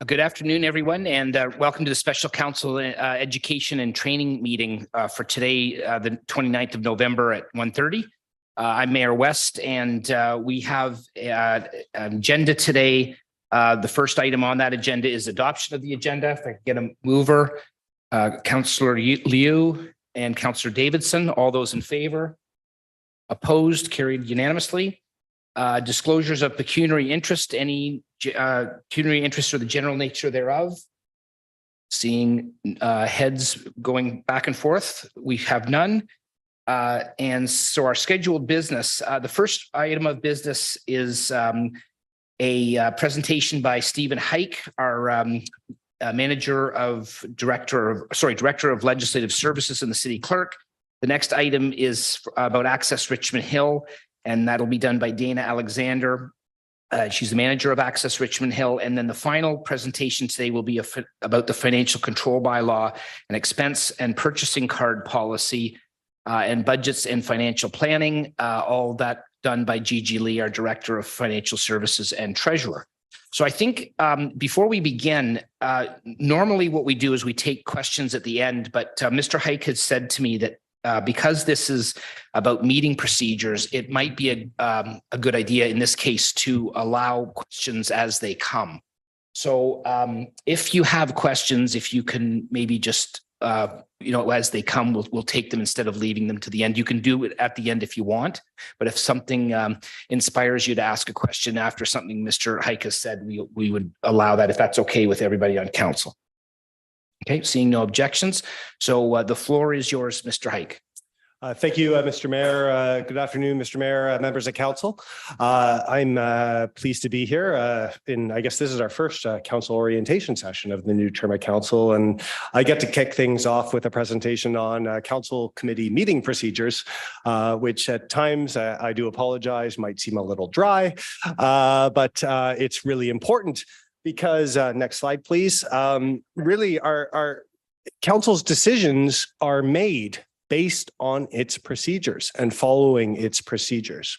Good afternoon, everyone, and welcome to the Special Council Education and Training meeting for today, the 29th of November at 1:30. I'm Mayor West, and we have an agenda today. The first item on that agenda is adoption of the agenda. If I can get a mover, Councillor Liu and Councillor Davidson, all those in favor? Opposed? Carried unanimously. Disclosures of pecuniary interest, any pecuniary interest or the general nature thereof. Seeing heads going back and forth, we have none. And so our scheduled business, the first item of business is a presentation by Stephen Hike, our Director of Legislative Services and the City Clerk. The next item is about Access Richmond Hill, and that'll be done by Dana Alexander. She's the manager of Access Richmond Hill. And then the final presentation today will be about the financial control bylaw and expense and purchasing card policy and budgets and financial planning, all that done by Gigi Lee, our Director of Financial Services and Treasurer. So I think before we begin, normally what we do is we take questions at the end, but Mr. Hike has said to me that because this is about meeting procedures, it might be a good idea in this case to allow questions as they come. So if you have questions, if you can maybe just, as they come, we'll take them instead of leaving them to the end. You can do it at the end if you want, but if something inspires you to ask a question after something Mr. Hike has said, we would allow that if that's okay with everybody on council. Okay, seeing no objections. So the floor is yours, Mr. Hike. Thank you, Mr. Mayor. Good afternoon, Mr. Mayor, members of council. I'm pleased to be here. I guess this is our first council orientation session of the new term of council, and I get to kick things off with a presentation on council committee meeting procedures, which at times, I do apologize, might seem a little dry, but it's really important. Because next slide, please. Really, our council's decisions are made based on its procedures and following its procedures.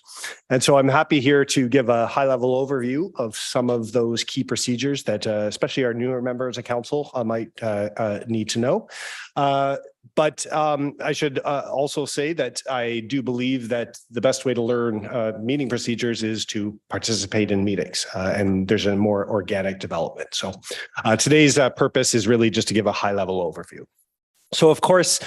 And so I'm happy here to give a high-level overview of some of those key procedures that especially our newer members of council might need to know. But I should also say that I do believe that the best way to learn meeting procedures is to participate in meetings, and there's a more organic development. So today's purpose is really just to give a high-level overview. So of course,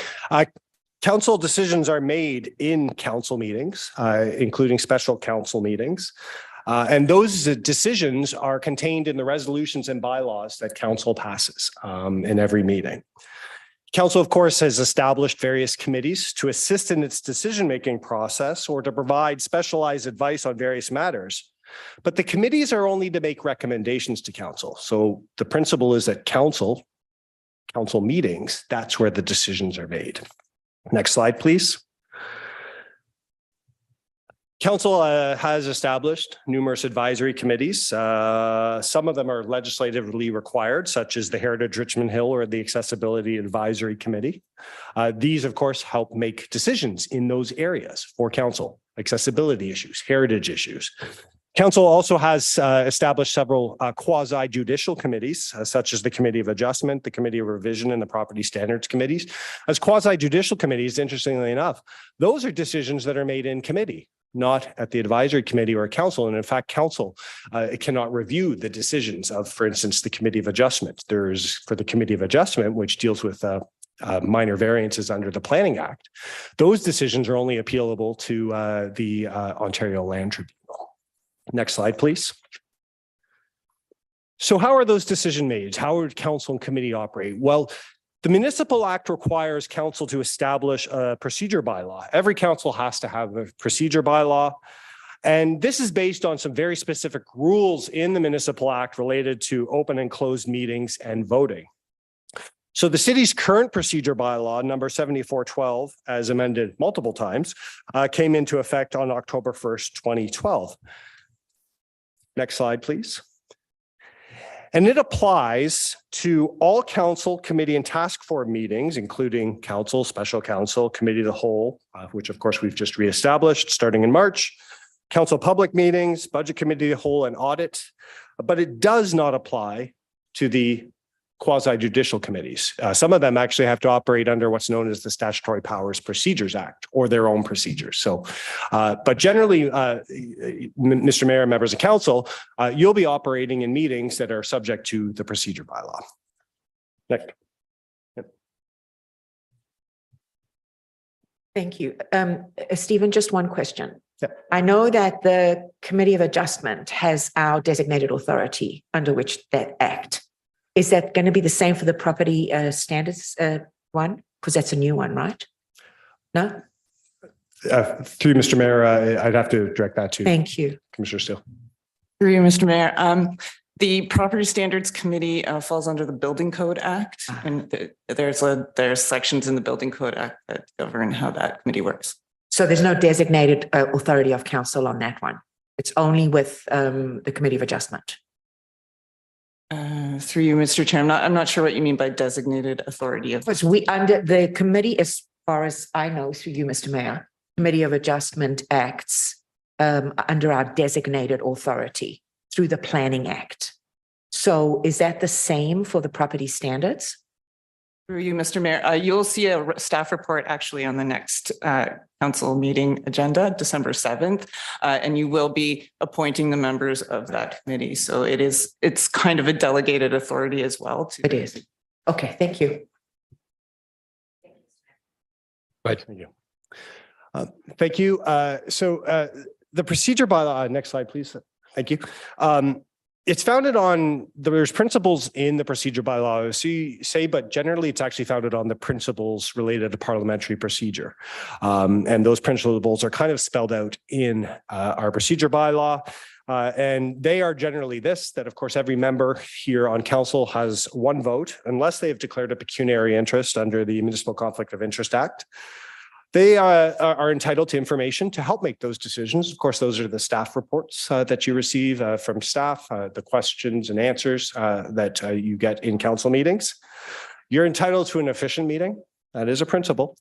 council decisions are made in council meetings, including special council meetings. And those decisions are contained in the resolutions and bylaws that council passes in every meeting. Council, of course, has established various committees to assist in its decision-making process or to provide specialized advice on various matters. But the committees are only to make recommendations to council. So the principle is that council meetings, that's where the decisions are made. Next slide, please. Council has established numerous advisory committees. Some of them are legislatively required, such as the Heritage Richmond Hill or the Accessibility Advisory Committee. These, of course, help make decisions in those areas for council, accessibility issues, heritage issues. Council also has established several quasi-judicial committees, such as the Committee of Adjustment, the Committee of Revision, and the Property Standards Committees. As quasi-judicial committees, interestingly enough, those are decisions that are made in committee, not at the advisory committee or council. And in fact, council cannot review the decisions of, for instance, the Committee of Adjustment. There's, for the Committee of Adjustment, which deals with minor variances under the Planning Act, those decisions are only appealable to the Ontario Land Tribunal. Next slide, please. So how are those decisions made? How would council and committee operate? Well, the Municipal Act requires council to establish a procedure bylaw. Every council has to have a procedure bylaw. And this is based on some very specific rules in the Municipal Act related to open and closed meetings and voting. So the city's current procedure bylaw, number 7412, as amended multiple times, came into effect on October 1st, 2012. Next slide, please. And it applies to all council, committee, and task force meetings, including council, special council, committee of the whole, which of course we've just reestablished starting in March, council public meetings, budget committee of the whole, and audit. But it does not apply to the quasi-judicial committees. Some of them actually have to operate under what's known as the Statutory Powers Procedures Act or their own procedures. So, but generally, Mr. Mayor and members of council, you'll be operating in meetings that are subject to the procedure bylaw. Next. Thank you. Stephen, just one question. Yep. I know that the Committee of Adjustment has our designated authority under which that act. Is that going to be the same for the property standards one? Because that's a new one, right? No? Through Mr. Mayor, I'd have to direct that to Thank you. Commissioner Steele. Through you, Mr. Mayor. The Property Standards Committee falls under the Building Code Act, and there's sections in the Building Code Act that govern how that committee works. So there's no designated authority of council on that one. It's only with the Committee of Adjustment. Through you, Mr. Chair, I'm not sure what you mean by designated authority of. Because we under the committee, as far as I know, through you, Mr. Mayor, Committee of Adjustment acts under our designated authority through the Planning Act. So is that the same for the property standards? Through you, Mr. Mayor, you'll see a staff report actually on the next council meeting agenda, December 7th, and you will be appointing the members of that committee. So it's kind of a delegated authority as well. It is. Okay, thank you. Right. Thank you. Thank you. So the procedure bylaw, next slide, please. Thank you. It's founded on, there's principles in the procedure bylaw, but generally it's actually founded on the principles related to parliamentary procedure. And those principles are kind of spelled out in our procedure bylaw. And they are generally this, that of course, every member here on council has one vote, unless they have declared a pecuniary interest under the Municipal Conflict of Interest Act. They are entitled to information to help make those decisions. Of course, those are the staff reports that you receive from staff, the questions and answers that you get in council meetings. You're entitled to an efficient meeting. That is a principle,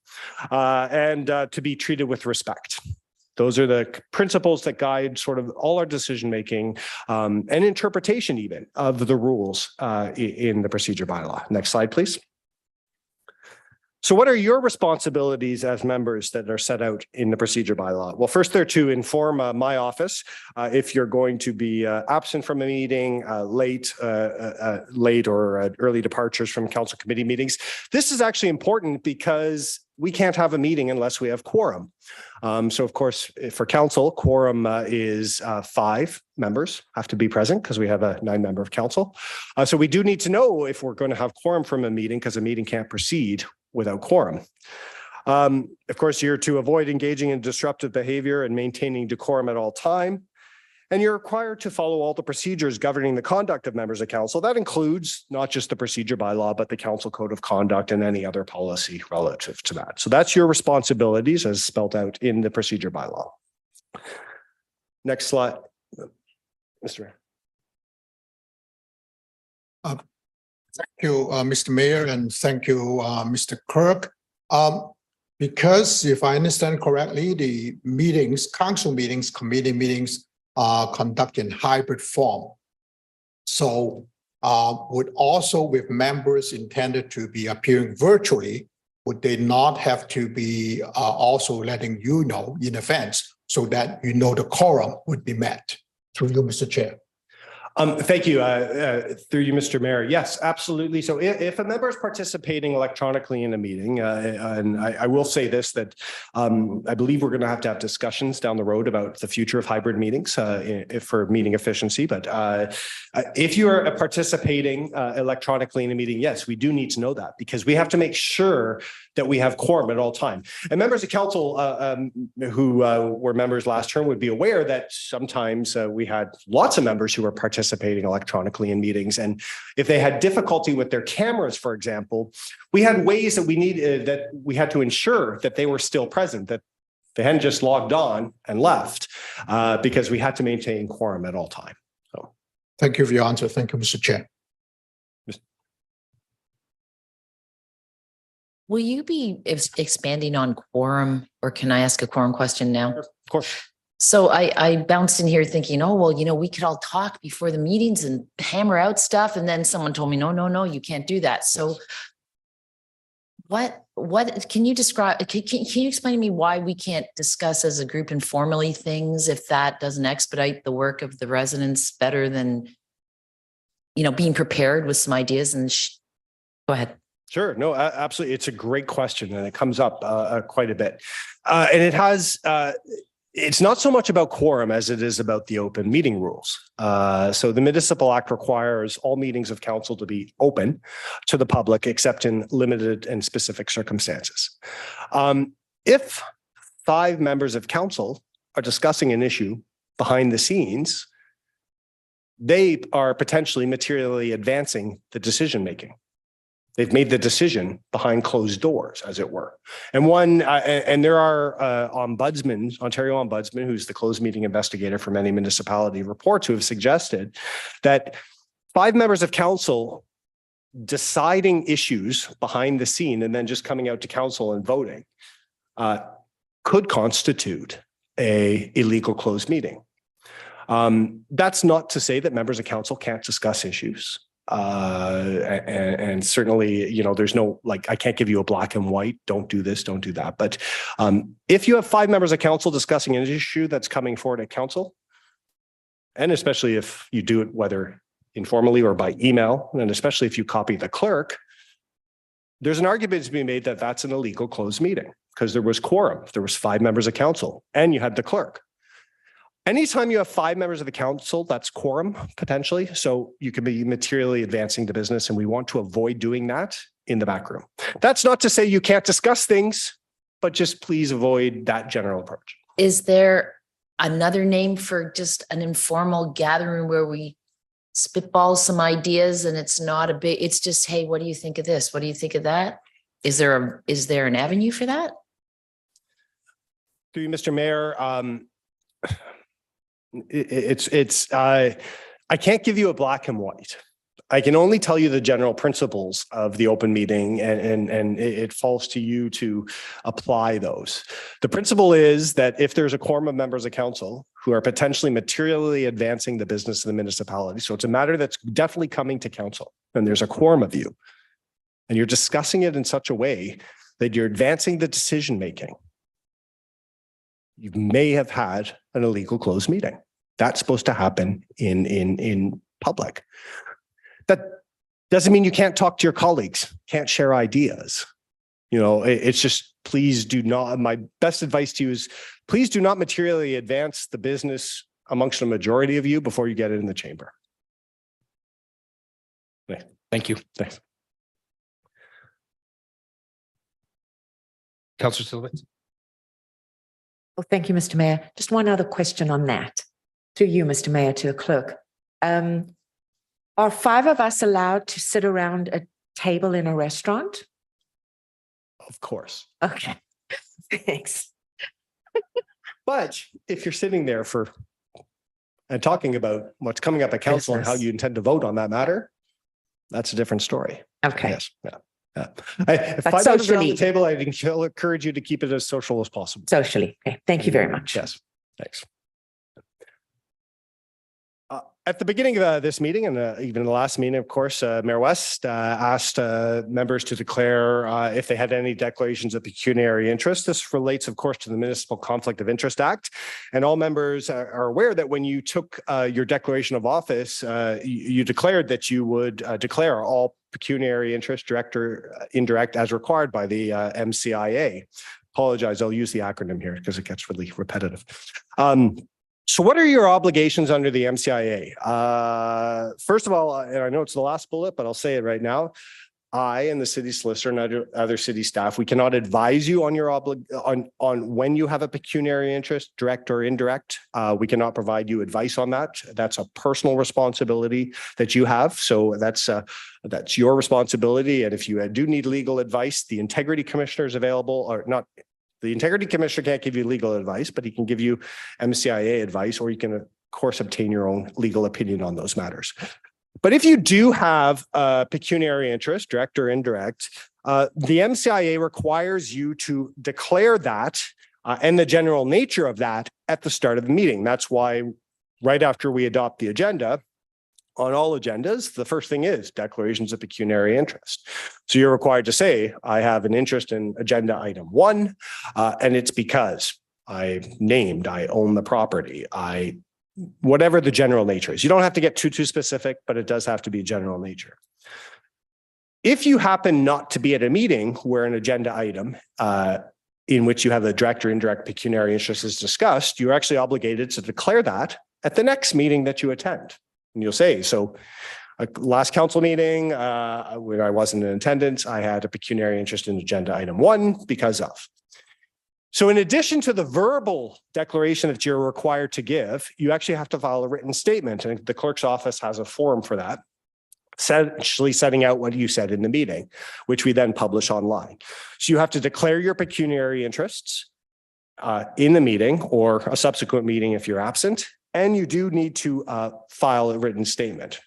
and to be treated with respect. Those are the principles that guide sort of all our decision-making and interpretation even of the rules in the procedure bylaw. Next slide, please. So what are your responsibilities as members that are set out in the procedure bylaw? Well, first, they're to inform my office if you're going to be absent from a meeting, late or early departures from council committee meetings. This is actually important because we can't have a meeting unless we have quorum. So of course, for council, quorum is 5 members have to be present because we have a 9-member of council. So we do need to know if we're going to have quorum from a meeting because a meeting can't proceed without quorum. Of course, you're to avoid engaging in disruptive behavior and maintaining decorum at all time. And you're required to follow all the procedures governing the conduct of members of council. That includes not just the procedure bylaw, but the council code of conduct and any other policy relative to that. So that's your responsibilities as spelled out in the procedure bylaw. Next slide, Mr. Mayor. Thank you, Mr. Mayor, and thank you, Mr. Kirk. Because if I understand correctly, the meetings, council meetings, committee meetings are conducted in hybrid form. So would also with members intended to be appearing virtually, would they not have to be also letting you know in advance so that you know the quorum would be met? Through you, Mr. Chair. Thank you. Through you, Mr. Mayor. Yes, absolutely. So if a member is participating electronically in a meeting, and I will say this, that I believe we're going to have discussions down the road about the future of hybrid meetings for meeting efficiency. But if you are participating electronically in a meeting, yes, we do need to know that because we have to make sure that we have quorum at all time. And members of council who were members last term would be aware that sometimes we had lots of members who were participating electronically in meetings. And if they had difficulty with their cameras, for example, we had ways that we had to ensure that they were still present, that they hadn't just logged on and left because we had to maintain quorum at all time. So thank you for your answer. Thank you, Mr. Chair. Will you be expanding on quorum, or can I ask a quorum question now? Of course. So I bounced in here thinking, oh, well, we could all talk before the meetings and hammer out stuff. And then someone told me, no, you can't do that. So what can you describe, can you explain to me why we can't discuss as a group informally things if that doesn't expedite the work of the residents better than, being prepared with some ideas and go ahead. Sure. No, absolutely. It's a great question and it comes up quite a bit. And it has, it's not so much about quorum as it is about the open meeting rules. So the Municipal Act requires all meetings of council to be open to the public, except in limited and specific circumstances. If 5 members of council are discussing an issue behind the scenes, they are potentially materially advancing the decision making. They've made the decision behind closed doors, as it were. And there are Ontario Ombudsman, who's the closed meeting investigator for many municipality reports, who have suggested that 5 members of council deciding issues behind the scene and then just coming out to council and voting could constitute a illegal closed meeting. That's not to say that members of council can't discuss issues. And certainly, there's no, I can't give you a black and white, don't do this, don't do that. But if you have 5 members of council discussing an issue that's coming forward at council, and especially if you do it, whether informally or by email, and especially if you copy the clerk, there's an argument to be made that that's an illegal closed meeting because there was quorum. There was 5 members of council and you had the clerk. Anytime you have 5 members of the council, that's quorum potentially. So you can be materially advancing the business, and we want to avoid doing that in the back room. That's not to say you can't discuss things, but just please avoid that general approach. Is there another name for just an informal gathering where we spitball some ideas and it's not it's just, hey, what do you think of this? What do you think of that? Is there an avenue for that? Through you, Mr. Mayor, I can't give you a black and white. I can only tell you the general principles of the open meeting, and it falls to you to apply those. The principle is that if there's a quorum of members of council who are potentially materially advancing the business of the municipality, so it's a matter that's definitely coming to council, and there's a quorum of you, and you're discussing it in such a way that you're advancing the decision making, you may have had an illegal closed meeting. That's supposed to happen in public. That doesn't mean you can't talk to your colleagues, can't share ideas. It's just, please do not, my best advice to you is please do not materially advance the business amongst a majority of you before you get it in the chamber. Thank you. Thanks. Councillor Silvitz. Well, thank you, Mr. Mayor. Just one other question on that. Through you, Mr. Mayor, to the clerk. Are 5 of us allowed to sit around a table in a restaurant? Of course. Okay, thanks. But if you're sitting there and talking about what's coming up at council and how you intend to vote on that matter, that's a different story. Okay. Yes. Yeah. If 5 members are on the table, I'd encourage you to keep it as social as possible. Socially. Okay. Thank you very much. Yes. Thanks. At the beginning of this meeting, and even in the last meeting, of course, Mayor West asked members to declare if they had any declarations of pecuniary interest. This relates, of course, to the Municipal Conflict of Interest Act. And all members are aware that when you took your declaration of office, you declared that you would declare all pecuniary interest, direct or indirect, as required by the MCIA. Apologize, I'll use the acronym here because it gets really repetitive. So what are your obligations under the MCIA? First of all, and I know it's the last bullet, but I'll say it right now. I and the city solicitor and other city staff, we cannot advise you on your on when you have a pecuniary interest, direct or indirect. We cannot provide you advice on that. That's a personal responsibility that you have. So that's your responsibility. And if you do need legal advice, the integrity commissioner is available, or not. The integrity commissioner can't give you legal advice, but he can give you MCIA advice, or you can, of course, obtain your own legal opinion on those matters. But if you do have a pecuniary interest, direct or indirect, the MCIA requires you to declare that and the general nature of that at the start of the meeting. That's why right after we adopt the agenda, on all agendas, the first thing is declarations of pecuniary interest. So you're required to say, I have an interest in agenda item 1, and it's because I own the property, whatever the general nature is. You don't have to get too specific, but it does have to be general nature. If you happen not to be at a meeting where an agenda item in which you have the direct or indirect pecuniary interest is discussed, you're actually obligated to declare that at the next meeting that you attend. And you'll say, so last council meeting, when I wasn't in attendance, I had a pecuniary interest in agenda item 1 because of. So in addition to the verbal declaration that you're required to give, you actually have to file a written statement, and the clerk's office has a form for that, essentially setting out what you said in the meeting, which we then publish online. So you have to declare your pecuniary interests in the meeting or a subsequent meeting if you're absent, and you do need to file a written statement.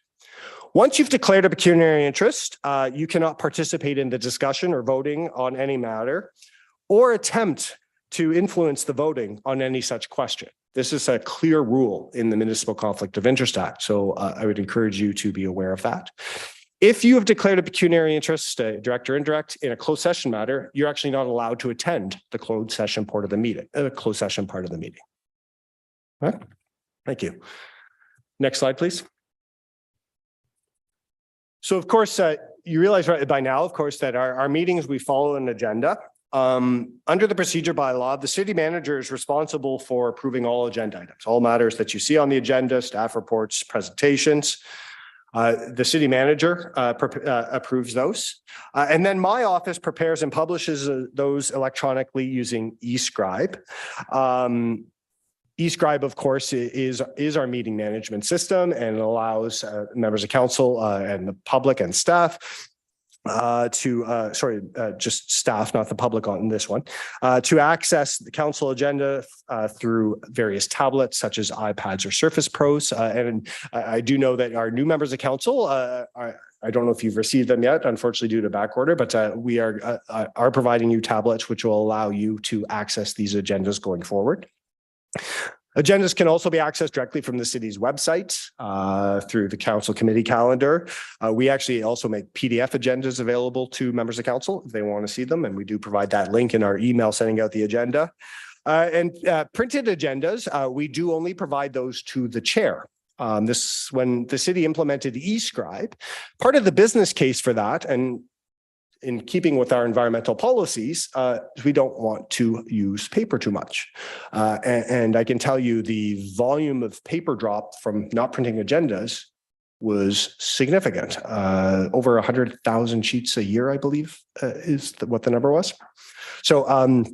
Once you've declared a pecuniary interest, you cannot participate in the discussion or voting on any matter or attempt to influence the voting on any such question. This is a clear rule in the Municipal Conflict of Interest Act, so I would encourage you to be aware of that. If you have declared a pecuniary interest, direct or indirect, in a closed session matter, you're actually not allowed to attend the closed session part of the meeting. All right. Thank you. Next slide, please. So, of course, you realize right by now, of course, that our meetings, we follow an agenda. Under the procedure bylaw, the city manager is responsible for approving all agenda items, all matters that you see on the agenda, staff reports, presentations. The city manager approves those. And then my office prepares and publishes those electronically using eScribe. eScribe, of course, is our meeting management system, and it allows members of council and the public and staff just staff, not the public on this one, to access the council agenda through various tablets such as iPads or Surface Pros. And I do know that our new members of council, I don't know if you've received them yet, unfortunately due to back order, but we are providing you tablets which will allow you to access these agendas going forward. Agendas can also be accessed directly from the city's website through the council committee calendar. We actually also make PDF agendas available to members of council if they want to see them, and we do provide that link in our email sending out the agenda. And printed agendas, we do only provide those to the chair. When the city implemented eScribe, part of the business case for that, and in keeping with our environmental policies, we don't want to use paper too much. And I can tell you the volume of paper drop from not printing agendas was significant. Over 100,000 sheets a year, I believe, is what the number was. So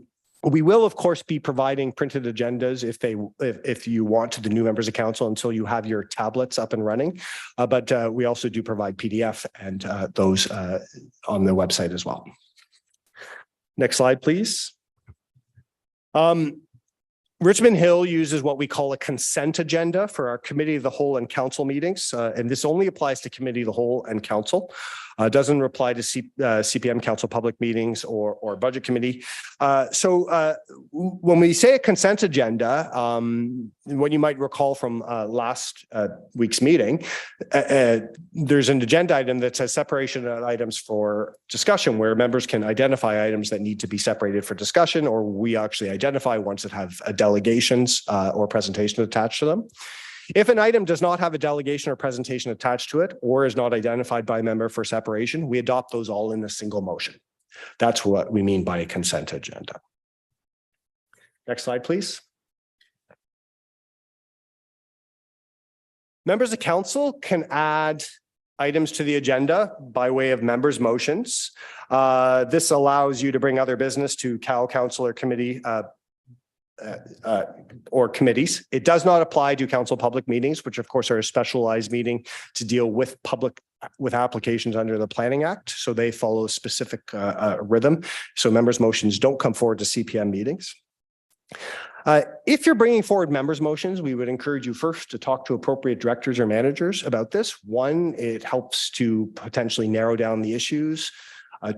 we will, of course, be providing printed agendas if you want to the new members of council until you have your tablets up and running. But we also do provide PDF and those on the website as well. Next slide, please. Richmond Hill uses what we call a consent agenda for our committee of the whole and council meetings. And this only applies to committee of the whole and council. Doesn't apply to CPM council public meetings or budget committee. So when we say a consent agenda, what you might recall from last week's meeting, there's an agenda item that says separation of items for discussion, where members can identify items that need to be separated for discussion, or we actually identify ones that have delegations or presentation attached to them. If an item does not have a delegation or presentation attached to it, or is not identified by a member for separation, we adopt those all in a single motion. That's what we mean by a consent agenda. Next slide, please. Members of council can add items to the agenda by way of members' motions. This allows you to bring other business to council or committee or committees. It does not apply to council public meetings, which of course are a specialized meeting to deal with applications under the Planning Act. So they follow a specific rhythm. So members' motions don't come forward to CPM meetings. If you're bringing forward members' motions, we would encourage you first to talk to appropriate directors or managers about this. One, it helps to potentially narrow down the issues.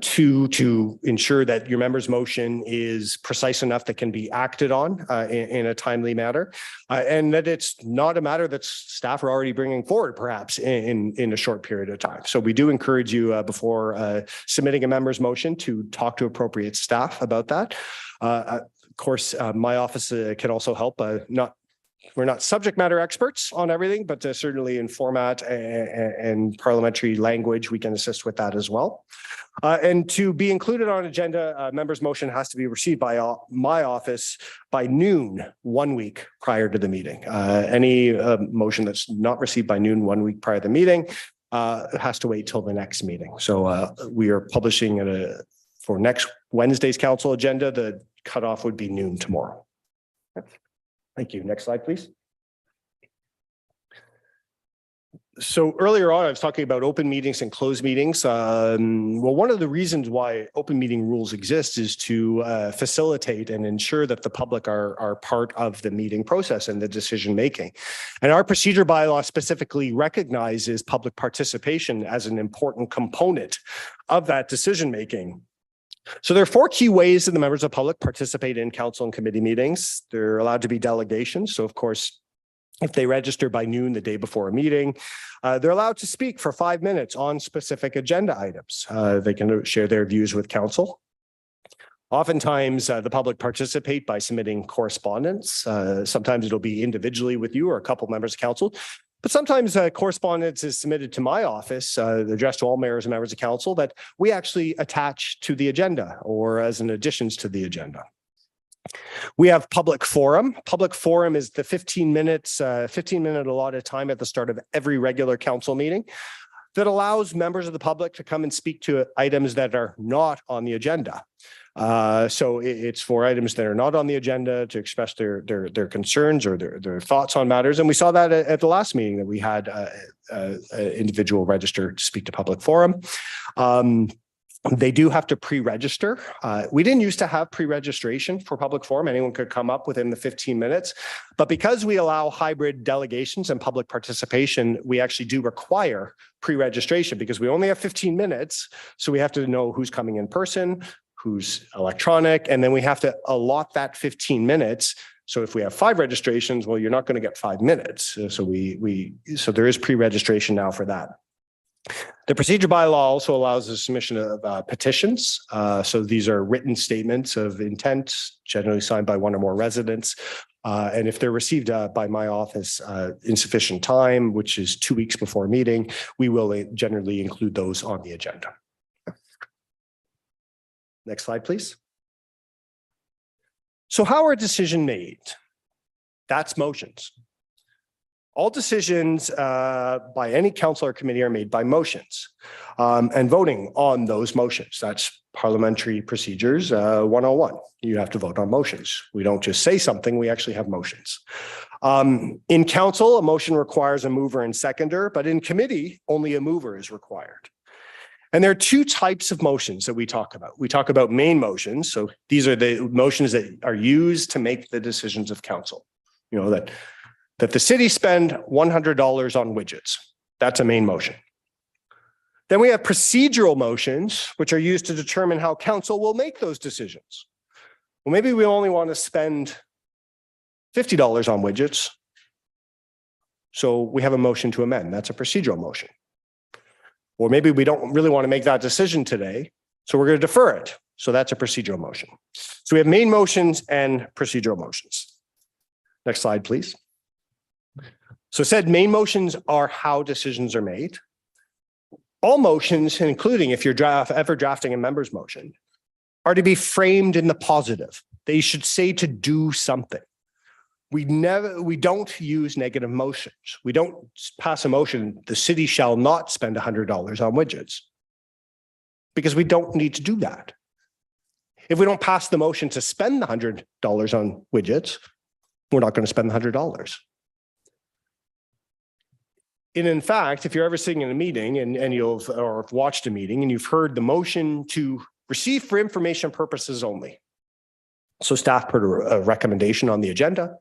Two, to ensure that your member's motion is precise enough that can be acted on in a timely manner, and that it's not a matter that staff are already bringing forward perhaps in a short period of time. So we do encourage you before submitting a member's motion to talk to appropriate staff about that. Of course, my office can also help. We're not subject matter experts on everything, but certainly in format and parliamentary language, we can assist with that as well. And to be included on agenda, a member's motion has to be received by my office by noon 1 week prior to the meeting. Any motion that's not received by noon 1 week prior to the meeting has to wait till the next meeting. So we are publishing for next Wednesday's council agenda. The cutoff would be noon tomorrow. Thank you. Next slide, please. So earlier on, I was talking about open meetings and closed meetings. Well, one of the reasons why open meeting rules exist is to facilitate and ensure that the public are part of the meeting process and the decision making. And our procedure bylaw specifically recognizes public participation as an important component of that decision making. So there are 4 key ways that the members of the public participate in council and committee meetings. They're allowed to be delegations. So of course, if they register by noon the day before a meeting, they're allowed to speak for 5 minutes on specific agenda items. They can share their views with council. Oftentimes, the public participate by submitting correspondence. Sometimes it'll be individually with you or a couple members of council. But sometimes correspondence is submitted to my office, addressed to all mayors and members of council, that we actually attach to the agenda or as an additions to the agenda. We have public forum. Public forum is the 15-minute allotted time at the start of every regular council meeting that allows members of the public to come and speak to items that are not on the agenda. So it's for items that are not on the agenda to express their concerns or their thoughts on matters. And we saw that at the last meeting that we had an individual register to speak to public forum. They do have to pre-register. We didn't used to have pre-registration for public forum. Anyone could come up within the 15 minutes. But because we allow hybrid delegations and public participation, we actually do require pre-registration because we only have 15 minutes. So we have to know who's coming in person, who's electronic, and then we have to allot that 15 minutes. So if we have 5 registrations, well, you're not going to get 5 minutes. So there is pre-registration now for that. The procedure bylaw also allows the submission of petitions. So these are written statements of intent, generally signed by 1 or more residents. And if they're received by my office in sufficient time, which is 2 weeks before a meeting, we will generally include those on the agenda. Next slide, please. So how are decisions made? That's motions. All decisions by any council or committee are made by motions and voting on those motions. That's parliamentary procedures 101. You have to vote on motions. We don't just say something, we actually have motions. In council, a motion requires a mover and seconder, but in committee, only a mover is required. And there are 2 types of motions that we talk about. We talk about main motions. So these are the motions that are used to make the decisions of council. You know, that the city spend $100 on widgets. That's a main motion. Then we have procedural motions, which are used to determine how council will make those decisions. Well, maybe we only want to spend $50 on widgets. So we have a motion to amend. That's a procedural motion. Or maybe we don't really want to make that decision today, so we're going to defer it. So that's a procedural motion. So we have main motions and procedural motions. Next slide, please. So said main motions are how decisions are made. All motions, including if you're ever drafting a member's motion, are to be framed in the positive. They should say to do something. We don't use negative motions. We don't pass a motion, the city shall not spend $100 on widgets, because we don't need to do that. If we don't pass the motion to spend the $100 on widgets, we're not going to spend the $100. And in fact, if you're ever sitting in a meeting and you've watched a meeting and you've heard the motion to receive for information purposes only. So staff put a recommendation on the agenda,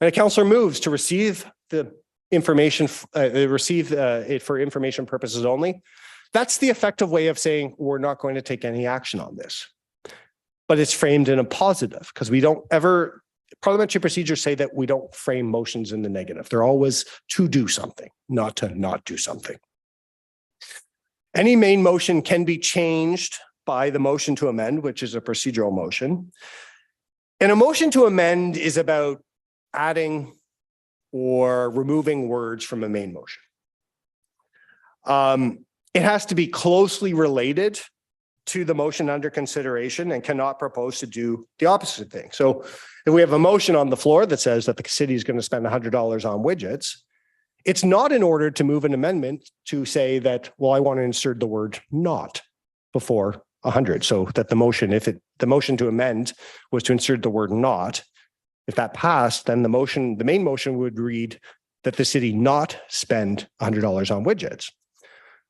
and a councillor moves to receive the information, it for information purposes only. That's the effective way of saying we're not going to take any action on this. But it's framed in a positive because we don't ever, parliamentary procedures say that we don't frame motions in the negative. They're always to do something, not to not do something. Any main motion can be changed by the motion to amend, which is a procedural motion. And a motion to amend is about adding or removing words from a main motion. It has to be closely related to the motion under consideration and cannot propose to do the opposite thing. So if we have a motion on the floor that says that the city is going to spend $100 on widgets, it's not in order to move an amendment to say that, well, I want to insert the word not before 100. So that the motion, the motion to amend was to insert the word not, if that passed, then the main motion would read that the city not spend $100 on widgets.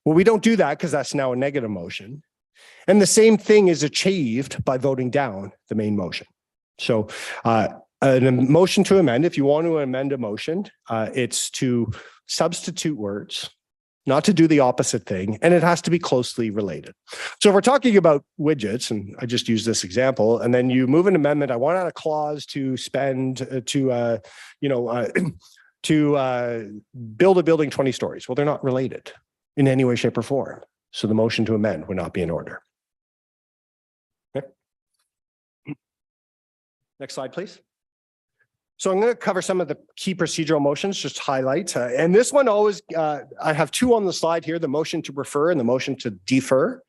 Well, we don't do that because that's now a negative motion. And the same thing is achieved by voting down the main motion. So a motion to amend, if you want to amend a motion, it's to substitute words, not to do the opposite thing, and it has to be closely related. So if we're talking about widgets, and I just use this example, and then you move an amendment, I want to add a clause to spend, to build a building 20 stories. Well, they're not related in any way, shape, or form. So the motion to amend would not be in order. Okay. Next slide, please. So I'm going to cover some of the key procedural motions, just highlight. And this one always, I have two on the slide here, the motion to refer and the motion to defer.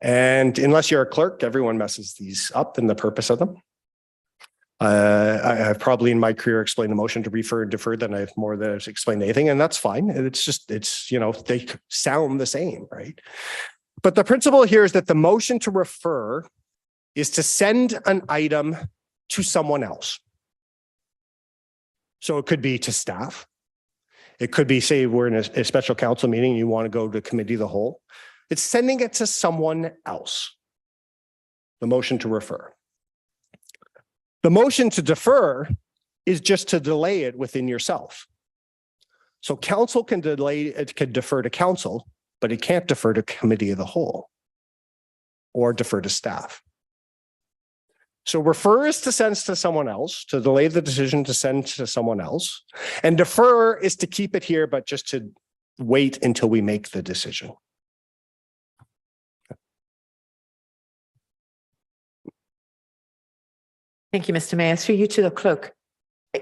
And unless you're a clerk, everyone messes these up in the purpose of them. I've probably in my career explained the motion to refer and defer than I've more than explained anything, and that's fine. It's just, they sound the same, right? But the principle here is that the motion to refer is to send an item to someone else. So it could be to staff. It could be, say, we're in a special council meeting and you want to go to committee of the whole. It's sending it to someone else. The motion to refer. The motion to defer is just to delay it within yourself. So council can delay, it can defer to council, but it can't defer to committee of the whole or defer to staff. So refer is to send to someone else, to delay the decision to send to someone else. And defer is to keep it here, but just to wait until we make the decision. Thank you, Mr. Mayor. Through you to the clerk.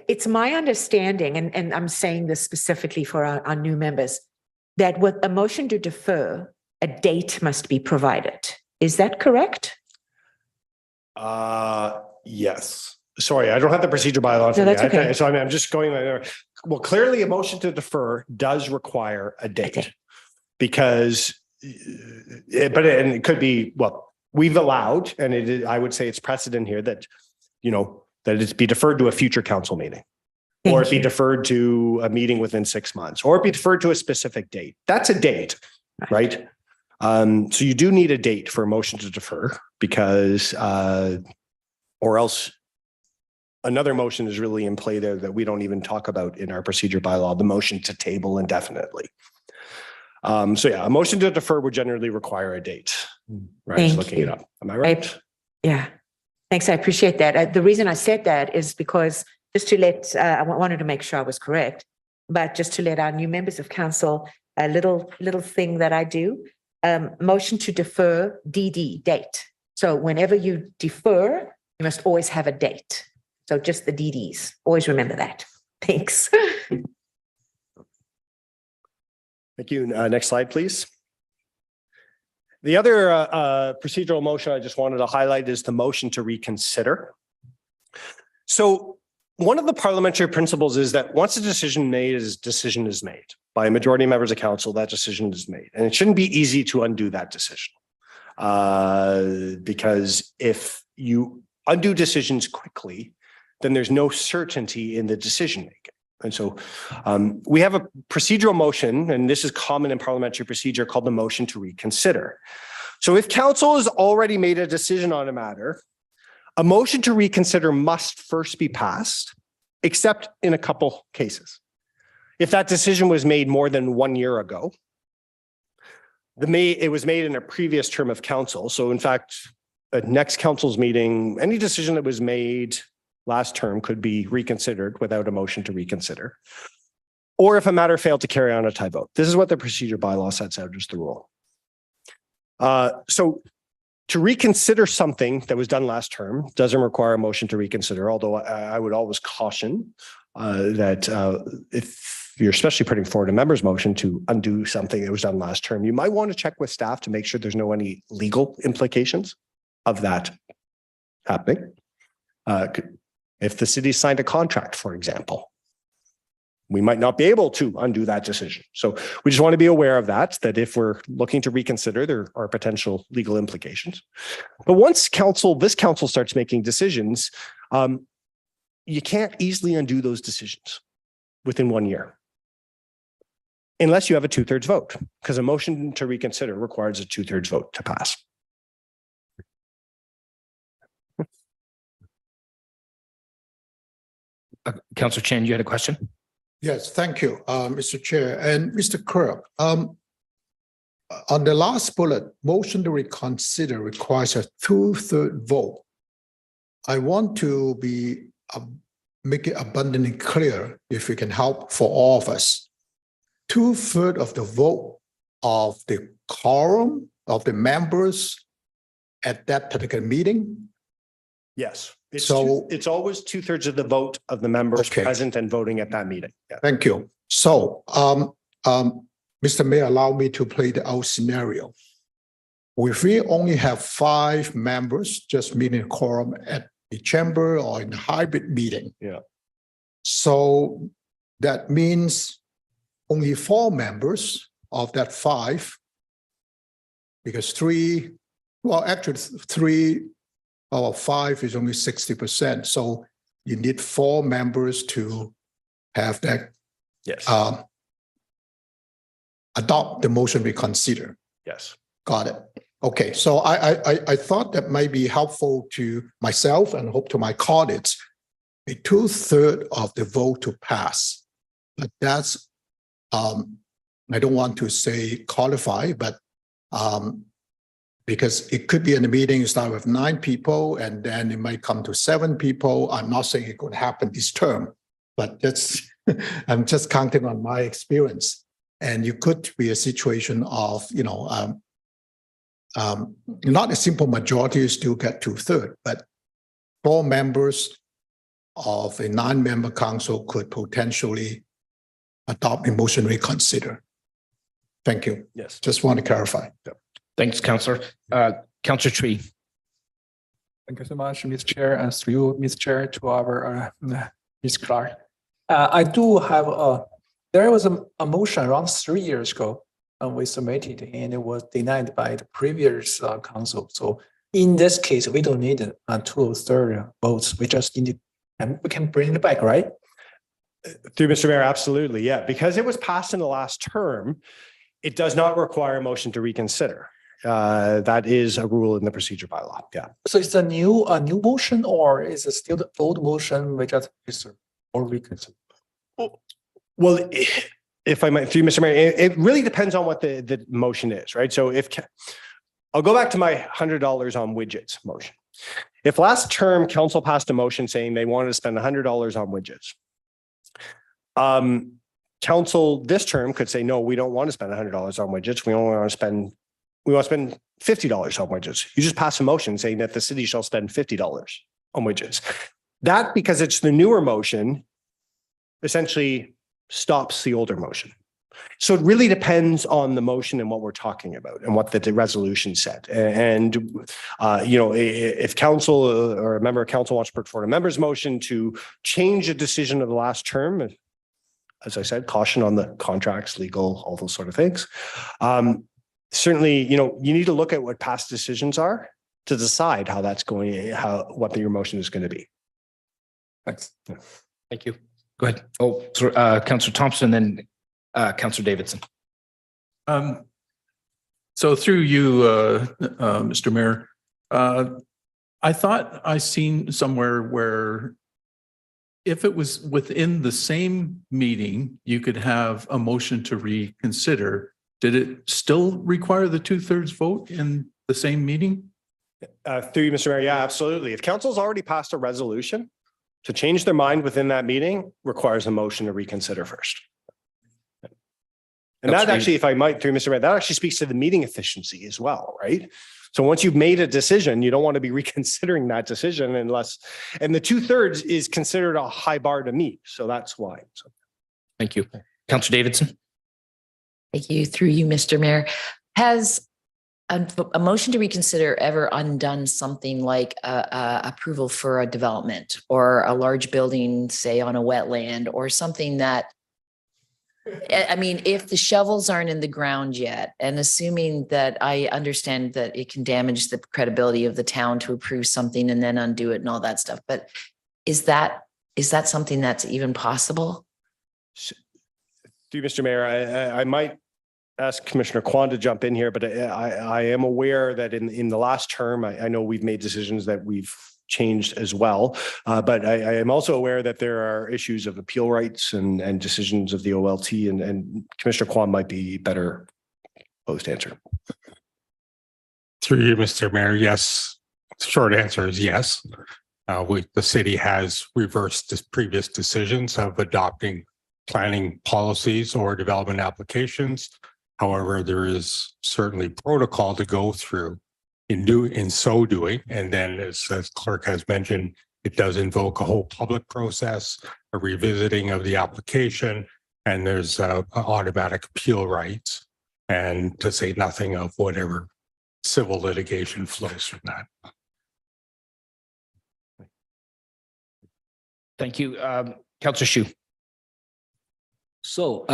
It's my understanding, and I'm saying this specifically for our new members, that with a motion to defer, a date must be provided. Is that correct? Yes. Sorry, I don't have the procedure bylaw. No, that's okay. So I'm just going there. Well, clearly a motion to defer does require a date because, it could be, well, we've allowed, and it is, I would say it's precedent here that, that it be deferred to a future council meeting. Or it be deferred to a meeting within 6 months, or it be deferred to a specific date. That's a date, right? So you do need a date for a motion to defer because, or else another motion is really in play there that we don't even talk about in our procedure bylaw, the motion to table indefinitely. So yeah, a motion to defer would generally require a date, right? Just looking it up. Am I right? Yeah. Thanks. I appreciate that. The reason I said that is because just to let, I wanted to make sure I was correct, but just to let our new members of council, a little thing that I do, motion to defer, DD, date. So whenever you defer, you must always have a date. So just the DDs, always remember that. Thanks. Thank you. Next slide, please. The other procedural motion I just wanted to highlight is the motion to reconsider. So one of the parliamentary principles is that once a decision is made by a majority of members of council, that decision is made. And it shouldn't be easy to undo that decision. Because if you undo decisions quickly, then there's no certainty in the decision making. And so we have a procedural motion, and this is common in parliamentary procedure, called the motion to reconsider. So if council has already made a decision on a matter, a motion to reconsider must first be passed, except in a couple cases. If that decision was made more than 1 year ago, It was made in a previous term of council. So in fact, at next council's meeting, any decision that was made last term could be reconsidered without a motion to reconsider. Or if a matter failed to carry on a tie vote. This is what the procedure bylaw sets out as the rule. So to reconsider something that was done last term doesn't require a motion to reconsider, although I would always caution that if you're especially putting forward a member's motion to undo something that was done last term, you might want to check with staff to make sure there's no any legal implications of that happening. If the city signed a contract, for example, we might not be able to undo that decision. So we just want to be aware of that if we're looking to reconsider, there are potential legal implications. But once this council starts making decisions, you can't easily undo those decisions within 1 year. Unless you have a 2/3 vote, because a motion to reconsider requires a 2/3 vote to pass. Councillor Chen, you had a question? Yes, thank you, Mr. Chair and Mr. Kirk. On the last bullet, motion to reconsider requires a 2/3 vote. I want to make it abundantly clear, if you can help for all of us. 2/3 of the vote of the quorum of the members at that particular meeting. Yes. So- It's always 2/3 of the vote of the members Okay. present and voting at that meeting. Yeah. Thank you. So, Mr. Mayor, allow me to play the out scenario. If we only have 5 members just meeting a quorum at the chamber or in a hybrid meeting. Yeah. So that means only 4 members of that 5, because 3 out of 5 is only 60%. So you need 4 members to have that Yes. adopt the motion reconsider. Yes. Got it. Okay, so I thought that might be helpful to myself and hope to my colleagues. A 2/3 of the vote to pass, but that's I don't want to say qualify, but because it could be in a meeting, you start with 9 people and then it might come to 7 people. I'm not saying it could happen this term, but that's I'm just counting on my experience. And you could be a situation of, not a simple majority, you still get 2/3, but 4 members of a 9-member council could potentially adopt a motion reconsider. Thank you. Yes. Just want to clarify. Thanks, Councillor. Councillor Tree. Thank you so much, Mr. Chair, and through you, Mr. Chair, to our Ms. Clark. I do have there was a motion around 3 years ago we submitted, and it was denied by the previous council. So in this case, we don't need 2/3 votes. We just need and we can bring it back, right? Through Mr. Mayor, absolutely. Yeah. Because it was passed in the last term, it does not require a motion to reconsider. That is a rule in the procedure bylaw. Yeah. So it's a new motion, or is it still the old motion? We just or reconsider? Well, if I might, through Mr. Mayor, it really depends on what the motion is, right? So I'll go back to my $100 on widgets motion. If last term council passed a motion saying they wanted to spend $100 on widgets, council this term could say, no, we don't want to spend $100 on widgets. We want to spend $50 on widgets. You just pass a motion saying that the city shall spend $50 on widgets. That, because it's the newer motion, essentially stops the older motion. So it really depends on the motion and what we're talking about and what the resolution said. And, if council or a member of council wants to put forward a member's motion to change a decision of the last term, as I said, caution on the contracts, legal, all those sort of things. Certainly, you need to look at what past decisions are to decide how that's going, what your motion is going to be. Thanks. Yeah. Thank you. Go ahead. Oh, Councillor Thompson, then Councillor Davidson. So through you, Mr. Mayor, I thought I seen somewhere where if it was within the same meeting, you could have a motion to reconsider did it still require the 2/3 vote in the same meeting? Through you, Mr. Mayor. Yeah, absolutely. If council's already passed a resolution, to change their mind within that meeting requires a motion to reconsider first. And that actually, if I might, through Mr. Mayor, that actually speaks to the meeting efficiency as well, right? So once you've made a decision, you don't want to be reconsidering that decision unless, and the 2/3 is considered a high bar to meet. So that's why. So. Thank you. Councillor Davidson. Thank you. Through you, Mr. Mayor. Has a motion to reconsider ever undone something like approval for a development or a large building, say on a wetland or something that, I mean, if the shovels aren't in the ground yet, and assuming that I understand that it can damage the credibility of the town to approve something and then undo it and all that stuff, but is that something that's even possible? Through Mr. Mayor, I might ask Commissioner Kwan to jump in here, but I am aware that in the last term, I know we've made decisions that we've changed as well. But I am also aware that there are issues of appeal rights and decisions of the OLT, and Commissioner Kwan might be better posed to answer. Through you, Mr. Mayor, yes. Short answer is yes. The city has reversed the previous decisions of adopting planning policies or development applications. However, there is certainly protocol to go through in so doing. And then as clerk has mentioned, it does invoke a whole public process, a revisiting of the application, and there's automatic appeal rights, and to say nothing of whatever civil litigation flows from that. Thank you. Councillor Shu. So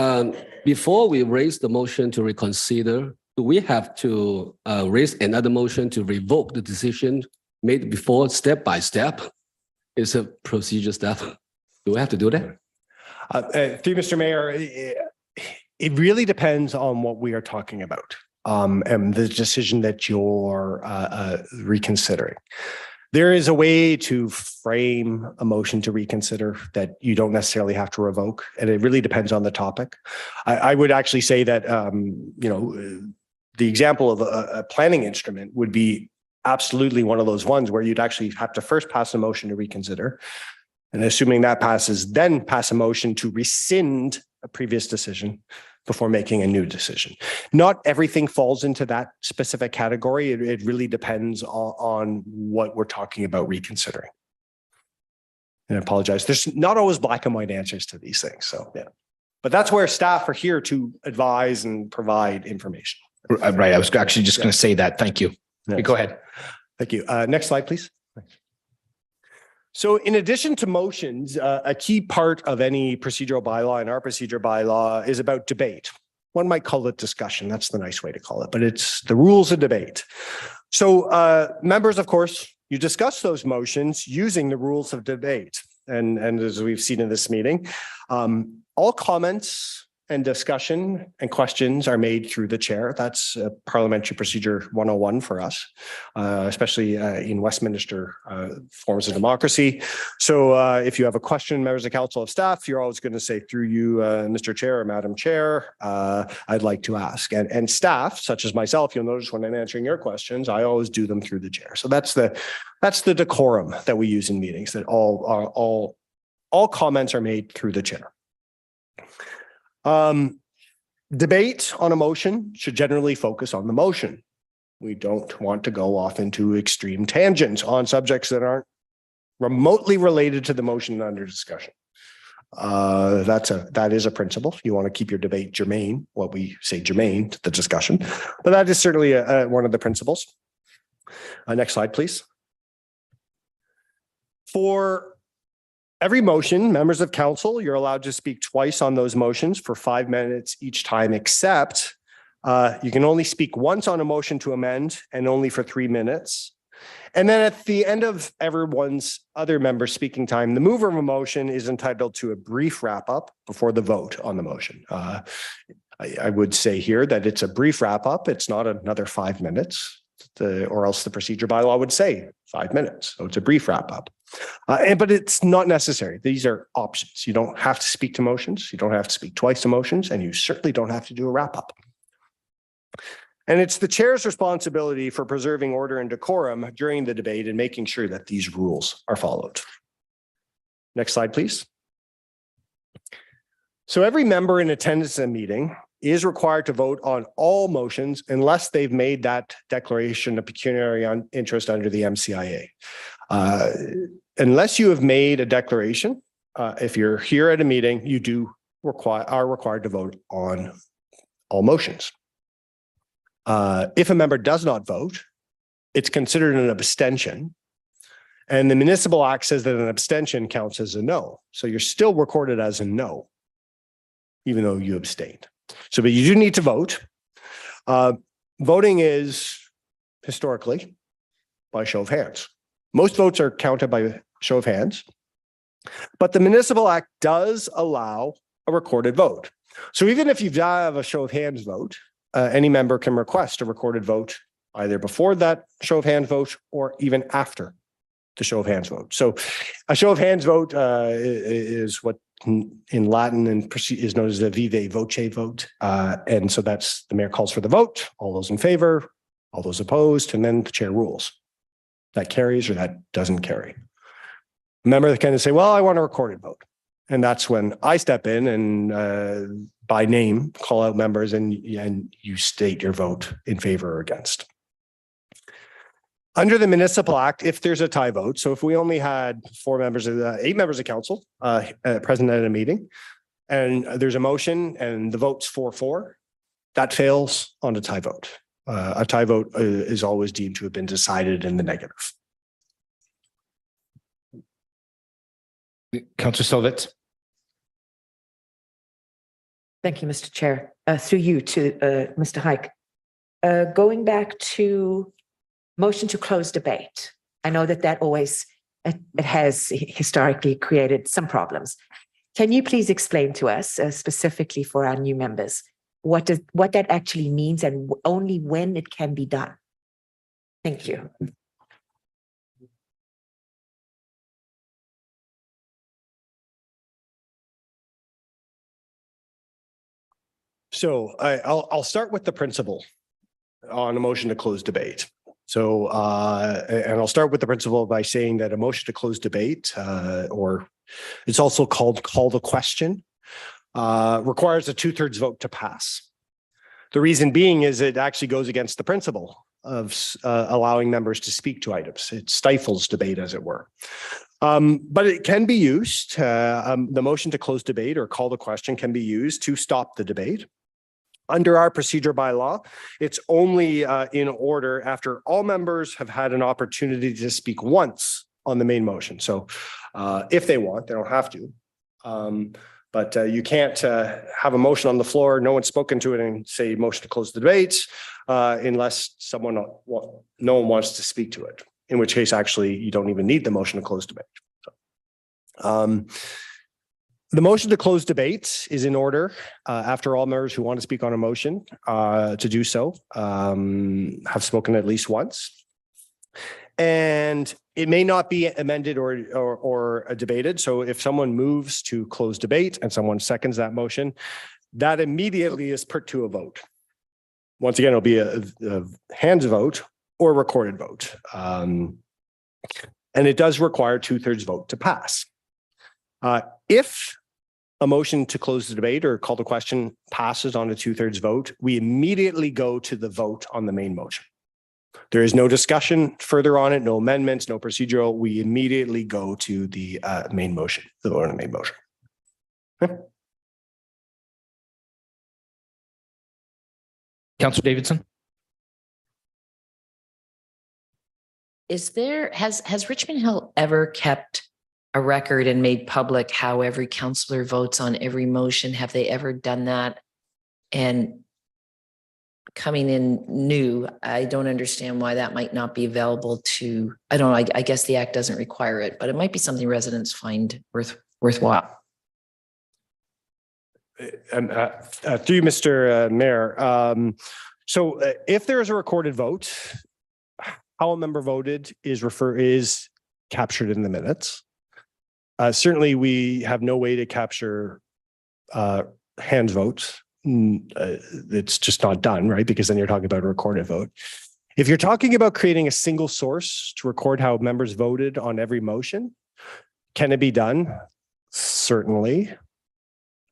before we raise the motion to reconsider, do we have to raise another motion to revoke the decision made before step by step? It's a procedure step. Do we have to do that? Through Mr. Mayor, it really depends on what we are talking about and the decision that you're reconsidering. There is a way to frame a motion to reconsider that you don't necessarily have to revoke, and it really depends on the topic. I would actually say that, the example of a planning instrument would be absolutely one of those ones where you'd actually have to first pass a motion to reconsider, and assuming that passes, then pass a motion to rescind a previous decision before making a new decision. Not everything falls into that specific category. It really depends on what we're talking about reconsidering. And I apologize. There's not always black and white answers to these things. So, yeah. But that's where staff are here to advise and provide information. Right. I was actually just going to say that. Thank you. Yes. Go ahead. Thank you. Next slide, please. So in addition to motions, a key part of any procedural bylaw and our procedure bylaw is about debate. One might call it discussion. That's the nice way to call it, but it's the rules of debate. So members, of course, you discuss those motions using the rules of debate. And as we've seen in this meeting, all comments and discussion and questions are made through the chair. That's parliamentary procedure 101 for us, especially in Westminster forms of democracy. So if you have a question, members of council of staff, you're always going to say through you, Mr. Chair or Madam Chair, I'd like to ask. And staff, such as myself, you'll notice when I'm answering your questions, I always do them through the chair. So that's the decorum that we use in meetings, that all comments are made through the chair. Debate on a motion should generally focus on the motion. We don't want to go off into extreme tangents on subjects that aren't remotely related to the motion under discussion. That is a principle. You want to keep your debate germane, what we say germane to the discussion, but that is certainly one of the principles. Next slide, please. For every motion, members of council, you're allowed to speak twice on those motions for 5 minutes each time, except you can only speak once on a motion to amend and only for 3 minutes. And then at the end of everyone's other member speaking time, the mover of a motion is entitled to a brief wrap up before the vote on the motion. I would say here that it's a brief wrap up. It's not another 5 minutes, or else the procedure bylaw would say 5 minutes. So it's a brief wrap up. But it's not necessary. These are options. You don't have to speak to motions. You don't have to speak twice to motions, and you certainly don't have to do a wrap up. And it's the chair's responsibility for preserving order and decorum during the debate and making sure that these rules are followed. Next slide, please. So every member in attendance at a meeting is required to vote on all motions unless they've made that declaration of pecuniary interest under the MCIA. Unless you have made a declaration, if you're here at a meeting, you are required to vote on all motions. If a member does not vote, it's considered an abstention. And the municipal act says that an abstention counts as a no. So you're still recorded as a no, even though you abstained. So, but you do need to vote. Voting is historically by show of hands. Most votes are counted by show of hands, but the municipal act does allow a recorded vote. So even if you have a show of hands vote, any member can request a recorded vote either before that show of hands vote or even after the show of hands vote. So a show of hands vote is what in Latin and is known as the vive voce vote. And so that's the mayor calls for the vote, all those in favor, all those opposed, and then the chair rules. That carries or that doesn't carry. A member can say, well, I want a recorded vote. And that's when I step in and by name call out members and you state your vote in favor or against. Under the municipal act, if there's a tie vote, so if we only had 8 members of council present at a meeting, and there's a motion and the vote's 4-4, that fails on a tie vote. A tie vote is always deemed to have been decided in the negative. Councillor Stovitz. Thank you, Mr. Chair. Through you to Mr. Hike. Going back to motion to close debate. I know that always, it has historically created some problems. Can you please explain to us specifically for our new members, what that actually means and only when it can be done? Thank you. So I'll start with the principle on a motion to close debate. So, and I'll start with the principle by saying that a motion to close debate, or it's also called call the question, requires a 2/3 vote to pass. The reason being is it actually goes against the principle of allowing members to speak to items. It stifles debate, as it were. But it can be used. The motion to close debate or call the question can be used to stop the debate. Under our procedure by law, it's only in order after all members have had an opportunity to speak once on the main motion. So if they want, they don't have to. But you can't have a motion on the floor, no one's spoken to it, and say motion to close the debate unless no one wants to speak to it, in which case actually you don't even need the motion to close debate. So, the motion to close debate is in order after all members who want to speak on a motion to do so have spoken at least once. And it may not be amended or debated. So if someone moves to close debate and someone seconds that motion, that immediately is put to a vote. Once again, it'll be a hands vote or recorded vote. And it does require 2/3 vote to pass. If a motion to close the debate or call the question passes on a 2/3 vote, we immediately go to the vote on the main motion. There is no discussion further on it, no amendments, no procedural. We immediately go to the main motion, the vote on the main motion. Okay. Councillor Davidson. Has Richmond Hill ever kept a record and made public how every councillor votes on every motion? Have they ever done that? And coming in new, I don't understand why that might not be available to, I don't know, I guess the act doesn't require it, but it might be something residents find worthwhile. Through you, Mr. Mayor. So if there is a recorded vote, how a member voted is captured in the minutes. Certainly, we have no way to capture hands votes it's just not done, right? Because then you're talking about a recorded vote. If you're talking about creating a single source to record how members voted on every motion, can it be done? Certainly.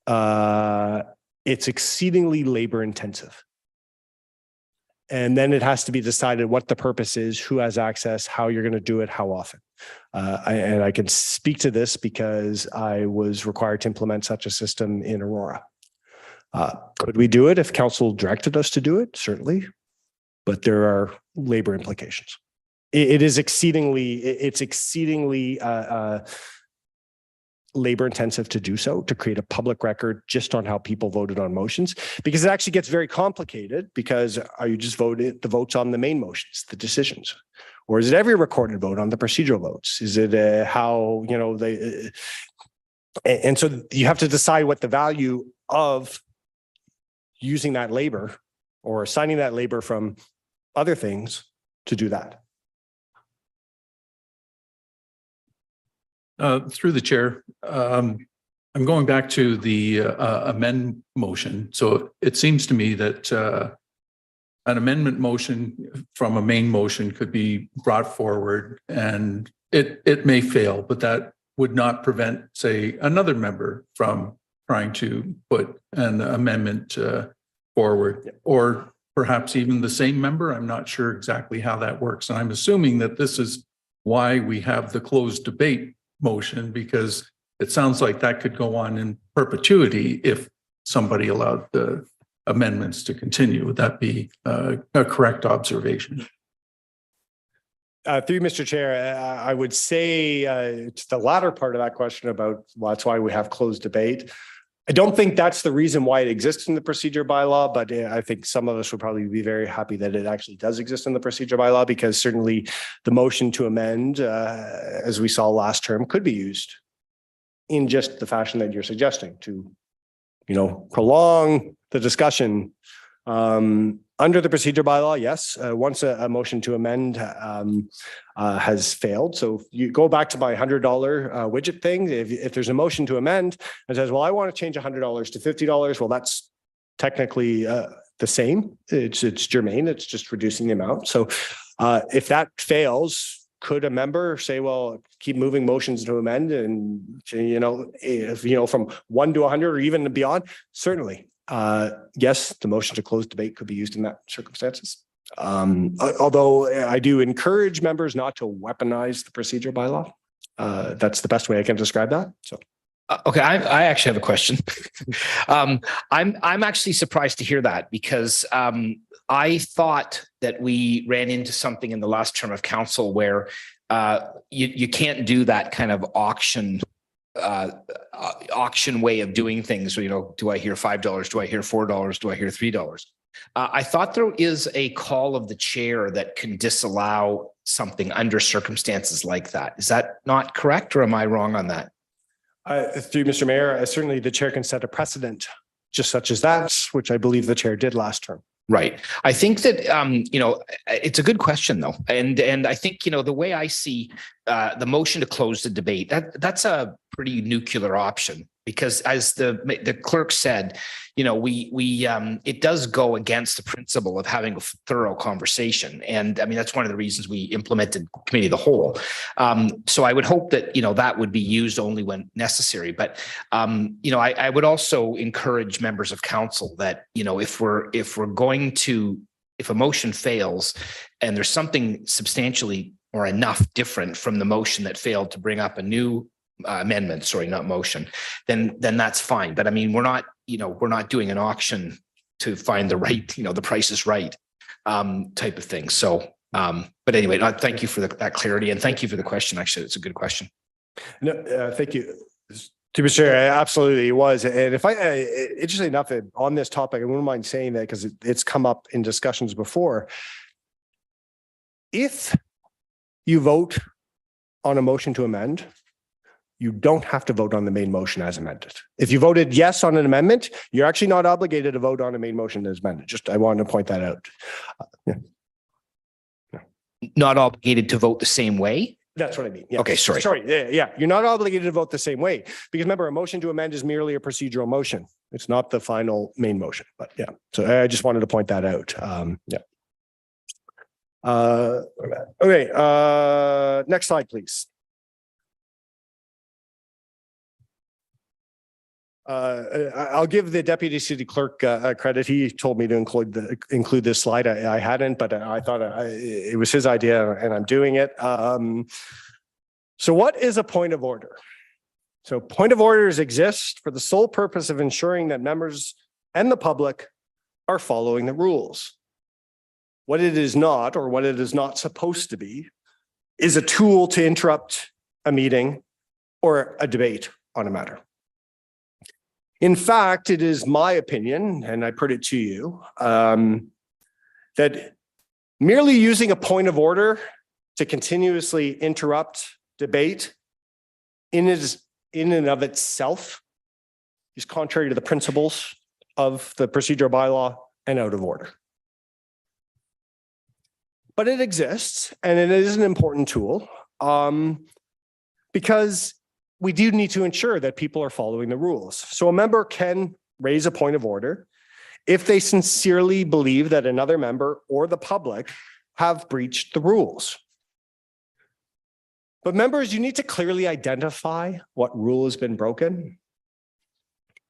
It's exceedingly labor intensive. And then it has to be decided what the purpose is, who has access, how you're going to do it, how often. And I can speak to this because I was required to implement such a system in Aurora. Could we do it if council directed us to do it? Certainly. But there are labor implications. It's exceedingly labor intensive to do so, to create a public record just on how people voted on motions, because it actually gets very complicated. Because are you just voted the votes on the main motions, the decisions, or is it every recorded vote on the procedural votes? Is it how, you know, they, and so you have to decide what the value of using that labor or assigning that labor from other things to do that. Through the chair, I'm going back to the amend motion. So it seems to me that an amendment motion from a main motion could be brought forward and it may fail, but that would not prevent, say, another member from trying to put an amendment forward, or perhaps even the same member. I'm not sure exactly how that works. And I'm assuming that this is why we have the closed debate motion, because it sounds like that could go on in perpetuity if somebody allowed the amendments to continue. Would that be a correct observation? Through Mr. Chair, I would say to the latter part of that question about, well, that's why we have closed debate. I don't think that's the reason why it exists in the procedure bylaw, but I think some of us would probably be very happy that it actually does exist in the procedure bylaw, because certainly the motion to amend, as we saw last term, could be used in just the fashion that you're suggesting to, you know, prolong the discussion. Under the procedure bylaw, yes, once a motion to amend has failed. So you go back to my $100 widget thing. If there's a motion to amend and says, well, I want to change $100 to $50. Well, that's technically the same. It's germane. It's just reducing the amount. So if that fails, could a member say, well, keep moving motions to amend and, you know, if, you know, from 1 to 100 or even beyond? Certainly. Yes, the motion to close debate could be used in that circumstances. Although I do encourage members not to weaponize the procedure bylaw. That's the best way I can describe that. So. Okay, I actually have a question. I'm actually surprised to hear that, because I thought that we ran into something in the last term of council where you can't do that kind of auction way of doing things. So, you know, do I hear $5? Do I hear $4? Do I hear $3? I thought there is a call of the chair that can disallow something under circumstances like that. Is that not correct, or am I wrong on that? Through Mr. Mayor, certainly the chair can set a precedent just such as that, which I believe the chair did last term. Right. I think that, you know, it's a good question, though. And I think, you know, the way I see the motion to close the debate, that's a pretty nuclear option, because as the clerk said, you know, it does go against the principle of having a thorough conversation. And I mean, that's one of the reasons we implemented committee of the whole. So I would hope that, you know, that would be used only when necessary. But, you know, I would also encourage members of council that, you know, if a motion fails and there's something substantially or enough different from the motion that failed to bring up a new amendment, sorry, not motion, then that's fine. But I mean, we're not doing an auction to find the right, you know, the price is right type of thing. So, but anyway, thank you for that clarity, and thank you for the question. Actually, it's a good question. No, thank you. To be sure, absolutely it was. And if interestingly enough, on this topic, I wouldn't mind saying that because it's come up in discussions before. If you vote on a motion to amend, you don't have to vote on the main motion as amended. If you voted yes on an amendment, you're actually not obligated to vote on a main motion as amended. I wanted to point that out. Not obligated to vote the same way. That's what I mean. Yes. Okay, sorry. Sorry. Yeah. You're not obligated to vote the same way because remember, a motion to amend is merely a procedural motion. It's not the final main motion, but yeah. So I just wanted to point that out. Yeah. Okay. Next slide, please. I'll give the deputy city clerk credit. He told me to include this slide. I hadn't, but I thought it was his idea, and I'm doing it. So, what is a point of order? So, point of orders exist for the sole purpose of ensuring that members and the public are following the rules. What it is not, or what it is not supposed to be, is a tool to interrupt a meeting or a debate on a matter. In fact, it is my opinion, and I put it to you, that merely using a point of order to continuously interrupt debate in and of itself is contrary to the principles of the procedural bylaw and out of order. But it exists, and it is an important tool because we do need to ensure that people are following the rules. So a member can raise a point of order if they sincerely believe that another member or the public have breached the rules. But members, you need to clearly identify what rule has been broken.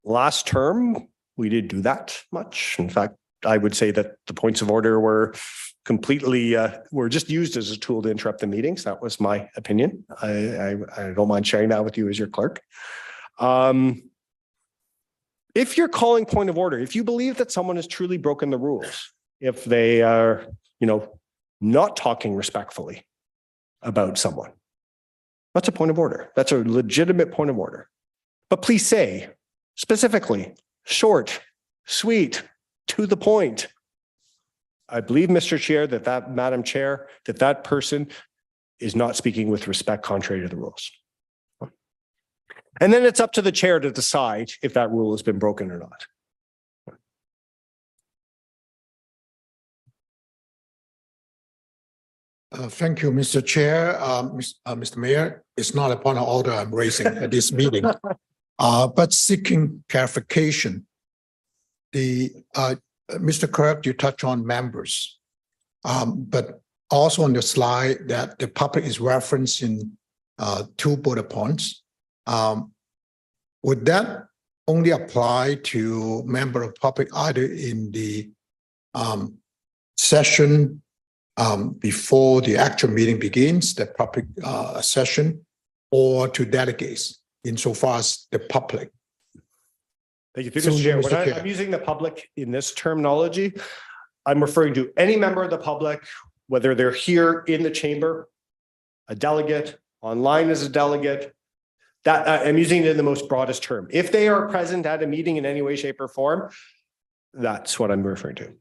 Last term, we didn't do that much. In fact, I would say that the points of order were completely were just used as a tool to interrupt the meetings. That was my opinion. I don't mind sharing that with you as your clerk. If you're calling point of order, if you believe that someone has truly broken the rules, if they are, not talking respectfully about someone, that's a point of order. That's a legitimate point of order. But please say specifically, short, sweet, to the point. I believe, Mr. Chair, Madam Chair, that person is not speaking with respect contrary to the rules. And then it's up to the chair to decide if that rule has been broken or not. Thank you, Mr. Chair. Mr. Mayor, it's not a point of order I'm raising at this meeting, but seeking clarification. Mr. Clerk, you touch on members, but also on the slide that the public is referenced in 2 bullet points. Would that only apply to member of public either in the session before the actual meeting begins, the public session, or to delegates insofar as the public? Thank you, Mr. Chair. When I'm using the public in this terminology, I'm referring to any member of the public, whether they're here in the chamber, a delegate, online as a delegate, that I'm using it in the most broadest term. If they are present at a meeting in any way, shape, or form, that's what I'm referring to.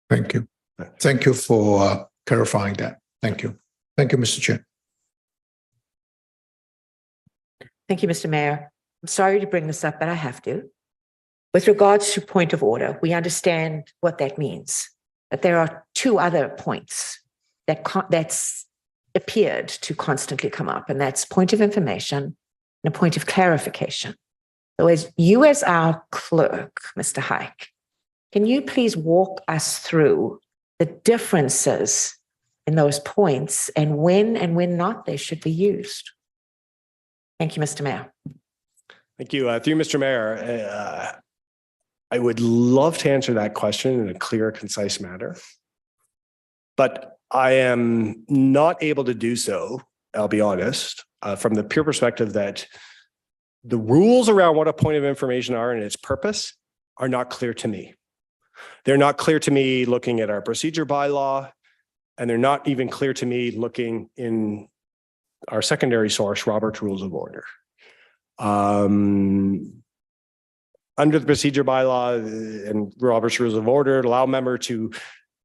Thank you. Thank you for clarifying that. Thank you. Thank you, Mr. Chair. Thank you, Mr. Mayor. I'm sorry to bring this up, but I have to. With regards to point of order, we understand what that means, but there are 2 other points that's appeared to constantly come up, and that's point of information and a point of clarification. So as you as our clerk, Mr. Hike, can you please walk us through the differences in those points and when not they should be used? Thank you, Mr. Mayor. Thank you. Through Mr. Mayor, I would love to answer that question in a clear, concise manner, but I am not able to do so, I'll be honest, from the pure perspective that the rules around what a point of information are and its purpose are not clear to me. They're not clear to me looking at our procedure bylaw, and they're not even clear to me looking in our secondary source, Robert's Rules of Order. Under the procedure bylaw and Robert's Rules of Order, allow member to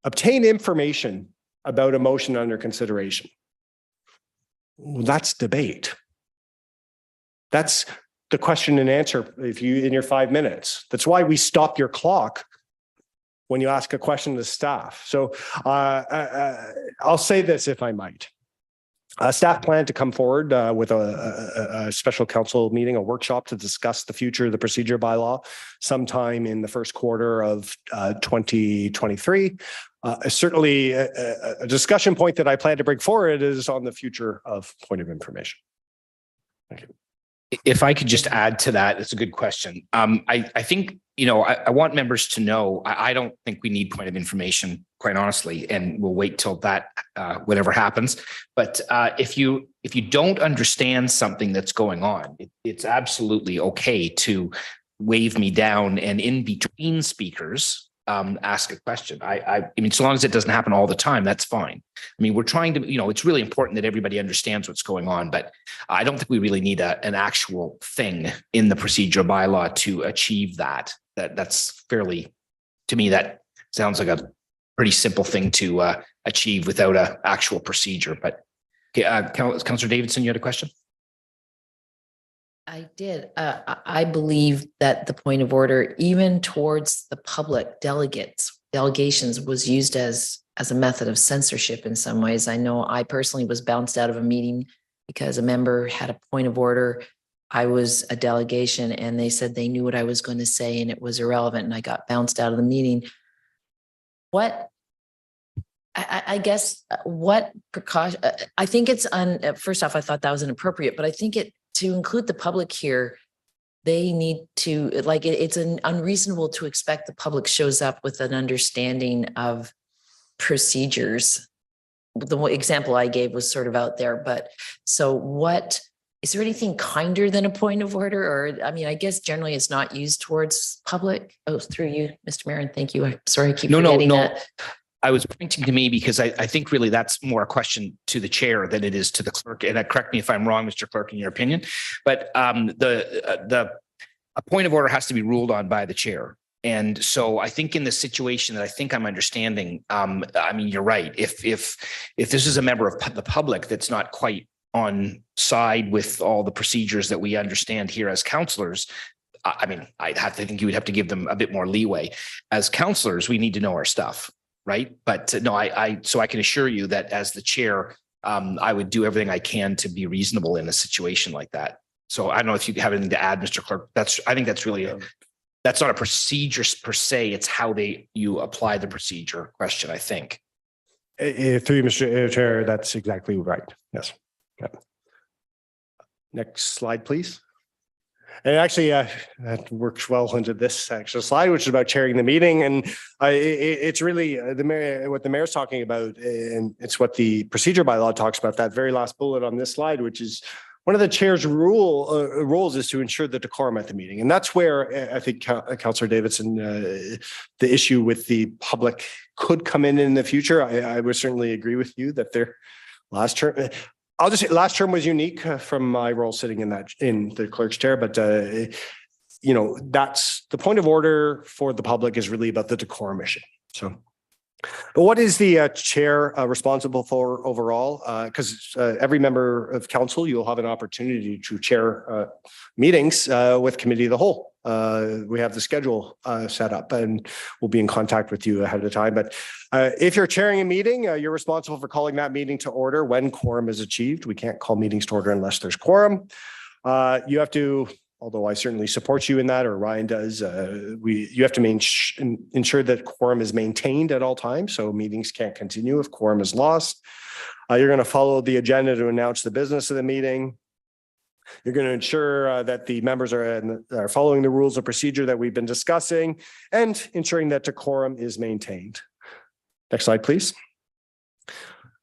obtain information about a motion under consideration. Well, that's debate. That's the question and answer if you in your 5 minutes. That's why we stop your clock when you ask a question to staff. So I'll say this if I might. Staff plan to come forward with a special council meeting, a workshop to discuss the future of the procedure bylaw sometime in the first quarter of 2023. Certainly a discussion point that I plan to bring forward is on the future of point of information. Thank you. If I could just add to that, it's a good question. I think, I want members to know, I don't think we need point of information, quite honestly, and we'll wait till that, whatever happens. But if you don't understand something that's going on, it's absolutely okay to wave me down and in between speakers, ask a question. I mean, so long as it doesn't happen all the time, that's fine. I mean, we're trying to, it's really important that everybody understands what's going on, but I don't think we really need an actual thing in the procedural bylaw to achieve that. That's fairly, to me, that sounds like a pretty simple thing to achieve without an actual procedure. But okay, Councillor Davidson, you had a question? I did. I believe that the point of order, even towards the public delegations, was used as a method of censorship in some ways. I know I personally was bounced out of a meeting because a member had a point of order. I was a delegation and they said they knew what I was going to say and it was irrelevant and I got bounced out of the meeting. I guess what precaution, I think it's first off, I thought that was inappropriate, but I think to include the public here, they need to, it's unreasonable to expect the public shows up with an understanding of procedures. The example I gave was sort of out there, but so is there anything kinder than a point of order? Or, I mean, I guess generally it's not used towards public. Oh, through you, Mr. Mayor, and thank you. I'm sorry, I keep forgetting that. I was pointing to me because I think really that's more a question to the chair than it is to the clerk. And correct me if I'm wrong, Mr. Clerk, in your opinion. But a point of order has to be ruled on by the chair. And so I think in the situation that I think I'm understanding, I mean, you're right. If this is a member of the public that's not quite on side with all the procedures that we understand here as councillors, I mean, I think you would have to give them a bit more leeway. As councillors, we need to know our stuff. Right. But no, so I can assure you that as the chair, I would do everything I can to be reasonable in a situation like that. So I don't know if you have anything to add, Mr. Clerk. I think that's really that's not a procedure per se. It's how you apply the procedure question, I think. Through you, Mr. Chair, that's exactly right. Yes. Yep. Next slide, please. And actually, that works well into this actual slide, which is about chairing the meeting. And it's really what the mayor's talking about, and it's what the procedure bylaw talks about. That very last bullet on this slide, which is one of the chair's roles is to ensure the decorum at the meeting. And that's where I think Councillor Davidson, the issue with the public could come in the future. I would certainly agree with you that their last term. I'll just say last term was unique from my role sitting in the clerk's chair, but that's the point of order for the public is really about the decorum issue. So, but what is the chair responsible for overall? Because every member of council, you'll have an opportunity to chair meetings with committee of the whole. We have the schedule set up and we'll be in contact with you ahead of time. But if you're chairing a meeting, you're responsible for calling that meeting to order when quorum is achieved. We can't call meetings to order unless there's quorum. You have to, although I certainly support you in that, or Ryan does, you have to ensure that quorum is maintained at all times. So meetings can't continue if quorum is lost. You're going to follow the agenda to announce the business of the meeting. You're going to ensure that the members are following the rules of procedure that we've been discussing and ensuring that decorum is maintained. Next slide, please.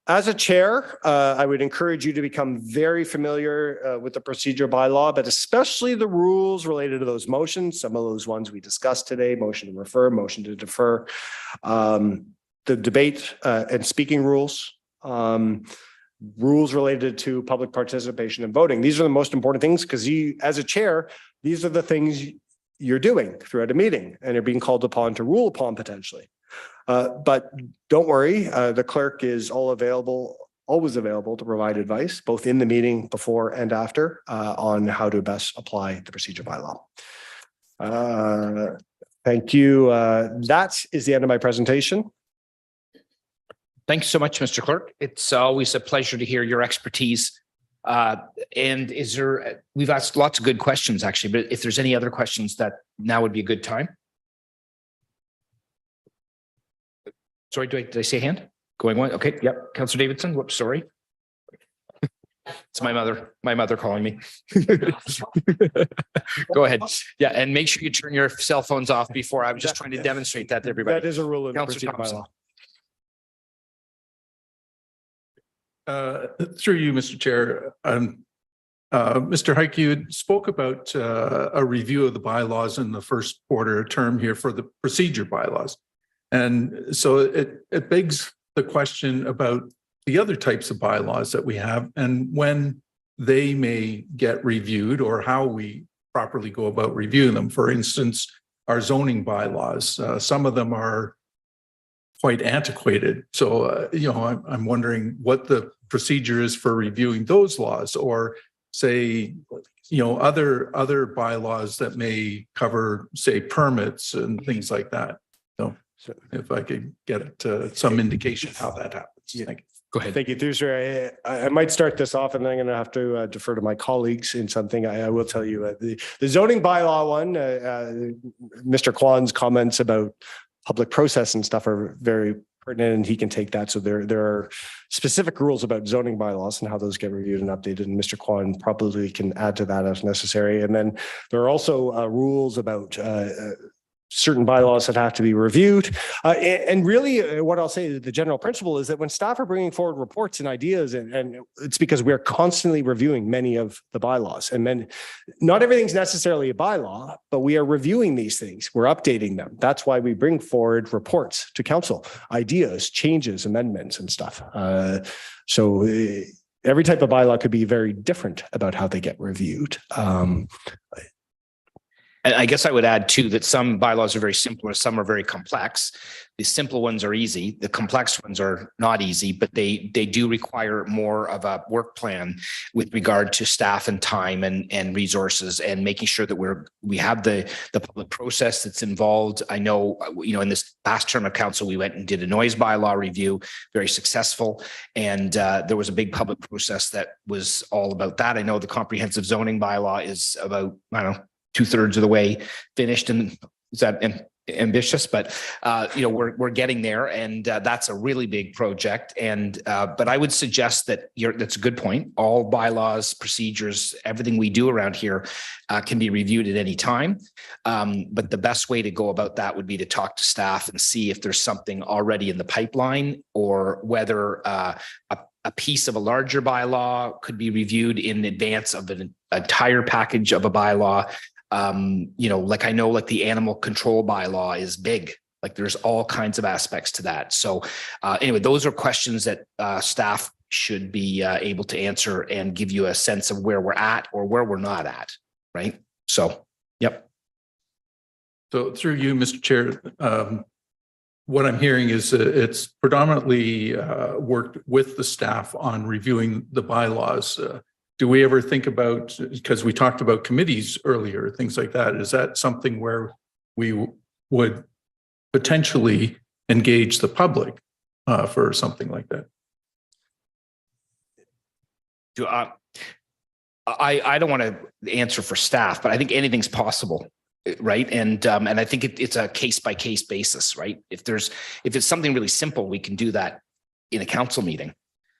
As a chair, I would encourage you to become very familiar with the procedure bylaw, but especially the rules related to those motions. Some of those ones we discussed today, motion to refer, motion to defer, the debate and speaking rules, rules related to public participation and voting. These are the most important things because you, as a chair, these are the things you're doing throughout a meeting and you're being called upon to rule upon potentially. But don't worry, the clerk is always available to provide advice, both in the meeting before and after, on how to best apply the procedure bylaw. Thank you. That is the end of my presentation. Thanks so much, Mr. Clerk. It's always a pleasure to hear your expertise. And we've asked lots of good questions, actually, but if there's any other questions, that now would be a good time. Sorry, did I see a hand? Going one? Okay, yep. Councillor Davidson, whoops, sorry. It's my mother calling me. Go ahead. Yeah, and make sure you turn your cell phones off before. I was just trying to demonstrate that to everybody. That is a rule in the Councillor procedure bylaw. Through you, Mr. Chair, Mr. Heike, you spoke about a review of the bylaws in the first quarter term here for the procedure bylaws. And so it begs the question about the other types of bylaws that we have and when they may get reviewed or how we properly go about reviewing them. For instance, our zoning bylaws, some of them are quite antiquated. So, I'm wondering what the procedure is for reviewing those laws, or say, other bylaws that may cover, say, permits and things like that. So if I could get some indication how that happens. Thank you. Go ahead. Thank you, through sir. I might start this off and then I'm going to have to defer to my colleagues in something. I will tell you the zoning bylaw one, Mr. Kwan's comments about public process and stuff are very pertinent and he can take that. So there are specific rules about zoning bylaws and how those get reviewed and updated. And Mr. Kwan probably can add to that as necessary. And then there are also rules about certain bylaws that have to be reviewed. And really what I'll say, the general principle is that when staff are bringing forward reports and ideas, and it's because we're constantly reviewing many of the bylaws, and then not everything's necessarily a bylaw, but we are reviewing these things. We're updating them. That's why we bring forward reports to council, ideas, changes, amendments and stuff. So every type of bylaw could be very different about how they get reviewed. And I guess I would add too that some bylaws are very simple or some are very complex. The simple ones are easy. The complex ones are not easy, but they do require more of a work plan with regard to staff and time and resources and making sure that we have the public process that's involved. I know, in this past term of council, we went and did a noise bylaw review, very successful. And there was a big public process that was all about that. I know the comprehensive zoning bylaw is about, 2/3 of the way finished, and is that ambitious? But we're getting there, and that's a really big project. And but I would suggest that that's a good point. All bylaws, procedures, everything we do around here can be reviewed at any time. But the best way to go about that would be to talk to staff and see if there's something already in the pipeline, or whether a piece of a larger bylaw could be reviewed in advance of an entire package of a bylaw. Like I know, like the animal control bylaw is big. Like there's all kinds of aspects to that. So anyway, those are questions that staff should be able to answer and give you a sense of where we're at or where we're not at. Right. So, yep. So through you, Mr. Chair, what I'm hearing is it's predominantly worked with the staff on reviewing the bylaws. Do we ever think about, because we talked about committees earlier, things like that, is that something where we would potentially engage the public for something like that? I don't want to answer for staff, but I think anything's possible, right? And I think it's a case by case basis, right? If it's something really simple, we can do that in a council meeting.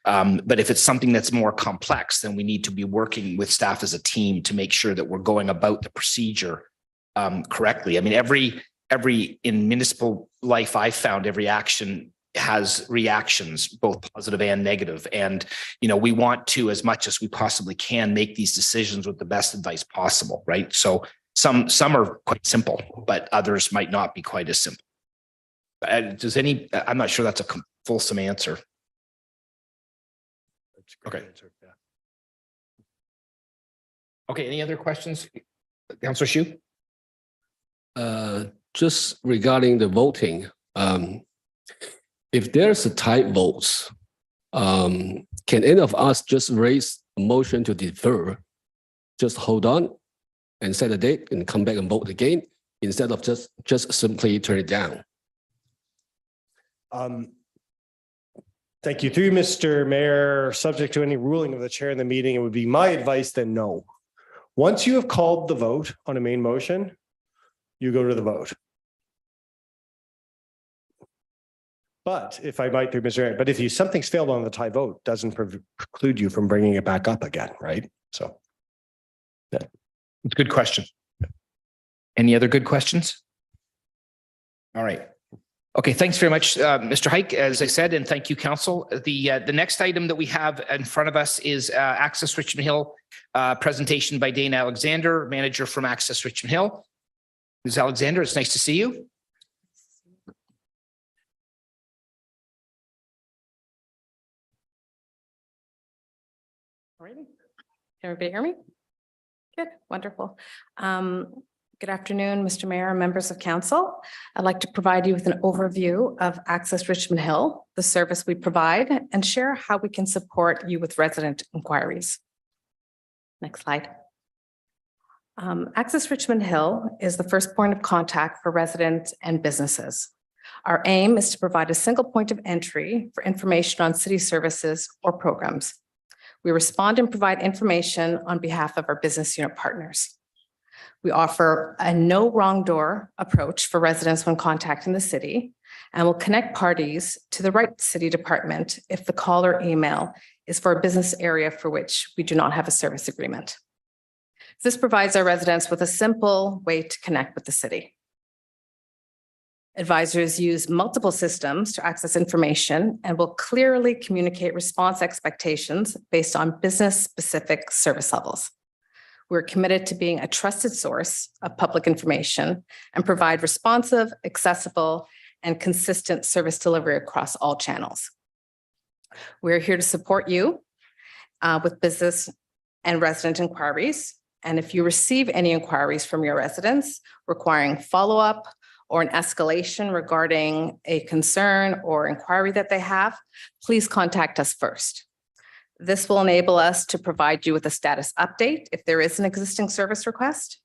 But if it's something that's more complex, then we need to be working with staff as a team to make sure that we're going about the procedure correctly. I mean, every in municipal life, I've found every action has reactions, both positive and negative. And, we want to, as much as we possibly can, make these decisions with the best advice possible, right? So some are quite simple, but others might not be quite as simple. I'm not sure that's a fulsome answer. Okay. Okay. Any other questions? Councillor Hsu? Just regarding the voting, if there's a tie votes, can any of us just raise a motion to defer, just hold on and set a date and come back and vote again, instead of just simply turn it down? Thank you. Through you, Mr. Mayor, subject to any ruling of the chair in the meeting, it would be my advice that no. Once you have called the vote on a main motion, you go to the vote. But if I might, through Mr. Mayor, but if something's failed on the tie vote, doesn't preclude you from bringing it back up again, right? So. Yeah, It's a good question. Any other good questions? All right. Okay, thanks very much, Mr. Hike, as I said, and thank you, council. The next item that we have in front of us is Access Richmond Hill presentation by Dana Alexander, manager from Access Richmond Hill. Ms. Alexander, it's nice to see you. Alrighty. Can everybody hear me? Good, wonderful. Good afternoon, Mr. Mayor, members of council. I'd like to provide you with an overview of Access Richmond Hill, the service we provide, and share how we can support you with resident inquiries. Next slide. Access Richmond Hill is the first point of contact for residents and businesses. Our aim is to provide a single point of entry for information on city services or programs. We respond and provide information on behalf of our business unit partners. We offer a no wrong door approach for residents when contacting the city, and will connect parties to the right city department if the call or email is for a business area for which we do not have a service agreement. This provides our residents with a simple way to connect with the city. Advisors use multiple systems to access information and will clearly communicate response expectations based on business-specific service levels. We're committed to being a trusted source of public information and provide responsive, accessible, and consistent service delivery across all channels. We're here to support you with business and resident inquiries. And if you receive any inquiries from your residents requiring follow-up or an escalation regarding a concern or inquiry that they have, please contact us first. This will enable us to provide you with a status update if there is an existing service request,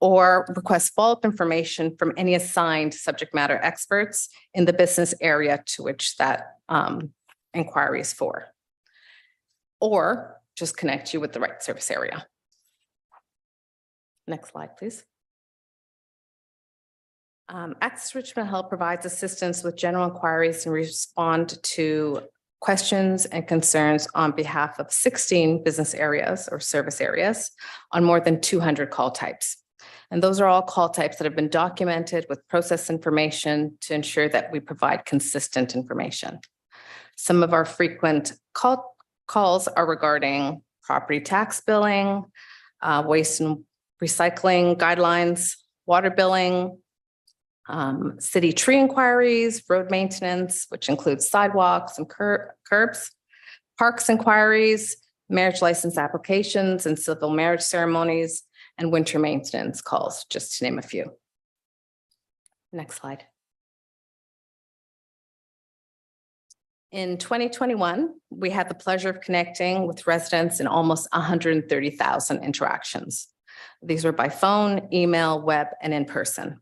or request follow-up information from any assigned subject matter experts in the business area to which that inquiry is for, or just connect you with the right service area. Next slide, please. Access Richmond Hill provides assistance with general inquiries and respond to questions and concerns on behalf of 16 business areas or service areas on more than 200 call types. And those are all call types that have been documented with process information to ensure that we provide consistent information. Some of our frequent calls are regarding property tax billing, waste and recycling guidelines, water billing, city tree inquiries, road maintenance, which includes sidewalks and curbs, parks inquiries, marriage license applications and civil marriage ceremonies, and winter maintenance calls, just to name a few. Next slide. In 2021, we had the pleasure of connecting with residents in almost 130,000 interactions. These were by phone, email, web, and in person.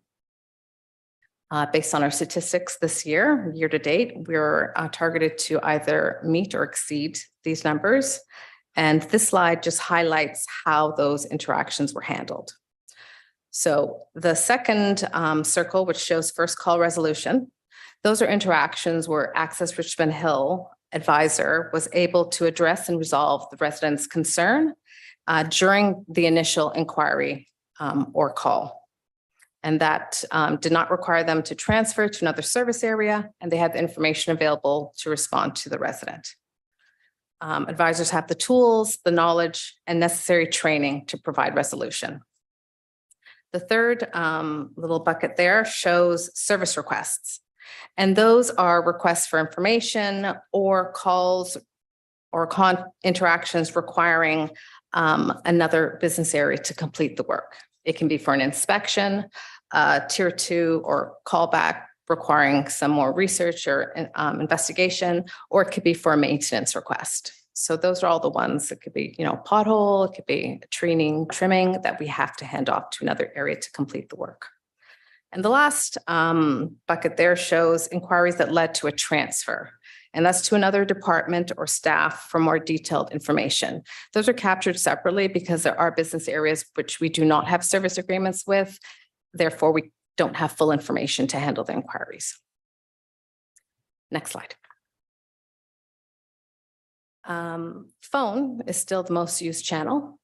Based on our statistics this year to date, we're targeted to either meet or exceed these numbers. And this slide just highlights how those interactions were handled. So the second circle, which shows first call resolution, those are interactions where Access Richmond Hill advisor was able to address and resolve the resident's concern during the initial inquiry or call. And that did not require them to transfer to another service area, and they had the information available to respond to the resident. Advisors have the tools, the knowledge, and necessary training to provide resolution. The third little bucket there shows service requests. And those are requests for information or calls or interactions requiring another business area to complete the work. It can be for an inspection, tier 2 or callback requiring some more research or investigation, or it could be for a maintenance request. So those are all the ones that could be, pothole, it could be trimming that we have to hand off to another area to complete the work. And the last bucket there shows inquiries that led to a transfer. and that's to another department or staff for more detailed information. Those are captured separately because there are business areas which we do not have service agreements with. Therefore, we don't have full information to handle the inquiries. Next slide. Phone is still the most used channel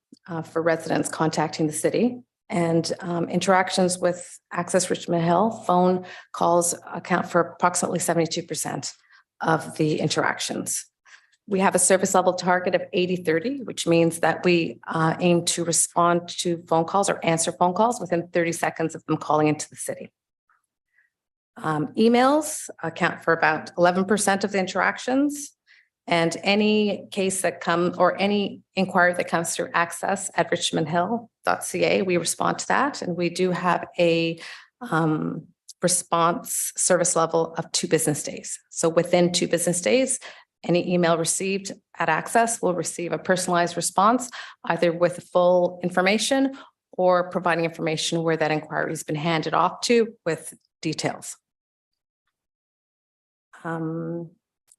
for residents contacting the city, and interactions with Access Richmond Hill phone calls account for approximately 72% of the interactions. We have a service level target of 80-30, which means that we aim to respond to phone calls or answer phone calls within 30 seconds of them calling into the city. Emails account for about 11% of the interactions, and any case that comes or any inquiry that comes through access@richmondhill.ca, we respond to that. And we do have a response service level of 2 business days. So within 2 business days, any email received at Access will receive a personalized response, either with full information or providing information where that inquiry has been handed off to with details.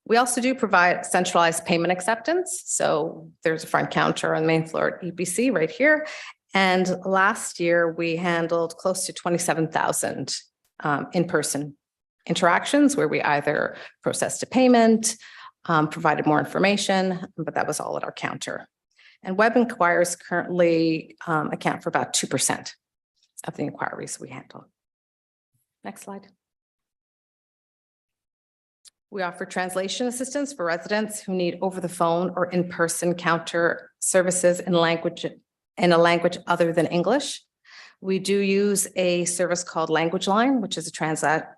We also do provide centralized payment acceptance. So there's a front counter on the main floor at EBC right here. And last year we handled close to 27,000 in-person interactions where we either processed a payment, provided more information, but that was all at our counter. And web inquiries currently account for about 2% of the inquiries we handle. Next slide. We offer translation assistance for residents who need over the phone or in-person counter services in a language other than English. We do use a service called Language Line, which is a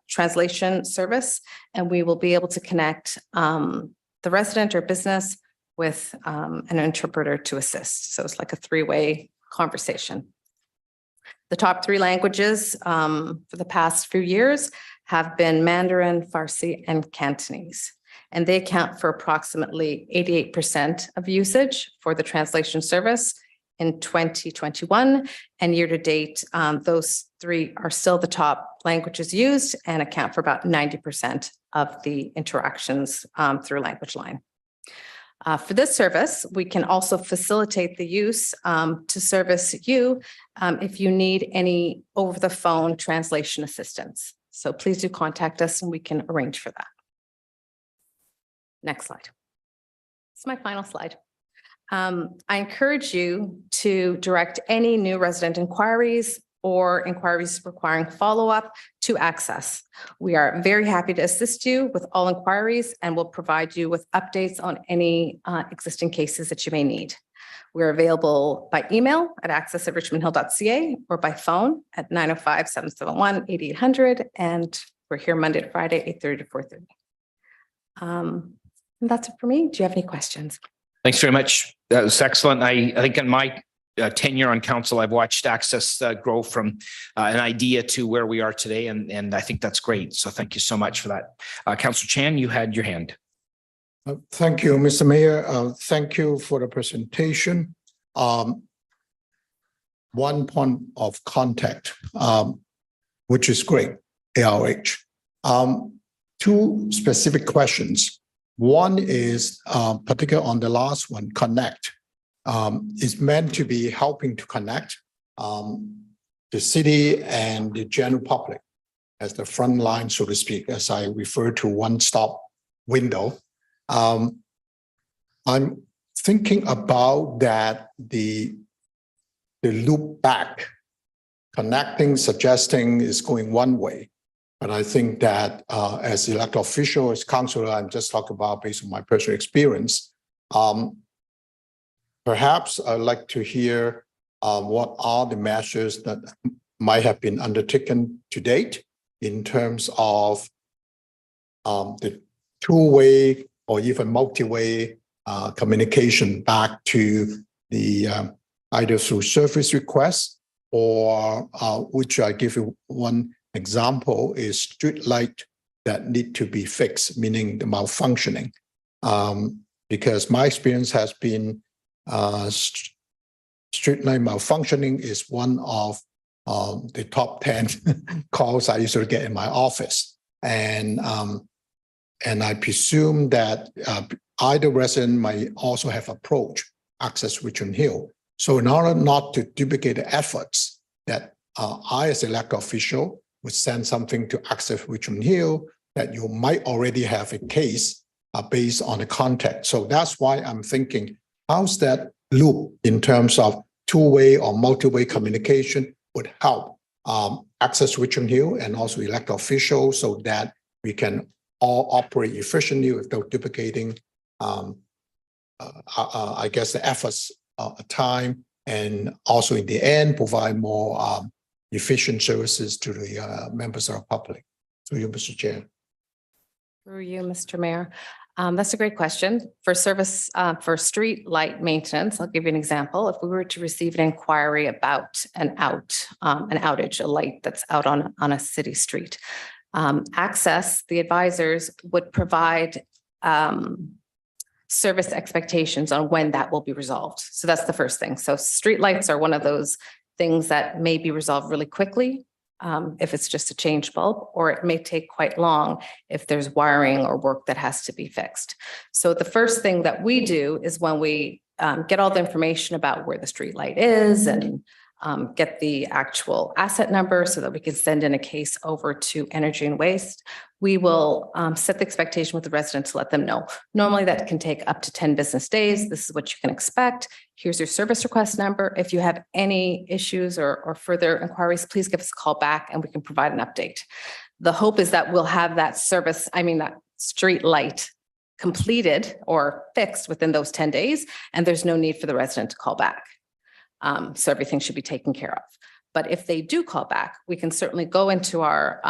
translation service, and we will be able to connect the resident or business with an interpreter to assist. So it's like a 3-way conversation. The top 3 languages for the past few years have been Mandarin, Farsi, and Cantonese. And they account for approximately 88% of usage for the translation service in 2021. And year to date, those 3 are still the top languages used and account for about 90% of the interactions through Language Line. For this service, we can also facilitate the use to service you if you need any over-the-phone translation assistance. So please do contact us and we can arrange for that. Next slide. It's my final slide. I encourage you to direct any new resident inquiries or inquiries requiring follow-up to Access. We are very happy to assist you with all inquiries and will provide you with updates on any existing cases that you may need. We're available by email at access@richmondhill.ca or by phone at 905-771-8800. And we're here Monday to Friday, 8:30 to 4:30. And that's it for me. Do you have any questions? Thanks very much. That was excellent. I think in my tenure on council, I've watched Access grow from an idea to where we are today. And I think that's great. So thank you so much for that. Councillor Chan, you had your hand. Thank you, Mr. Mayor. Thank you for the presentation. One point of contact, which is great, ARH. 2 specific questions. One is particular on the last one, connect. Is meant to be helping to connect the city and the general public as the front line, so to speak, as I refer to one-stop window. I'm thinking about that, the loop back, connecting, suggesting is going one way. But I think that as elected official, as councillor, I'm just talking about based on my personal experience. Perhaps I'd like to hear what are the measures that might have been undertaken to date in terms of the 2-way or even multi-way communication back to the either through service requests or which I give you one example is street light that need to be fixed, meaning the malfunctioning. Because my experience has been street light malfunctioning is one of the top 10 calls I usually get in my office. And And I presume that either resident might also have approached Access Richmond Hill. So in order not to duplicate the efforts that I, as elected official, would send something to Access Richmond Hill, that you might already have a case based on the contact. So that's why I'm thinking, how's that loop in terms of two-way or multi-way communication would help Access Richmond Hill and also elected officials so that we can all operate efficiently without duplicating, I guess, the efforts, time, and also in the end, provide more efficient services to the members of the public. Through you, Mr. Chair. Through you, Mr. Mayor. That's a great question. For service, for street light maintenance, I'll give you an example. If we were to receive an inquiry about an outage, a light that's out on a city street, Access, the advisors would provide service expectations on when that will be resolved. So that's the first thing. So street lights are one of those things that may be resolved really quickly. If it's just a change bulb, or it may take quite long if there's wiring or work that has to be fixed. So the first thing that we do is when we get all the information about where the street light is and get the actual asset number so that we can send in a case over to Energy and Waste, we will set the expectation with the resident to let them know. Normally that can take up to 10 business days. This is what you can expect. Here's your service request number. If you have any issues or further inquiries, please give us a call back and we can provide an update. The hope is that we'll have that that street light completed or fixed within those 10 days, and there's no need for the resident to call back. So everything should be taken care of. But if they do call back, we can certainly go into our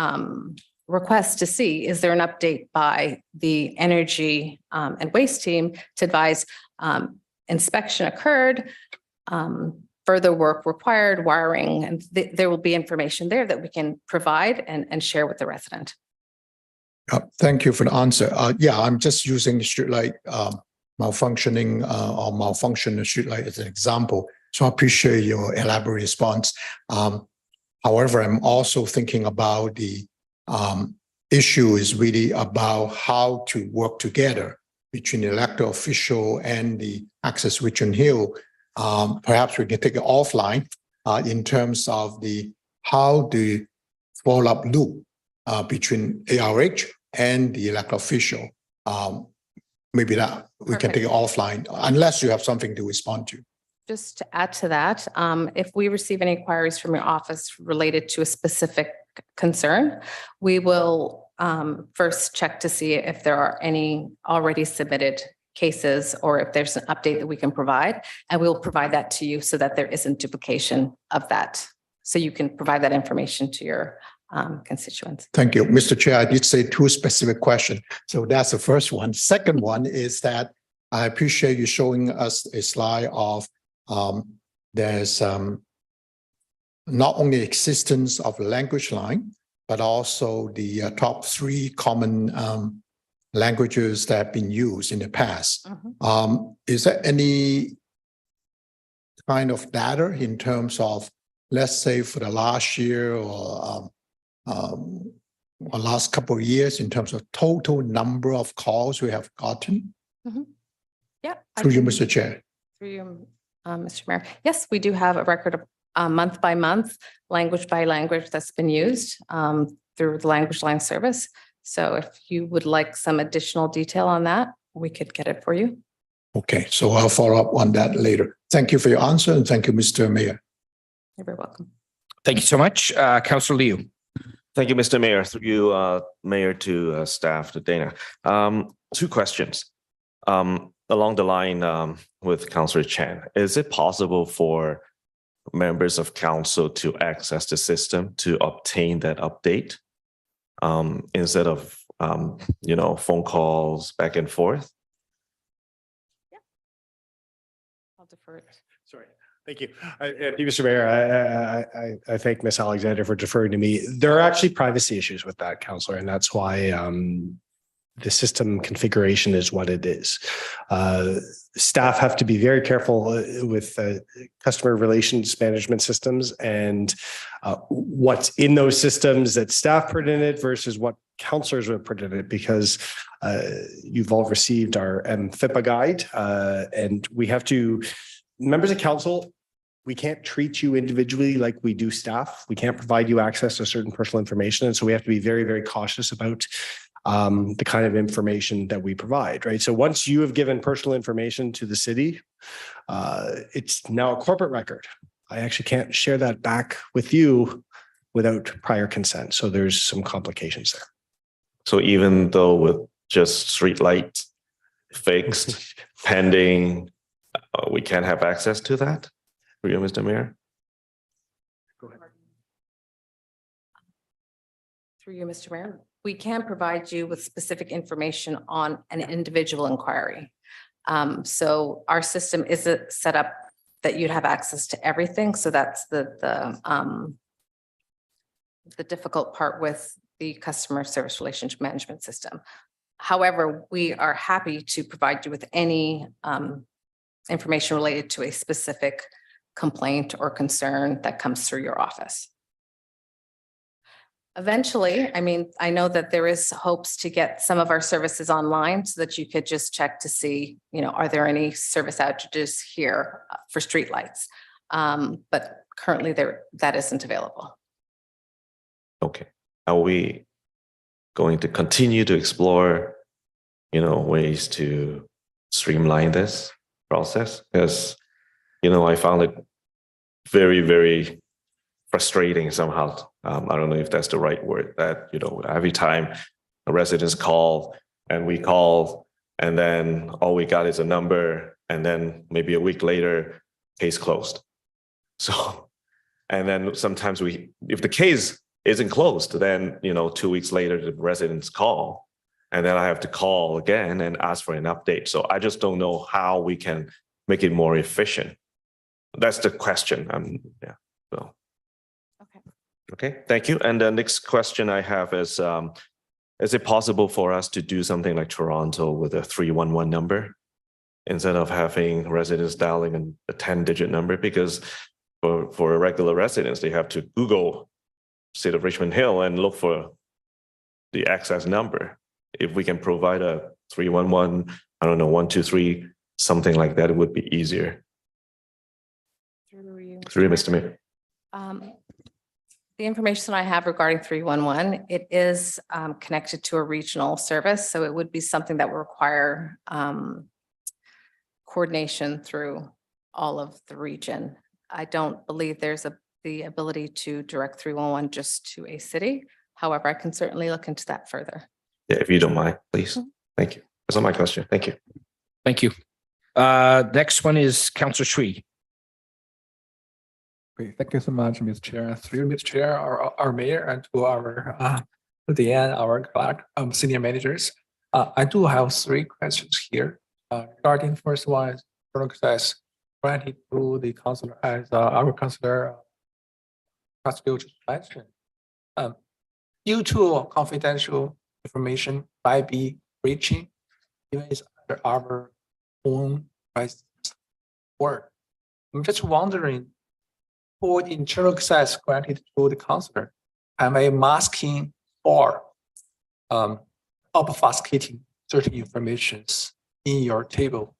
request to see, is there an update by the Energy and Waste team to advise inspection occurred, further work required, wiring, and there will be information there that we can provide and share with the resident. Thank you for the answer. Yeah, I'm just using the streetlight malfunctioning or malfunction of streetlight as an example. So I appreciate your elaborate response. However, I'm also thinking about the issue is really about how to work together between the elected official and the Access Richmond Hill. Perhaps we can take it offline in terms of how the follow-up loop between ARH and the elected official. Maybe that we can take it offline unless you have something to respond to. Just to add to that, if we receive any inquiries from your office related to a specific concern, we will first check to see if there are any already submitted cases or if there's an update that we can provide, and we'll provide that to you so that there isn't duplication of that. So you can provide that information to your constituents. Thank you. Mr. Chair, I did say two specific questions. So that's the first one. Second one is that I appreciate you showing us a slide of there's not only existence of language line, but also the top 3 common languages that have been used in the past. Is there any kind of data in terms of, let's say, for the last year or last couple of years in terms of total number of calls we have gotten? Yeah. Through you, Mr. Chair. Through you, Mr. Mayor. Yes, we do have a record of month by month, language by language that's been used through the language line service. So if you would like some additional detail on that, we could get it for you. Okay, so I'll follow up on that later. Thank you for your answer and thank you, Mr. Mayor. You're very welcome. Thank you so much. Councillor Liu. Thank you, Mr. Mayor. Through you, Mayor, to staff, to Dana. 2 questions. Along the line with Councillor Chan, is it possible for members of council to access the system to obtain that update instead of phone calls back and forth? Yeah, I'll defer it. Sorry. Thank you. Mr. Mayor, I thank Ms. Alexander for deferring to me. There are actually privacy issues with that, Councillor, and that's why the system configuration is what it is. Staff have to be very careful with customer relations management systems and what's in those systems that staff put in it versus what councillors would put in it because you've all received our MFIPA guide, and we have to, members of council, we can't treat you individually like we do staff. We can't provide you access to certain personal information. And so we have to be very, very cautious about the kind of information that we provide, right? So once you have given personal information to the city, it's now a corporate record. I actually can't share that back with you without prior consent. So there's some complications there. So even though with just street lights fixed, pending, we can't have access to that? For you, Mr. Mayor? Go ahead. Through you, Mr. Mayor, we can provide you with specific information on an individual inquiry. So our system isn't set up that you'd have access to everything. So that's the difficult part with the customer service relationship management system. However, we are happy to provide you with any information related to a specific complaint or concern that comes through your office. Eventually, I mean, I know that there is hopes to get some of our services online so that you could just check to see, you know, are there any service outages here for streetlights? But currently that isn't available. Okay. Are we going to continue to explore, you know, ways to streamline this process? Because, you know, I found it very, very frustrating somehow. I don't know if that's the right word, that, you know, every time a residents call and we call, and then all we got is a number, and then maybe a week later, case closed. So, and then sometimes if the case isn't closed, then, you know, 2 weeks later, the residents call, and then I have to call again and ask for an update. So I just don't know how we can make it more efficient. That's the question. Yeah. So. Okay, thank you. And the next question I have is it possible for us to do something like Toronto with a 311 number instead of having residents dialing a 10-digit number? Because for regular residents, they have to Google City of Richmond Hill and look for the access number. If we can provide a 311, I don't know, 123, something like that, it would be easier. Through Mr. Mayor. The information I have regarding 311, it is connected to a regional service. So it would be something that would require coordination through all of the region. I don't believe there's the ability to direct 311 just to a city. However, I can certainly look into that further. Yeah, if you don't mind, please. Thank you. That's not my question. Thank you. Thank you. Next one is Councillor Shui. Great. Thank you so much, Mr. Chair. Through Mr. Chair, our mayor, and to our Deanne, our clerk, senior managers. I do have 3 questions here. Regarding first one is access granted to the councillor as our councillor just mentioned. Due to confidential information might be breaching, even is under our own rights work. I'm just wondering, for the internal access granted to the councillor, am I masking or obfuscating certain informations in your table?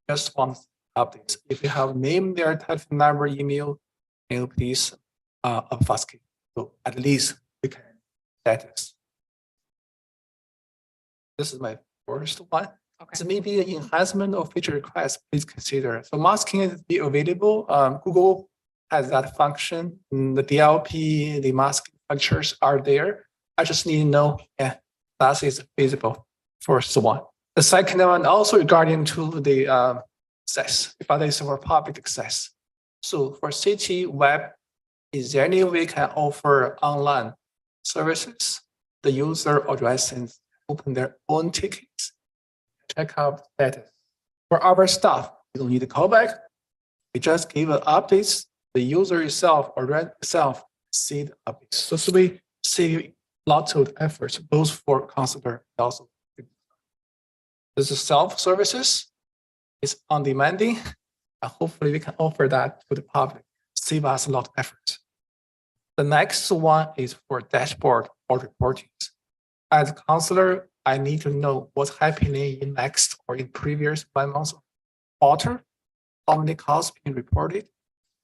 Just want updates. If you have name, their telephone number, email, can you please obfuscate? So at least we can status. This is my first one. Okay. So maybe an enhancement or feature request, please consider. So masking is be available. Google has that function. The DLP, the mask features are there. I just need to know, yeah, that is feasible. First one. The second one also regarding to the access, if that is for public access. So for city web, is there any way we can offer online services? The user or residents open their own tickets, check out status. For our staff, you don't need to call back. We just give updates. The user itself or resident itself see the updates. So we save lots of efforts, both for councillor and also. This is self-services. It's on demanding. And hopefully we can offer that to the public, save us a lot of effort. The next one is for dashboard or reporting. as a counselor, I need to know what's happening in next or in previous 1 month quarter. How many calls being reported?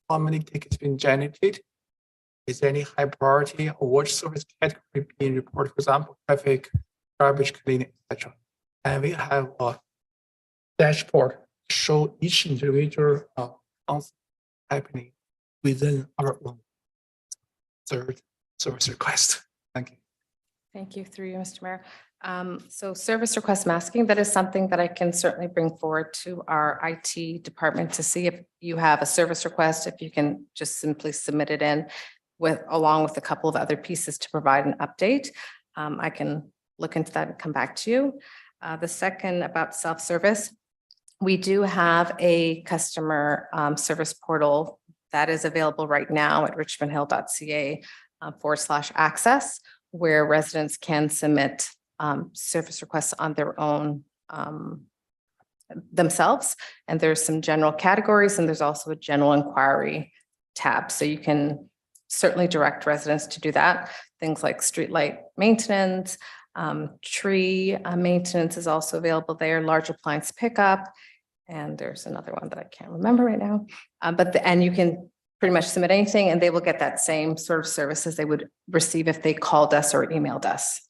How many tickets being generated? Is there any high priority or which service category being reported? For example, traffic, garbage cleaning, etc. And we have a dashboard show each individual answer happening within our own third service request. Thank you. Thank you through you, Mr. Mayor. So service request masking, that is something that I can certainly bring forward to our IT department to see if you have a service request, if you can just simply submit it in along with a couple of other pieces to provide an update. I can look into that and come back to you. The second about self-service, we do have a customer service portal that is available right now at richmondhill.ca/access, where residents can submit service requests on their own themselves. And there's some general categories, and there's also a general inquiry tab. So you can certainly direct residents to do that. Things like streetlight maintenance, tree maintenance is also available there, large appliance pickup. And there's another one that I can't remember right now. And you can pretty much submit anything and they will get that same sort of services they would receive if they called us or emailed us.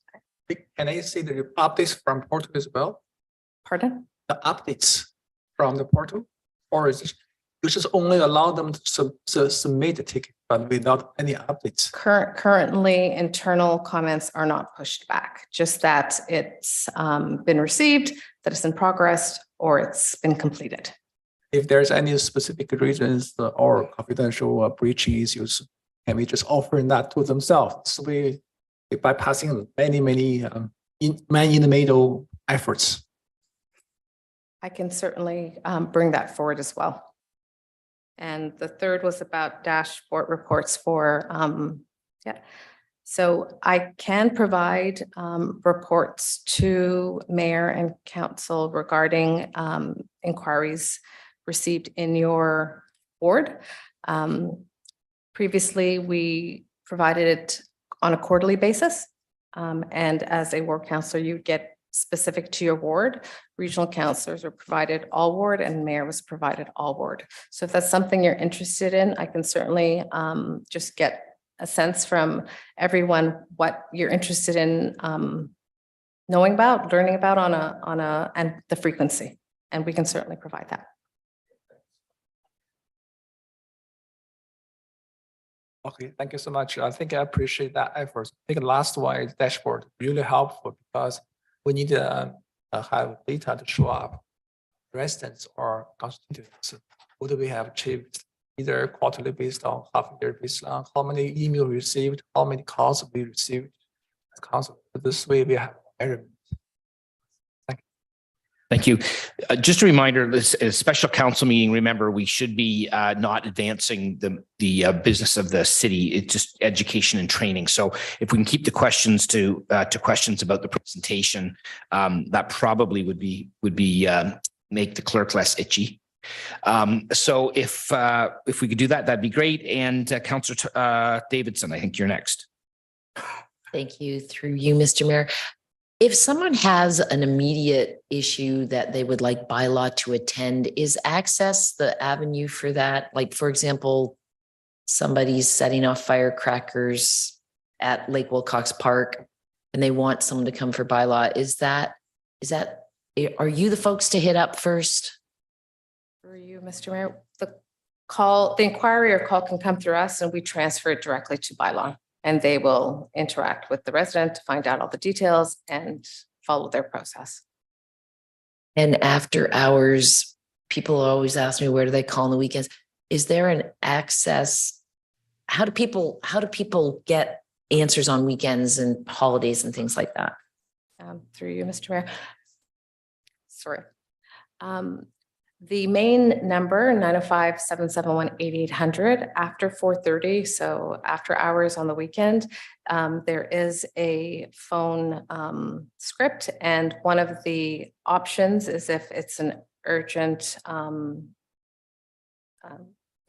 Can I see the updates from portal as well? Pardon? The updates from the portal, or is it you just only allow them to submit the ticket, but without any updates? Currently, internal comments are not pushed back, just that it's been received, that it's in progress, or it's been completed. If there's any specific reasons or confidential breaching issues, can we just offer that to themselves? So we bypassing many man in the middle efforts. I can certainly bring that forward as well. And the third was about dashboard reports for, So I can provide reports to mayor and council regarding inquiries received in your ward. Previously, we provided it on a quarterly basis. And as a ward councillor, you get specific to your ward. Regional councillors were provided all ward and mayor was provided all ward. So if that's something you're interested in, I can certainly just get a sense from everyone what you're interested in knowing about, learning about and the frequency. And we can certainly provide that. Okay, thank you so much. I think I appreciate that effort. I think the last one is dashboard, really helpful because we need to have data to show up residents or constituents. What do we have achieved? Either quarterly based on half year based on how many emails received, how many calls we received as council. This way we have measurement. Thank you. Just a reminder, this is a special council meeting. Remember, we should be not advancing the business of the city. It's just education and training. So if we can keep the questions to questions about the presentation, that probably would be make the clerk less itchy. So if we could do that, that'd be great. And Councillor Davidson, I think you're next. Thank you through you, Mr. Mayor. If someone has an immediate issue that they would like bylaw to attend, is access the avenue for that? Like, for example, somebody's setting off firecrackers at Lake Wilcox Park and they want someone to come for bylaw. Are you the folks to hit up first? For you, Mr. Mayor, the inquiry or call can come through us and we transfer it directly to bylaw. And they will interact with the resident to find out all the details and follow their process. And after hours, people always ask me, where do they call on the weekends? Is there an access? How do people get answers on weekends and holidays and things like that? Through you, Mr. Mayor. Sorry. The main number, 905-771-8800, after 4:30, so after hours on the weekend, there is a phone script. And one of the options is if it's an urgent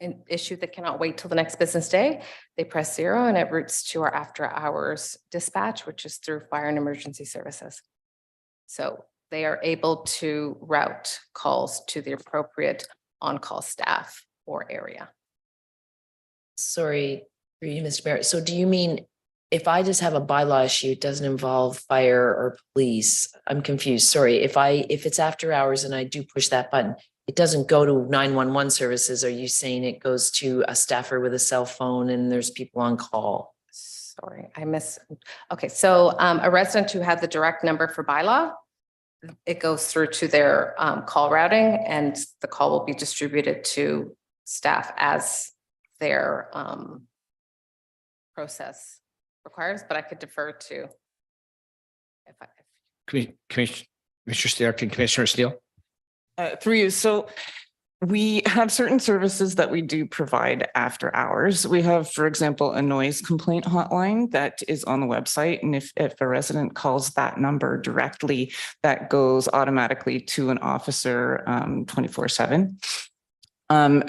an issue that cannot wait till the next business day, they press 0 and it routes to our after hours dispatch, which is through fire and emergency services. So they are able to route calls to the appropriate on-call staff or area. Sorry, through you, Mr. Mayor. So do you mean if I just have a bylaw issue, it doesn't involve fire or police? I'm confused. Sorry. If it's after hours and I do push that button, it doesn't go to 911 services. Are you saying it goes to a staffer with a cell phone and there's people on call? Sorry, okay, so a resident who had the direct number for bylaw, it goes through to their call routing and the call will be distributed to staff as their process requires, but I could defer to Commissioner Steele. Through you. So we have certain services that we do provide after hours. We have, for example, a noise complaint hotline that is on the website. And if a resident calls that number directly, that goes automatically to an officer 24/7.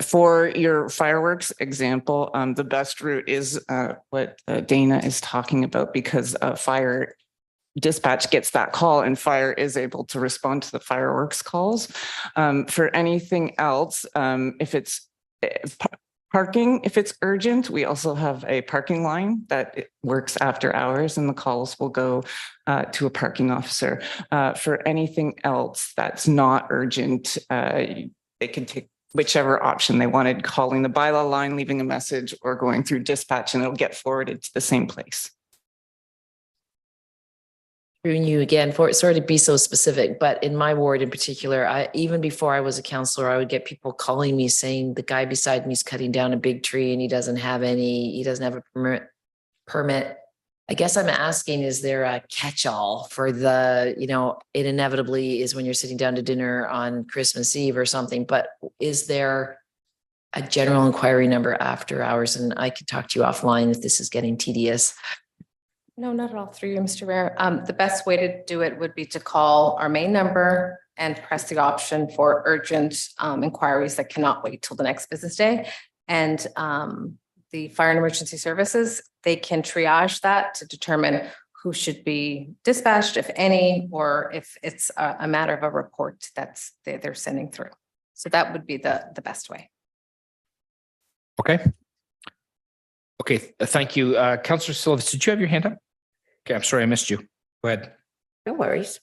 For your fireworks example, the best route is what Dana is talking about, because fire dispatch gets that call and fire is able to respond to the fireworks calls. For anything else, if it's parking, if it's urgent, we also have a parking line that works after hours and the calls will go to a parking officer. For anything else that's not urgent, they can take whichever option they wanted, calling the bylaw line, leaving a message, or going through dispatch, and it'll get forwarded to the same place. You again, sorry to be so specific, but in my ward in particular, even before I was a counselor, I would get people calling me saying the guy beside me is cutting down a big tree and he doesn't have a permit. I guess I'm asking, is there a catch-all for the, it inevitably is when you're sitting down to dinner on Christmas Eve or something, but is there a general inquiry number after hours? And I could talk to you offline if this is getting tedious. No, not at all. Through you, Mr. Mayor. The best way to do it would be to call our main number and press the option for urgent inquiries that cannot wait till the next business day. And the fire and emergency services, they can triage that to determine who should be dispatched, if any, or if it's a matter of a report that's they're sending through. So that would be the best way. Okay. Okay, thank you. Councillor Silvas, did you have your hand up? Okay, I'm sorry, I missed you. Go ahead. No worries.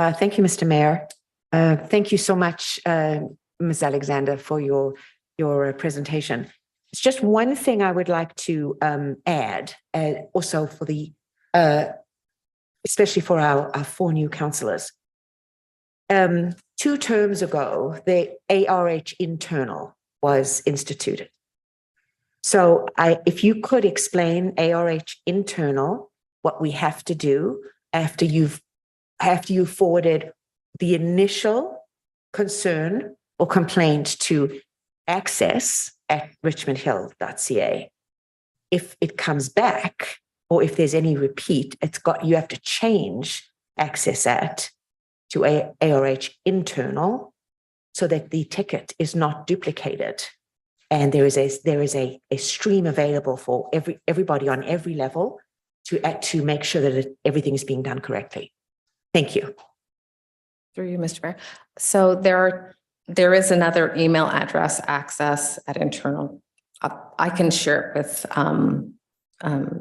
Thank you, Mr. Mayor. Thank you so much, Ms. Alexander, for your presentation. It's just one thing I would like to add, also for the, especially for our 4 new councillors. 2 terms ago, the ARH internal was instituted. So if you could explain ARH internal, what we have to do after you've forwarded the initial concern or complaint to access@richmondhill.ca. If it comes back, or if there's any repeat, you have to change access@ to ARH internal so that the ticket is not duplicated. And there is a stream available for everybody on every level to make sure that everything is being done correctly. Thank you. Through you, Mr. Mayor. So there is another email address, access@internal. I can share it with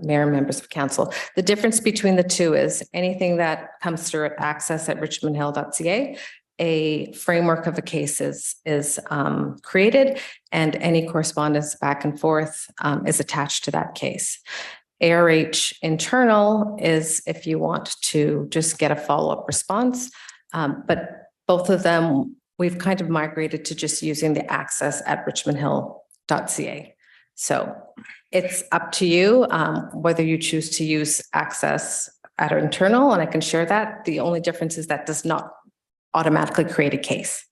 mayor and members of council. The difference between the two is anything that comes through at access@richmondhill.ca, a framework of a case is created, and any correspondence back and forth is attached to that case. ARH internal is if you want to just get a follow-up response, but both of them, we've kind of migrated to just using the access@richmondhill.ca. So it's up to you whether you choose to use access@internal, and I can share that. The only difference is that does not automatically create a case.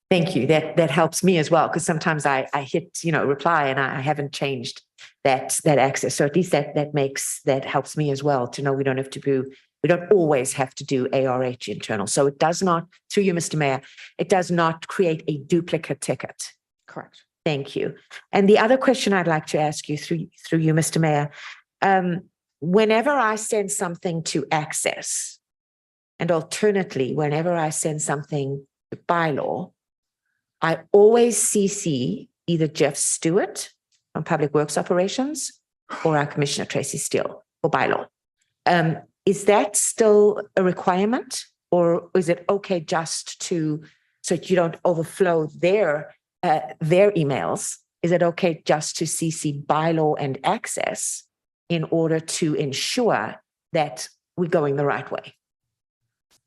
Thank you. That helps me as well, because sometimes I hit reply and I haven't changed that access. So at least that helps me as well to know we don't always have to do ARH internal. So it does not, through you, Mr. Mayor, it does not create a duplicate ticket. Correct. Thank you. And the other question I'd like to ask you through you, Mr. Mayor, whenever I send something to Access, and alternately, whenever I send something to bylaw, I always CC either Jeff Stewart from Public Works Operations or our Commissioner Tracy Steele for bylaw. Is that still a requirement, or is it okay just to, so you don't overflow their emails? Is it okay just to CC bylaw and Access in order to ensure that we're going the right way?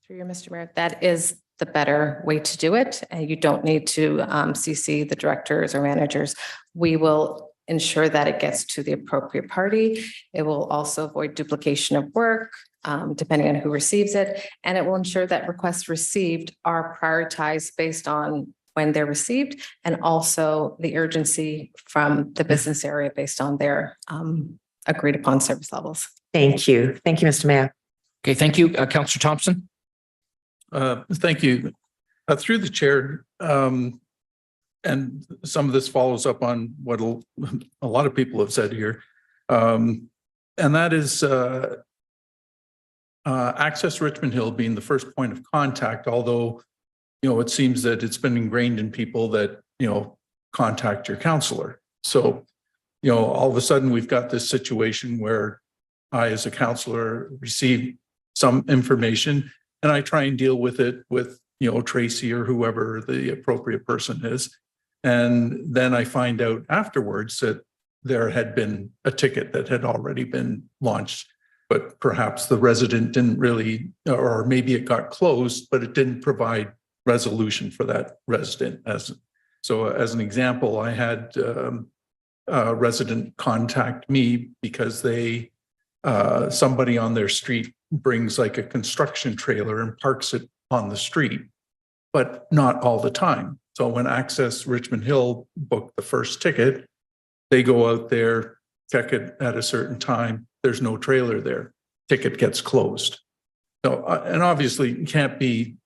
Through you, Mr. Mayor, that is the better way to do it. And you don't need to CC the directors or managers. We will ensure that it gets to the appropriate party. It will also avoid duplication of work, depending on who receives it. And it will ensure that requests received are prioritized based on when they're received, and also the urgency from the business area based on their agreed upon service levels. Thank you. Thank you, Mr. Mayor. Okay, thank you. Councillor Thompson. Thank you. Through the chair, and some of this follows up on what a lot of people have said here, and that is Access Richmond Hill being the first point of contact, although, it seems that it's been ingrained in people that, contact your counselor. So, all of a sudden we've got this situation where I, as a counselor, receive some information and I try and deal with it with, Tracy or whoever the appropriate person is. And then I find out afterwards that there had been a ticket that had already been launched, but perhaps the resident didn't really, or maybe it got closed, but it didn't provide resolution for that resident. As an example, I had a resident contact me because somebody on their street brings like a construction trailer and parks it on the street, but not all the time. So when Access Richmond Hill booked the first ticket, they go out there, check it at a certain time. There's no trailer there. Ticket gets closed. So, and obviously you can't be,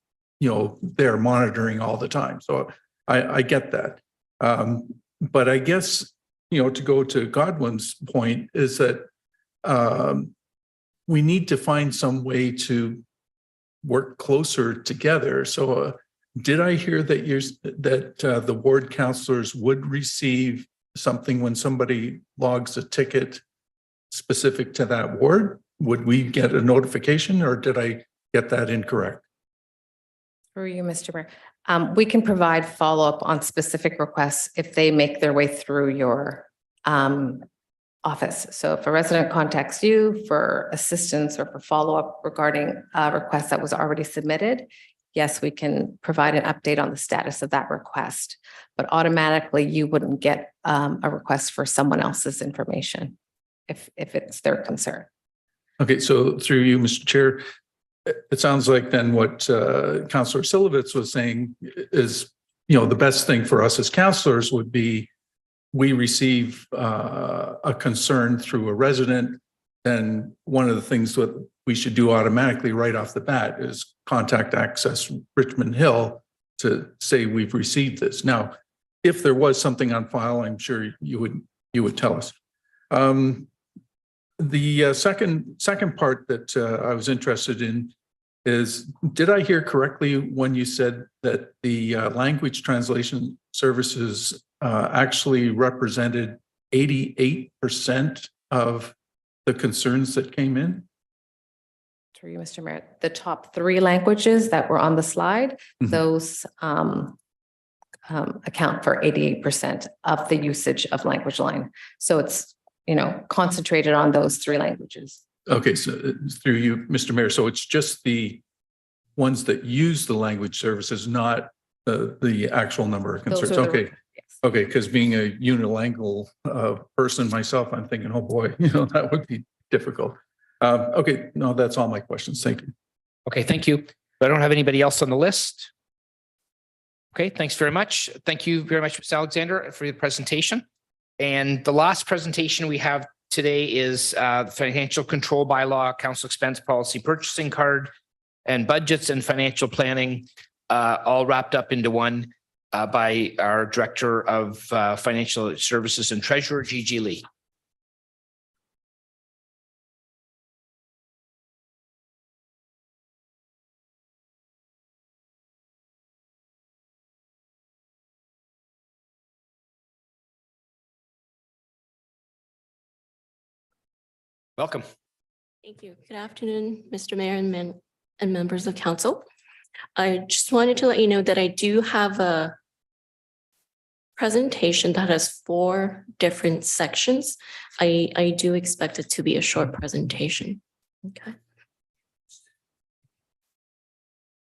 they're monitoring all the time. So I get that. But I guess, to go to Godwin's point is that we need to find some way to work closer together. So did I hear that the ward councillors would receive something when somebody logs a ticket specific to that ward? Would we get a notification, or did I get that incorrect? Through you, Mr. Mayor. We can provide follow-up on specific requests if they make their way through your office. So if a resident contacts you for assistance or for follow-up regarding a request that was already submitted, yes, we can provide an update on the status of that request. But automatically, you wouldn't get a request for someone else's information if it's their concern. Okay, so through you, Mr. Chair, it sounds like then what Councillor Silovitz was saying is, the best thing for us as councillors would be we receive a concern through a resident, then one of the things that we should do automatically right off the bat is contact Access Richmond Hill to say we've received this. Now, if there was something on file, I'm sure you would tell us. The second part that I was interested in is, did I hear correctly when you said that the language translation services actually represented 88% of the concerns that came in? Through you, Mr. Mayor, the top 3 languages that were on the slide, those account for 88% of the usage of Language Line. So it's, concentrated on those 3 languages. Okay, so through you, Mr. Mayor, so it's just the ones that use the language services, not the actual number of concerns. Okay. Yes. Okay, because being a unilingual person myself, I'm thinking, oh boy, that would be difficult. Okay, no, that's all my questions. Thank you. Okay, thank you. I don't have anybody else on the list. Okay, thanks very much. Thank you very much, Ms. Alexander, for your presentation. And the last presentation we have today is the Financial Control Bylaw, Council Expense Policy Purchasing Card, and Budgets and Financial Planning, all wrapped up into one. by our Director of Financial Services and Treasurer, Gigi Lee. Welcome. Thank you. Good afternoon, Mr. Mayor and members of council. I just wanted to let you know that I do have a presentation that has 4 different sections. I do expect it to be a short presentation. Okay.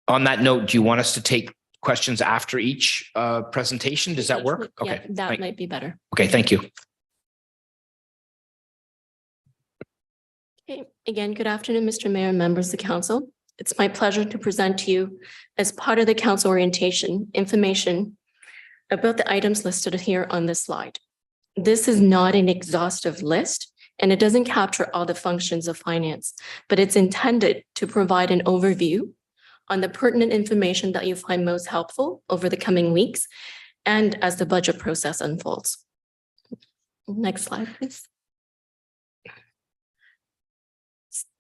On that note, do you want us to take questions after each presentation? Does that work? Yeah, Okay. that might be better. Okay, thank you. Okay, again, good afternoon, Mr. Mayor and members of the council. It's my pleasure to present to you as part of the council orientation information about the items listed here on this slide. This is not an exhaustive list and it doesn't capture all the functions of finance, but it's intended to provide an overview on the pertinent information that you find most helpful over the coming weeks and as the budget process unfolds. Next slide, please.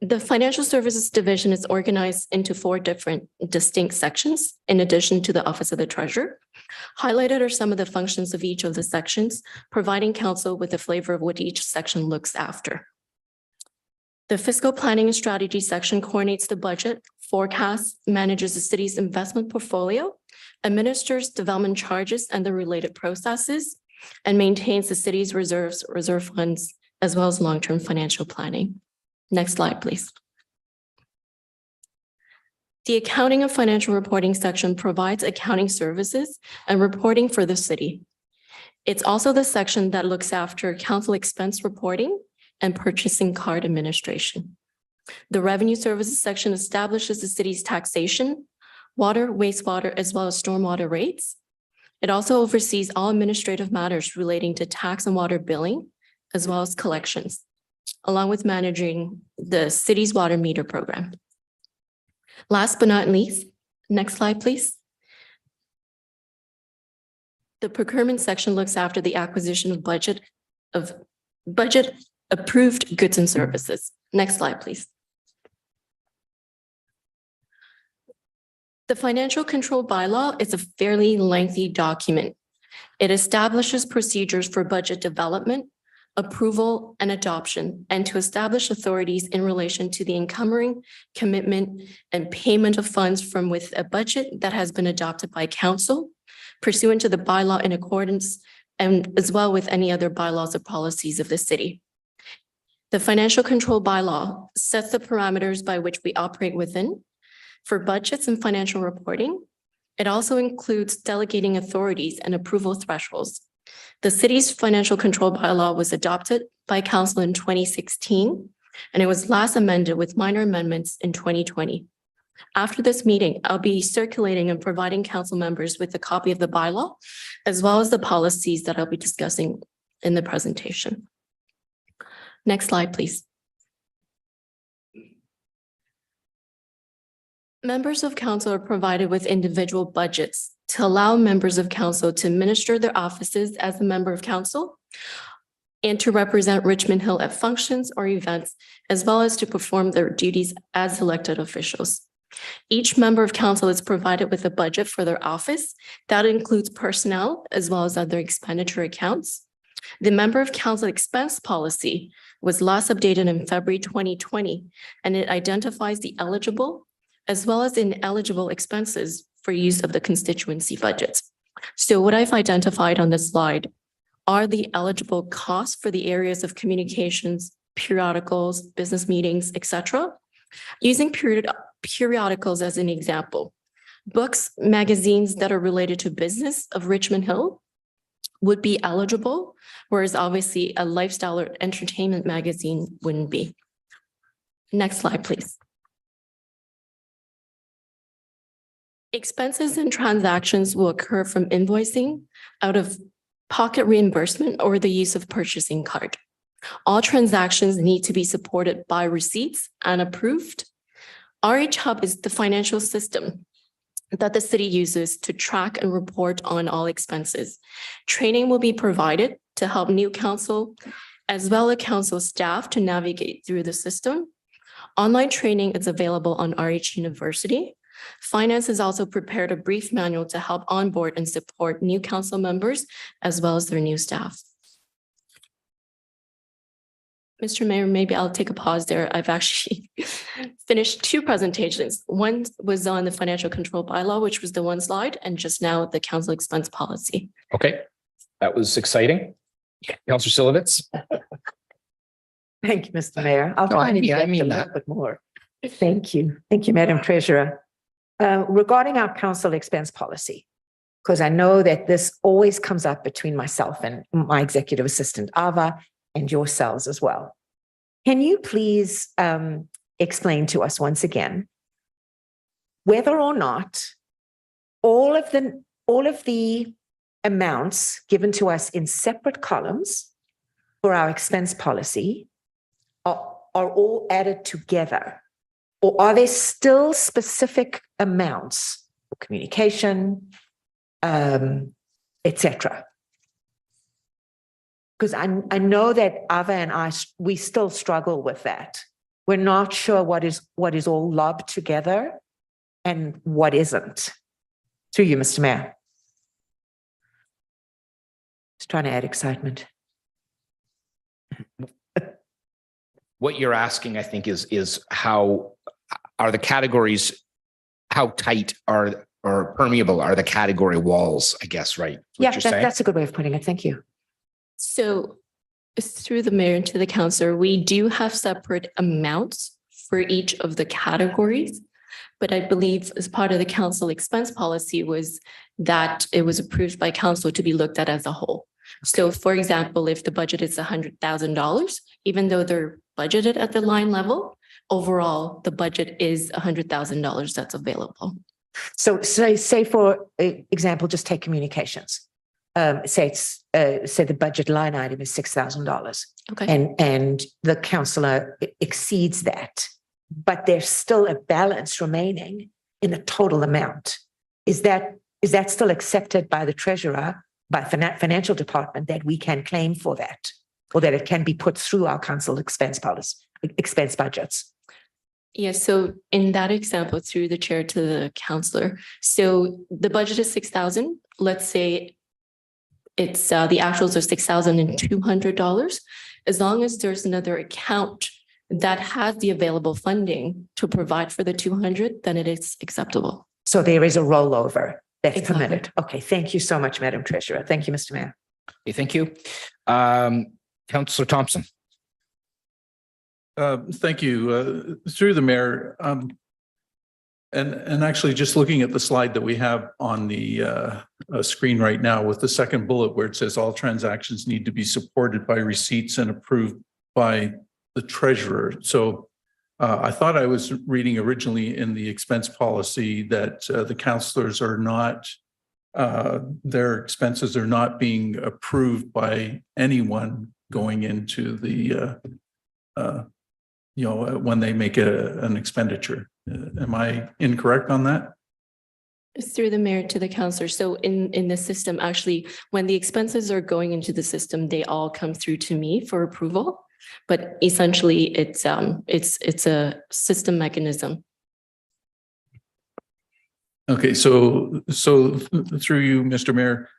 The Financial Services Division is organized into 4 different distinct sections, in addition to the Office of the Treasurer. Highlighted are some of the functions of each of the sections, providing council with a flavor of what each section looks after. The Fiscal Planning and Strategy section coordinates the budget, forecasts, manages the city's investment portfolio, administers development charges and the related processes, and maintains the city's reserves, reserve funds, as well as long-term financial planning. Next slide, please. The Accounting and Financial Reporting section provides accounting services and reporting for the city. It's also the section that looks after council expense reporting and purchasing card administration. The Revenue Services section establishes the city's taxation, water, wastewater, as well as stormwater rates. It also oversees all administrative matters relating to tax and water billing, as well as collections, along with managing the city's water meter program. Last but not least, next slide, please. The procurement section looks after the acquisition of budget approved goods and services. Next slide, please. The Financial Control Bylaw is a fairly lengthy document. It establishes procedures for budget development, approval, and adoption, and to establish authorities in relation to the encumbering, commitment, and payment of funds from with a budget that has been adopted by council pursuant to the bylaw in accordance and as well with any other bylaws or policies of the city. The Financial Control Bylaw sets the parameters by which we operate within for budgets and financial reporting. It also includes delegating authorities and approval thresholds. The city's financial control bylaw was adopted by council in 2016, and it was last amended with minor amendments in 2020. After this meeting, I'll be circulating and providing council members with a copy of the bylaw, as well as the policies that I'll be discussing in the presentation. Next slide, please. Members of council are provided with individual budgets to allow members of council to administer their offices as a member of council and to represent Richmond Hill at functions or events, as well as to perform their duties as elected officials. Each member of council is provided with a budget for their office that includes personnel as well as other expenditure accounts. The member of council expense policy was last updated in February 2020, and it identifies the eligible as well as ineligible expenses for use of the constituency budgets. So what I've identified on this slide are the eligible costs for the areas of communications, periodicals, business meetings, etc. Using periodicals as an example, books, magazines that are related to business of Richmond Hill would be eligible, whereas obviously a lifestyle or entertainment magazine wouldn't be. Next slide, please. Expenses and transactions will occur from invoicing, out of pocket reimbursement, or the use of purchasing card. All transactions need to be supported by receipts and approved. RH Hub is the financial system that the city uses to track and report on all expenses. Training will be provided to help new council as well as council staff to navigate through the system. Online training is available on RH University. Finance has also prepared a brief manual to help onboard and support new council members as well as their new staff. Mr. Mayor, maybe I'll take a pause there. I've actually finished two presentations. One was on the financial control bylaw, which was the one slide, and just now the council expense policy. Okay, that was exciting. Councillor Silovitz? Thank you, Mr. Mayor. I'll No, try and I inject mean a that. little bit more. Thank you. Thank you, Madam Treasurer. Regarding our council expense policy, because I know that this always comes up between myself and my executive assistant, Ava, and yourselves as well. Can you please explain to us once again whether or not all of the amounts given to us in separate columns for our expense policy are all added together? Or are there still specific amounts for communication, etc.? Because I know that Ava and we still struggle with that. We're not sure what is all lobbed together and what isn't. Through you, Mr. Mayor. Just trying to add excitement. What you're asking, I think, is how are the categories, how tight are or permeable are the category walls, I guess, right? Yeah, that's a good way of putting it. Thank you. So through the mayor and to the councillor, we do have separate amounts for each of the categories. But I believe as part of the council expense policy was that it was approved by council to be looked at as a whole. So for example, if the budget is $100,000, even though they're budgeted at the line level, overall, the budget is $100,000 that's available. So say for example, just take communications. Say the budget line item is $6,000. Okay. And the councillor exceeds that, but there's still a balance remaining in the total amount. Is that still accepted by the treasurer, by financial department, that we can claim for that, or that it can be put through our council expense budgets? Yes, so in that example, through the chair to the councillor, so the budget is 6,000. Let's say it's the actuals are $6,200. As long as there's another account that has the available funding to provide for the 200, then it is acceptable. So there is a rollover that's Exactly. permitted. Okay, thank you so much, Madam Treasurer. Thank you, Mr. Mayor. Okay, thank you. Councillor Thompson. Thank you. Through the mayor, and actually just looking at the slide that we have on the screen right now with the second bullet where it says all transactions need to be supported by receipts and approved by the treasurer. So I thought I was reading originally in the expense policy that the councillors are not, their expenses are not being approved by anyone going into the when they make an expenditure. Am I incorrect on that? Through the mayor to the councillor. So in the system, actually, when the expenses are going into the system, they all come through to me for approval. But essentially, it's a system mechanism. Okay, so through you, Mr. Mayor,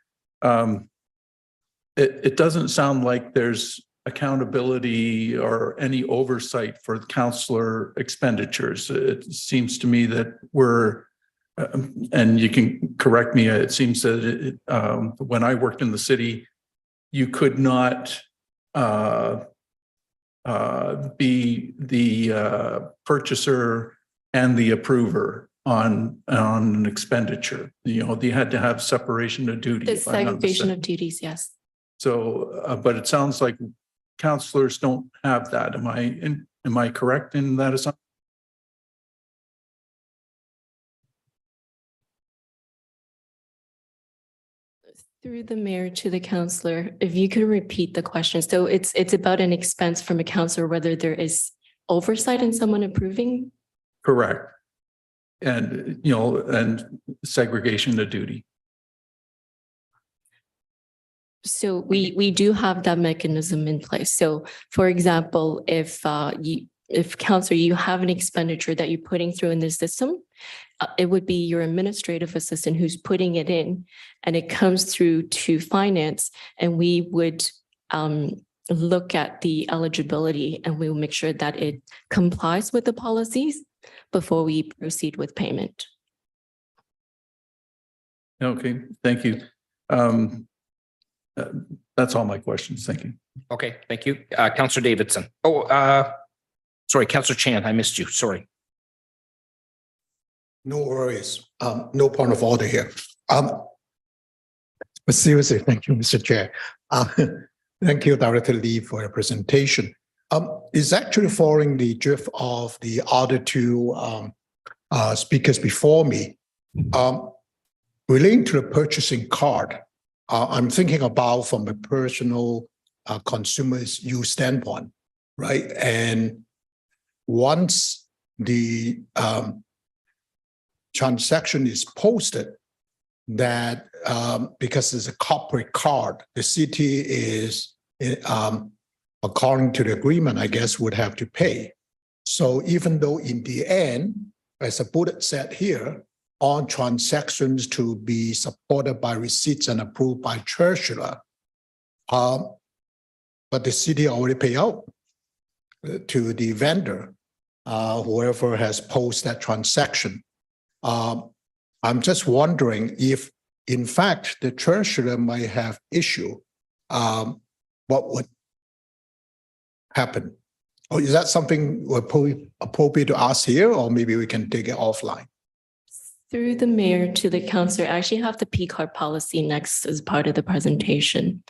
it doesn't sound like there's accountability or any oversight for councillor expenditures. It seems to me that we're, and you can correct me, it seems that when I worked in the city, you could not be the purchaser and the approver on an expenditure. You know, they had to have separation of duty. The if I'm not segregation mistaken. of duties, yes. So, but it sounds like councillors don't have that. Am I correct in that assumption? Through the mayor to the councillor, if you could repeat the question. So it's about an expense from a councillor, whether there is oversight in someone approving. Correct. and, and segregation of duty. So we do have that mechanism in place. So for example, if counselor, you have an expenditure that you're putting through in the system, it would be your administrative assistant who's putting it in, and it comes through to finance, and we would look at the eligibility, and we will make sure that it complies with the policies before we proceed with payment. Okay, thank you. That's all my questions. Thank you. Okay, thank you. Counselor Davidson. Sorry, Counselor Chan, I missed you. Sorry. No worries. No point of order here. But seriously, thank you, Mr. Chair. Thank you, Director Lee, for your presentation. It's actually following the drift of the other two speakers before me. Relating to the purchasing card, I'm thinking about from a personal consumer's use standpoint, right? And once the transaction is posted, that because it's a corporate card, the city is, according to the agreement, I guess, would have to pay. So even though in the end, as a bullet said here, all transactions to be supported by receipts and approved by treasurer, but the city already pay out to the vendor, whoever has posted that transaction. I'm just wondering if, in fact, the treasurer might have issue, what would happen? Or is that something appropriate to ask here, or maybe we can take it offline? Through the mayor to the councillor, I actually have the P card policy next as part of the presentation.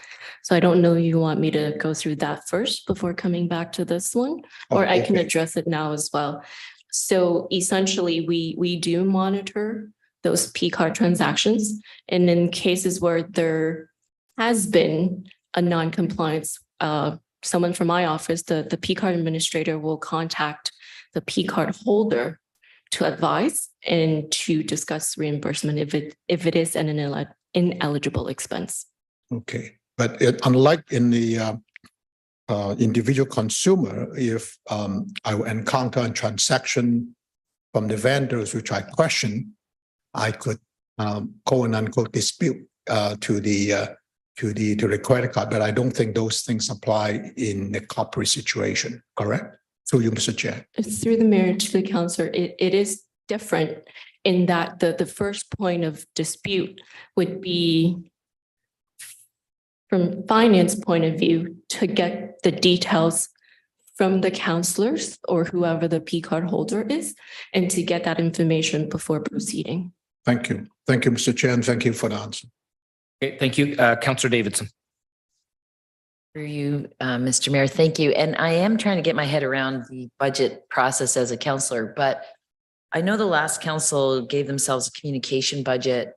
So I don't know if you want me to go through that first before coming back to this one, or I can address it now as well. So essentially, we do monitor those P card transactions. And in cases where there has been a non-compliance, someone from my office, the P card administrator will contact the P card holder to advise and to discuss reimbursement if it is an ineligible expense. Okay, but unlike in the individual consumer, if I encounter a transaction from the vendors which I question, I could quote unquote dispute to the credit card, but I don't think those things apply in the corporate situation. Correct? Through you, Mr. Chair. It's through the mayor to the councillor. It is different in that the first point of dispute would be from finance point of view to get the details from the councillors or whoever the P card holder is, and to get that information before proceeding. Thank you. Thank you, Mr. Chair, and thank you for the answer. Okay, thank you. Counselor Davidson. For you, Mr. Mayor, thank you. And I am trying to get my head around the budget process as a councillor, but I know the last council gave themselves a communication budget.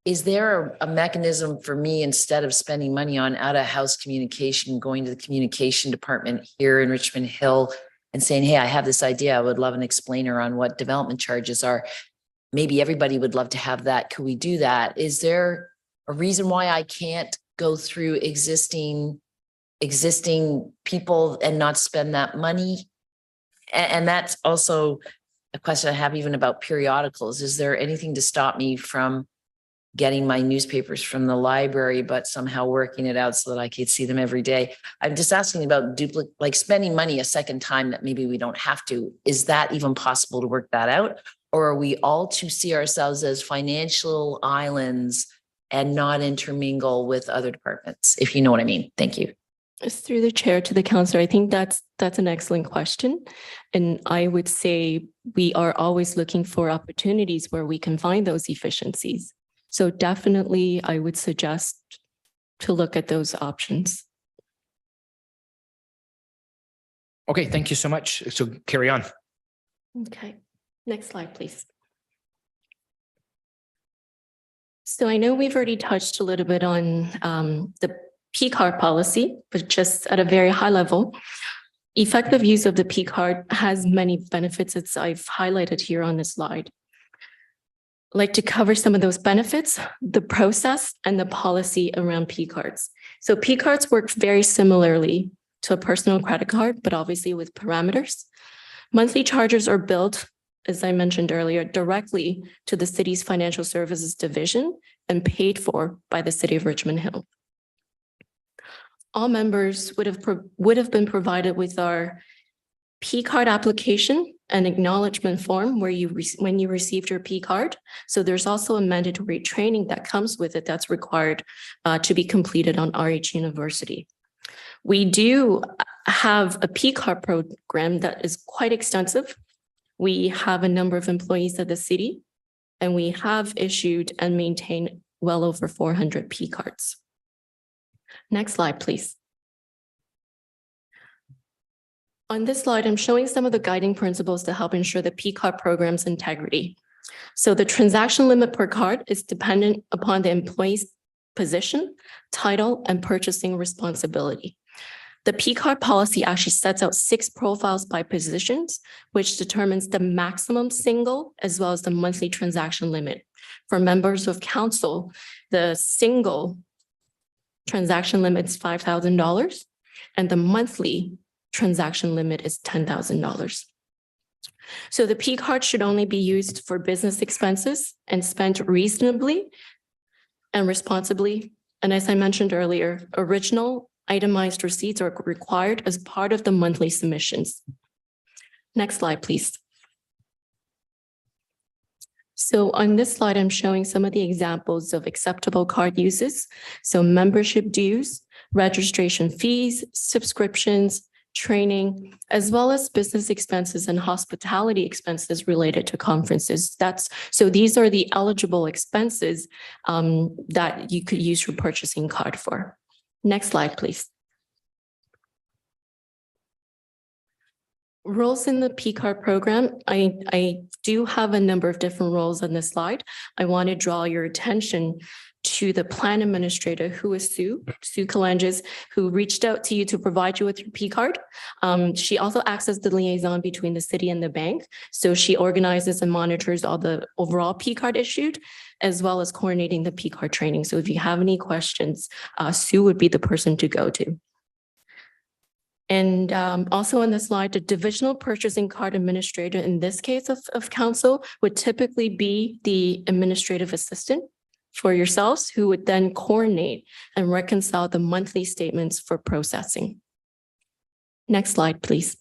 Is there a mechanism for me, instead of spending money on out-of-house communication, going to the communication department here in Richmond Hill and saying, hey, I have this idea. I would love an explainer on what development charges are. Maybe everybody would love to have that. Could we do that? Is there a reason why I can't go through existing people and not spend that money? And that's also a question I have even about periodicals. Is there anything to stop me from getting my newspapers from the library, but somehow working it out so that I could see them every day? I'm just asking about like spending money a second time that maybe we don't have to. Is that even possible to work that out? Or are we all to see ourselves as financial islands and not intermingle with other departments, if you know what I mean? Thank you. It's through the chair to the councillor. I think that's an excellent question. And I would say we are always looking for opportunities where we can find those efficiencies. So definitely, I would suggest to look at those options. Okay, thank you so much. So carry on. Okay, next slide, please. So I know we've already touched a little bit on the P card policy, but just at a very high level. Effective use of the P card has many benefits as I've highlighted here on this slide. I'd like to cover some of those benefits, the process and the policy around P cards. So P cards work very similarly to a personal credit card, but obviously with parameters. Monthly charges are billed, as I mentioned earlier, directly to the city's financial services division and paid for by the city of Richmond Hill. All members would have been provided with our P card application and acknowledgement form when you received your P card. So there's also a mandatory training that comes with it that's required to be completed on RH University. We do have a P card program that is quite extensive. We have a number of employees at the city, and we have issued and maintained well over 400 P cards. Next slide, please. On this slide, I'm showing some of the guiding principles to help ensure the P card program's integrity. So the transaction limit per card is dependent upon the employee's position, title, and purchasing responsibility. The P card policy actually sets out 6 profiles by positions, which determines the maximum single as well as the monthly transaction limit. For members of council, the single transaction limit is $5,000 and the monthly transaction limit is $10,000. So the P card should only be used for business expenses and spent reasonably and responsibly. And as I mentioned earlier, original itemized receipts are required as part of the monthly submissions. Next slide, please. So on this slide, I'm showing some of the examples of acceptable card uses. So membership dues, registration fees, subscriptions, training, as well as business expenses and hospitality expenses related to conferences. So these are the eligible expenses that you could use your purchasing card for. Next slide, please. Roles in the P card program. I do have a number of different roles on this slide. I want to draw your attention to the plan administrator, who is Sue Kalanges, who reached out to you to provide you with your P card. She also acts as the liaison between the city and the bank. So she organizes and monitors all the overall P card issued, as well as coordinating the P card training. So if you have any questions, Sue would be the person to go to. And also on the slide, the divisional purchasing card administrator, in this case of council, would typically be the administrative assistant for yourselves, who would then coordinate and reconcile the monthly statements for processing. Next slide, please.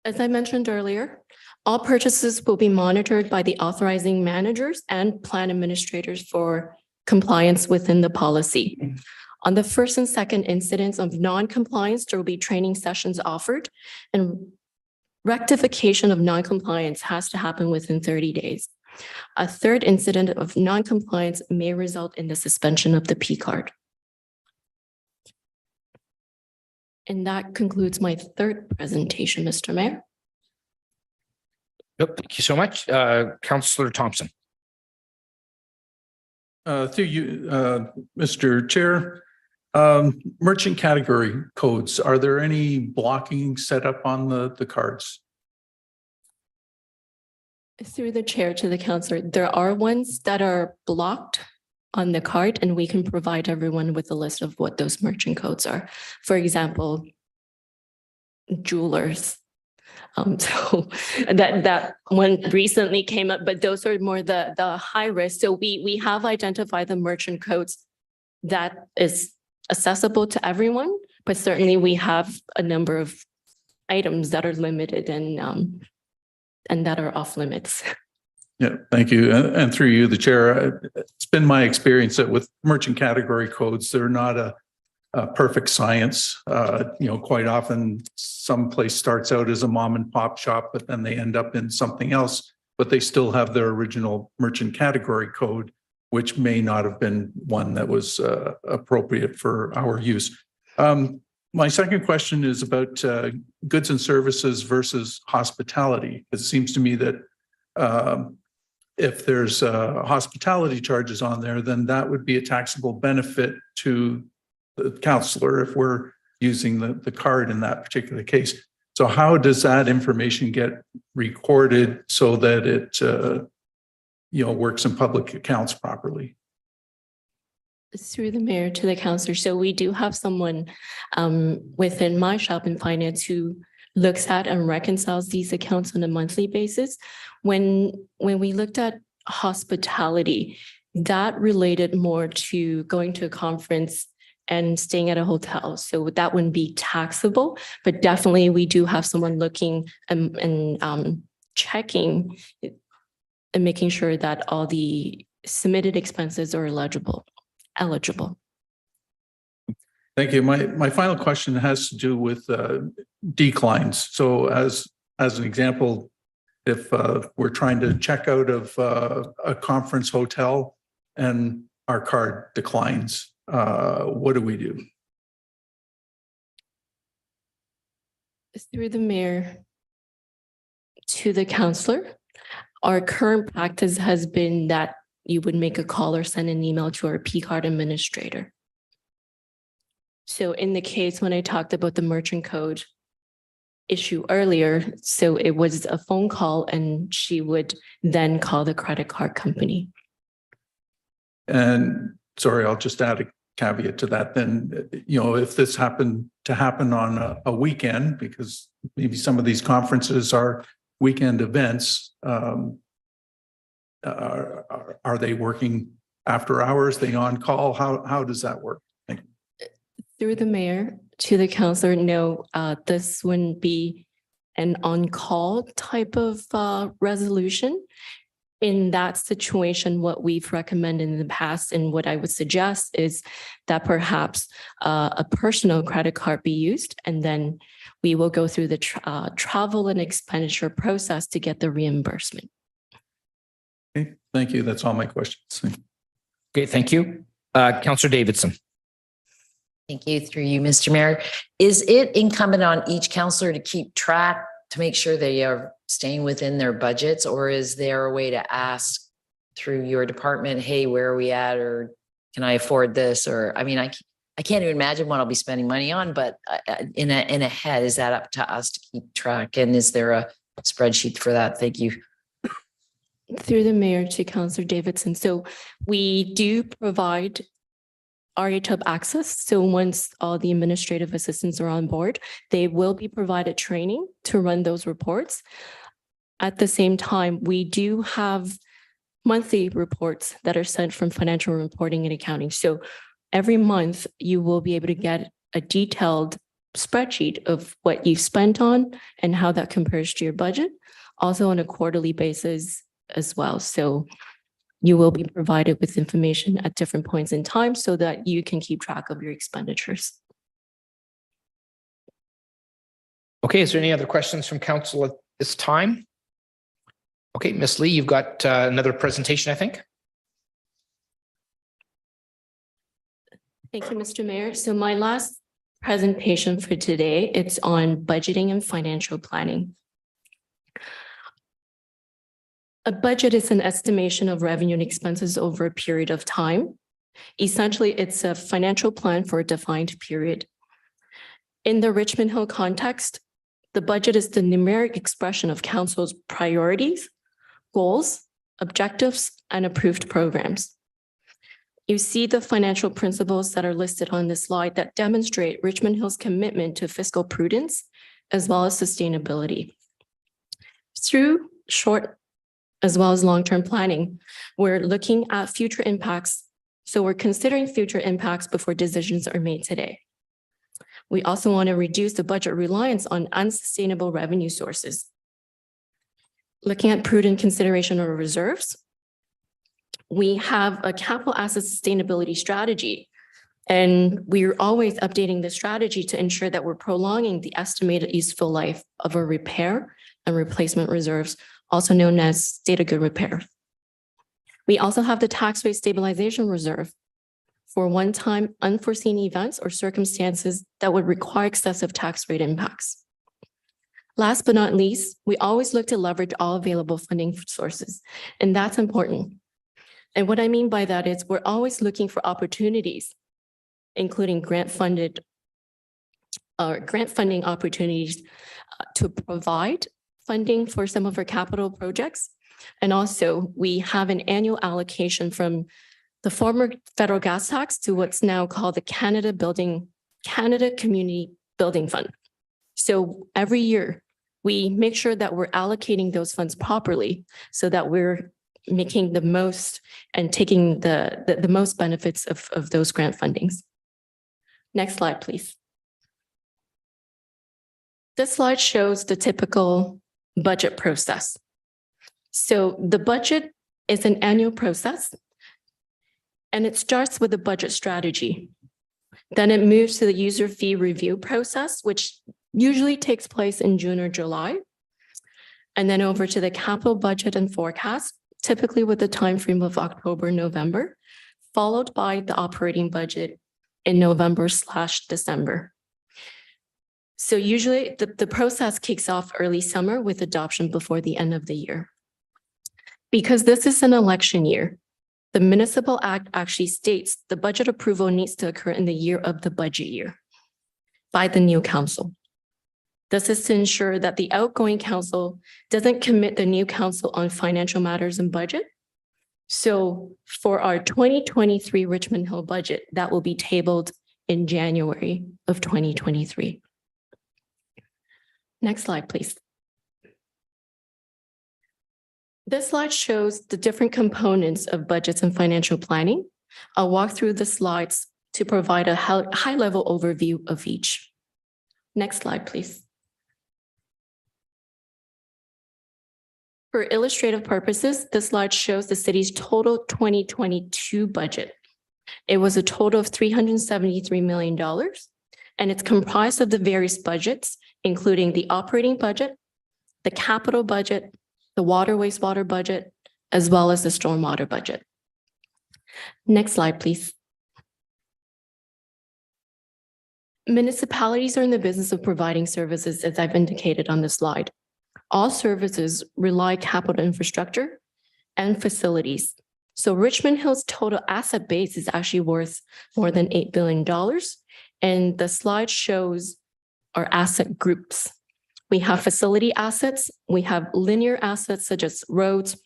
As I mentioned earlier, all purchases will be monitored by the authorizing managers and plan administrators for compliance within the policy. On the first and second incidents of non-compliance, there will be training sessions offered, and rectification of non-compliance has to happen within 30 days. A third incident of non-compliance may result in the suspension of the P card. And that concludes my third presentation, Mr. Mayor. Yep, thank you so much. Councillor Thompson. Through you, Mr. Chair, merchant category codes, are there any blocking set up on the cards? Through the chair to the councillor, there are ones that are blocked on the card, and we can provide everyone with a list of what those merchant codes are. For example, jewelers. So that one recently came up, but those are more the high risk. So we have identified the merchant codes that is accessible to everyone, but certainly we have a number of items that are limited and that are off limits. Yeah, thank you. And through you, the chair, it's been my experience that with merchant category codes, they're not a perfect science. Quite often some place starts out as a mom and pop shop, but then they end up in something else, but they still have their original merchant category code, which may not have been one that was appropriate for our use. My second question is about goods and services versus hospitality. It seems to me that if there's hospitality charges on there, then that would be a taxable benefit to the counselor if we're using the card in that particular case. So how does that information get recorded so that it, works in public accounts properly? Through the mayor to the counselor. So we do have someone within my shop in finance who looks at and reconciles these accounts on a monthly basis. When we looked at hospitality, that related more to going to a conference and staying at a hotel. So that wouldn't be taxable, but definitely we do have someone looking and checking and making sure that all the submitted expenses are eligible. Thank you. My final question has to do with declines. So as an example, if we're trying to check out of a conference hotel and our card declines, what do we do? Through the mayor to the counselor, our current practice has been that you would make a call or send an email to our P-card administrator. So in the case when I talked about the merchant code issue earlier, so it was a phone call and she would then call the credit card company. And sorry, I'll just add a caveat to that. Then, if this happened to happen on a weekend, because maybe some of these conferences are weekend events, are they working after hours? They on call? How does that work? Thank you. Through the mayor to the counselor, no, this wouldn't be an on-call type of resolution. In that situation, what we've recommended in the past and what I would suggest is that perhaps a personal credit card be used, and then we will go through the travel and expenditure process to get the reimbursement. Okay, thank you. That's all my questions. Okay, thank you. Councillor Davidson. Thank you. Through you, Mr. Mayor. Is it incumbent on each councillor to keep track to make sure they are staying within their budgets, or is there a way to ask through your department, hey, where are we at, or can I afford this? Or, I mean, I can't even imagine what I'll be spending money on, but in a head, is that up to us to keep track? And is there a spreadsheet for that? Thank you. Through the mayor to Councillor Davidson. So we do provide RHub access. So once all the administrative assistants are on board, they will be provided training to run those reports. At the same time, we do have monthly reports that are sent from financial reporting and accounting. So every month you will be able to get a detailed spreadsheet of what you've spent on and how that compares to your budget, also on a quarterly basis as well. So you will be provided with information at different points in time so that you can keep track of your expenditures. Okay, is there any other questions from council at this time? Okay, Ms. Lee, you've got another presentation, I think. Thank you, Mr. Mayor. So my last presentation for today, it's on budgeting and financial planning. A budget is an estimation of revenue and expenses over a period of time. Essentially, it's a financial plan for a defined period. In the Richmond Hill context, the budget is the numeric expression of council's priorities, goals, objectives, and approved programs. You see the financial principles that are listed on this slide that demonstrate Richmond Hill's commitment to fiscal prudence as well as sustainability. Through short as well as long-term planning, we're looking at future impacts. So we're considering future impacts before decisions are made today. We also want to reduce the budget reliance on unsustainable revenue sources. Looking at prudent consideration of reserves, we have a capital asset sustainability strategy, and we're always updating the strategy to ensure that we're prolonging the estimated useful life of our repair and replacement reserves, also known as state of good repair. We also have the tax rate stabilization reserve for one-time unforeseen events or circumstances that would require excessive tax rate impacts. Last but not least, we always look to leverage all available funding sources, and that's important. And what I mean by that is we're always looking for opportunities including grant funding opportunities to provide funding for some of our capital projects. And also we have an annual allocation from the former federal gas tax to what's now called the Canada Community Building Fund. So every year we make sure that we're allocating those funds properly so that we're making the most and taking the most benefits of those grant fundings. Next slide, please. This slide shows the typical budget process. So the budget is an annual process, and it starts with a budget strategy. Then it moves to the user fee review process, which usually takes place in June or July. And then over to the capital budget and forecast, typically with the timeframe of October, November, followed by the operating budget in November/December. So usually the process kicks off early summer with adoption before the end of the year. Because this is an election year, the Municipal Act actually states the budget approval needs to occur in the year of the budget year by the new council. This is to ensure that the outgoing council doesn't commit the new council on financial matters and budget. So for our 2023 Richmond Hill budget, that will be tabled in January of 2023. Next slide, please. This slide shows the different components of budgets and financial planning. I'll walk through the slides to provide a high-level overview of each. Next slide, please. For illustrative purposes, this slide shows the city's total 2022 budget. It was a total of $373 million, and it's comprised of the various budgets, including the operating budget, the capital budget, the water wastewater budget, as well as the stormwater budget. Next slide, please. Municipalities are in the business of providing services, as I've indicated on the slide. All services rely capital infrastructure and facilities. So Richmond Hill's total asset base is actually worth more than $8 billion. And the slide shows our asset groups. We have facility assets. We have linear assets such as roads,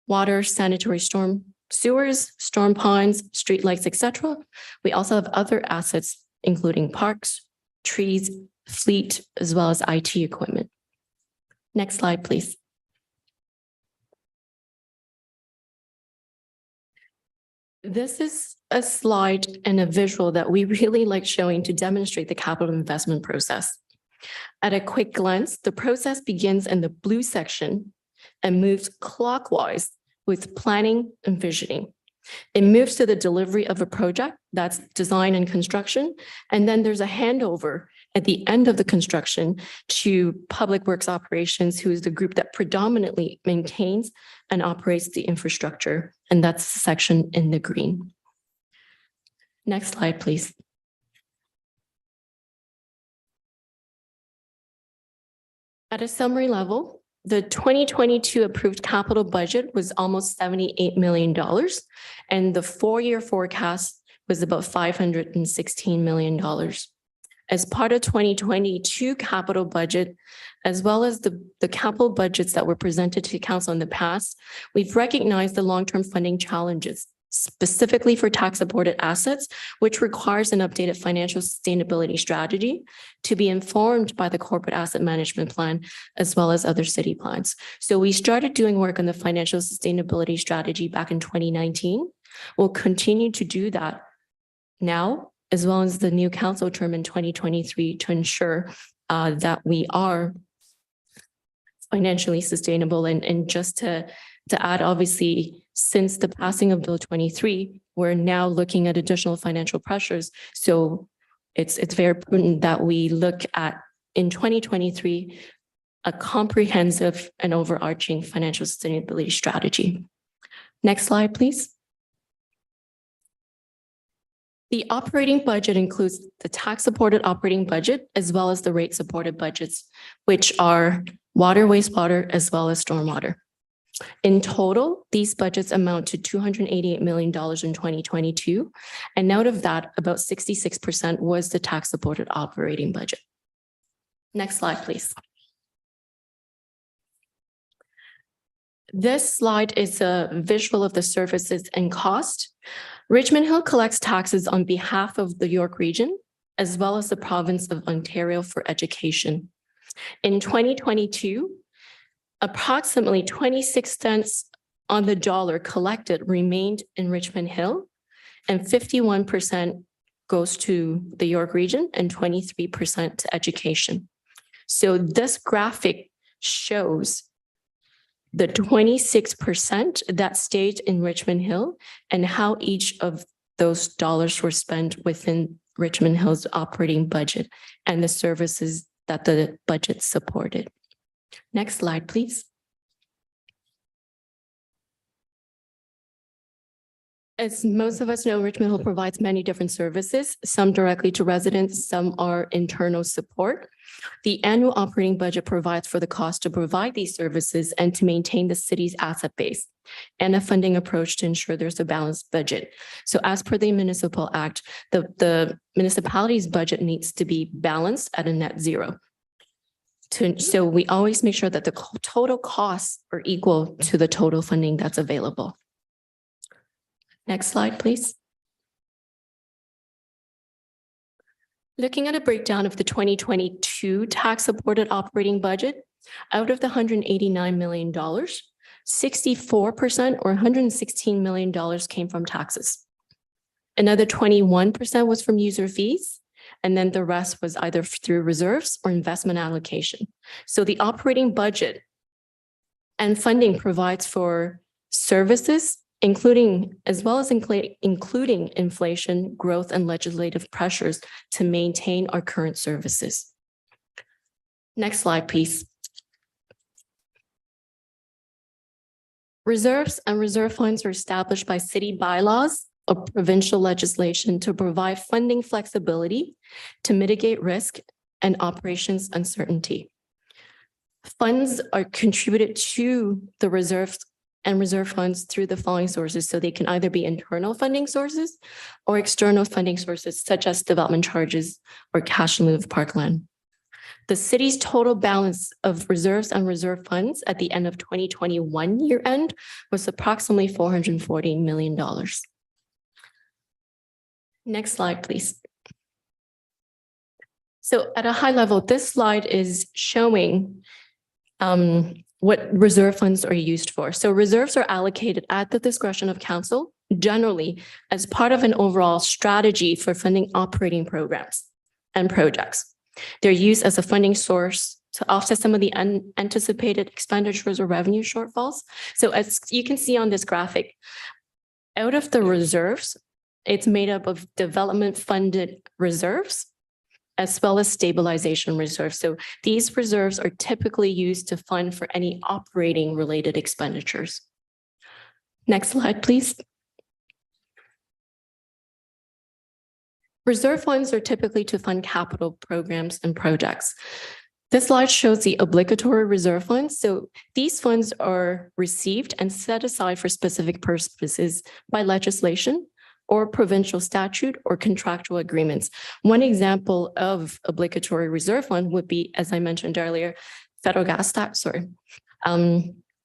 water, sanitary storm sewers, storm ponds, streetlights, etc. We also have other assets, including parks, trees, fleet, as well as IT equipment. Next slide, please. This is a slide and a visual that we really like showing to demonstrate the capital investment process. At a quick glance, the process begins in the blue section and moves clockwise with planning and visioning. It moves to the delivery of a project, that's design and construction, and then there's a handover at the end of the construction to Public Works Operations, who is the group that predominantly maintains and operates the infrastructure, and that's the section in the green. Next slide, please. At a summary level, the 2022 approved capital budget was almost $78 million, and the four-year forecast was about $516 million. As part of 2022 capital budget, as well as the capital budgets that were presented to council in the past, we've recognized the long-term funding challenges, specifically for tax-supported assets, which requires an updated financial sustainability strategy to be informed by the corporate asset management plan, as well as other city plans. So we started doing work on the financial sustainability strategy back in 2019. We'll continue to do that now, as well as the new council term in 2023 to ensure that we are financially sustainable. And just to add, obviously, since the passing of Bill 23, we're now looking at additional financial pressures. So it's very prudent that we look at, in 2023, a comprehensive and overarching financial sustainability strategy. Next slide, please. The operating budget includes the tax-supported operating budget, as well as the rate-supported budgets, which are water, wastewater, as well as stormwater. In total, these budgets amount to $288 million in 2022. And out of that, about 66% was the tax supported operating budget. Next slide, please. This slide is a visual of the services and cost. Richmond Hill collects taxes on behalf of the York Region, as well as the province of Ontario for education. In 2022, approximately 26 cents on the dollar collected remained in Richmond Hill, and 51% goes to the York region and 23% to education. So this graphic shows the 26% that stayed in Richmond Hill and how each of those dollars were spent within Richmond Hill's operating budget and the services that the budget supported. Next slide, please. As most of us know, Richmond Hill provides many different services, some directly to residents, some are internal support. The annual operating budget provides for the cost to provide these services and to maintain the city's asset base and a funding approach to ensure there's a balanced budget. So as per the Municipal Act, the municipality's budget needs to be balanced at a net zero. So we always make sure that the total costs are equal to the total funding that's available. Next slide, please. Looking at a breakdown of the 2022 tax supported operating budget, out of the $189 million, 64% or $116 million came from taxes. Another 21% was from user fees, and then the rest was either through reserves or investment allocation. So the operating budget and funding provides for services, including inflation, growth, and legislative pressures to maintain our current services. Next slide, please. Reserves and reserve funds are established by city bylaws or provincial legislation to provide funding flexibility to mitigate risk and operations uncertainty. Funds are contributed to the reserves and reserve funds through the following sources. So they can either be internal funding sources or external funding sources, such as development charges or cash in lieu of parkland. The city's total balance of reserves and reserve funds at the end of 2021 year end was approximately $440 million. Next slide, please. So at a high level, this slide is showing what reserve funds are used for. So reserves are allocated at the discretion of council, generally as part of an overall strategy for funding operating programs and projects. They're used as a funding source to offset some of the unanticipated expenditures or revenue shortfalls. So as you can see on this graphic, out of the reserves, it's made up of development funded reserves as well as stabilization reserves. So these reserves are typically used to fund for any operating related expenditures. Next slide, please. Reserve funds are typically to fund capital programs and projects. This slide shows the obligatory reserve funds. So these funds are received and set aside for specific purposes by legislation or provincial statute or contractual agreements. One example of obligatory reserve fund would be, as I mentioned earlier, federal gas tax,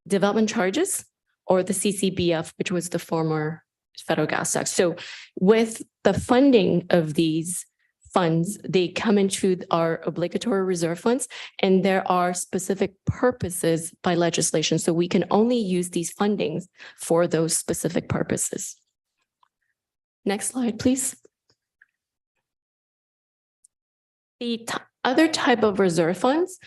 development charges, or the CCBF, which was the former federal gas tax. So with the funding of these funds, they come into our obligatory reserve funds, and there are specific purposes by legislation. So we can only use these fundings for those specific purposes. Next slide, please. The other type of reserve funds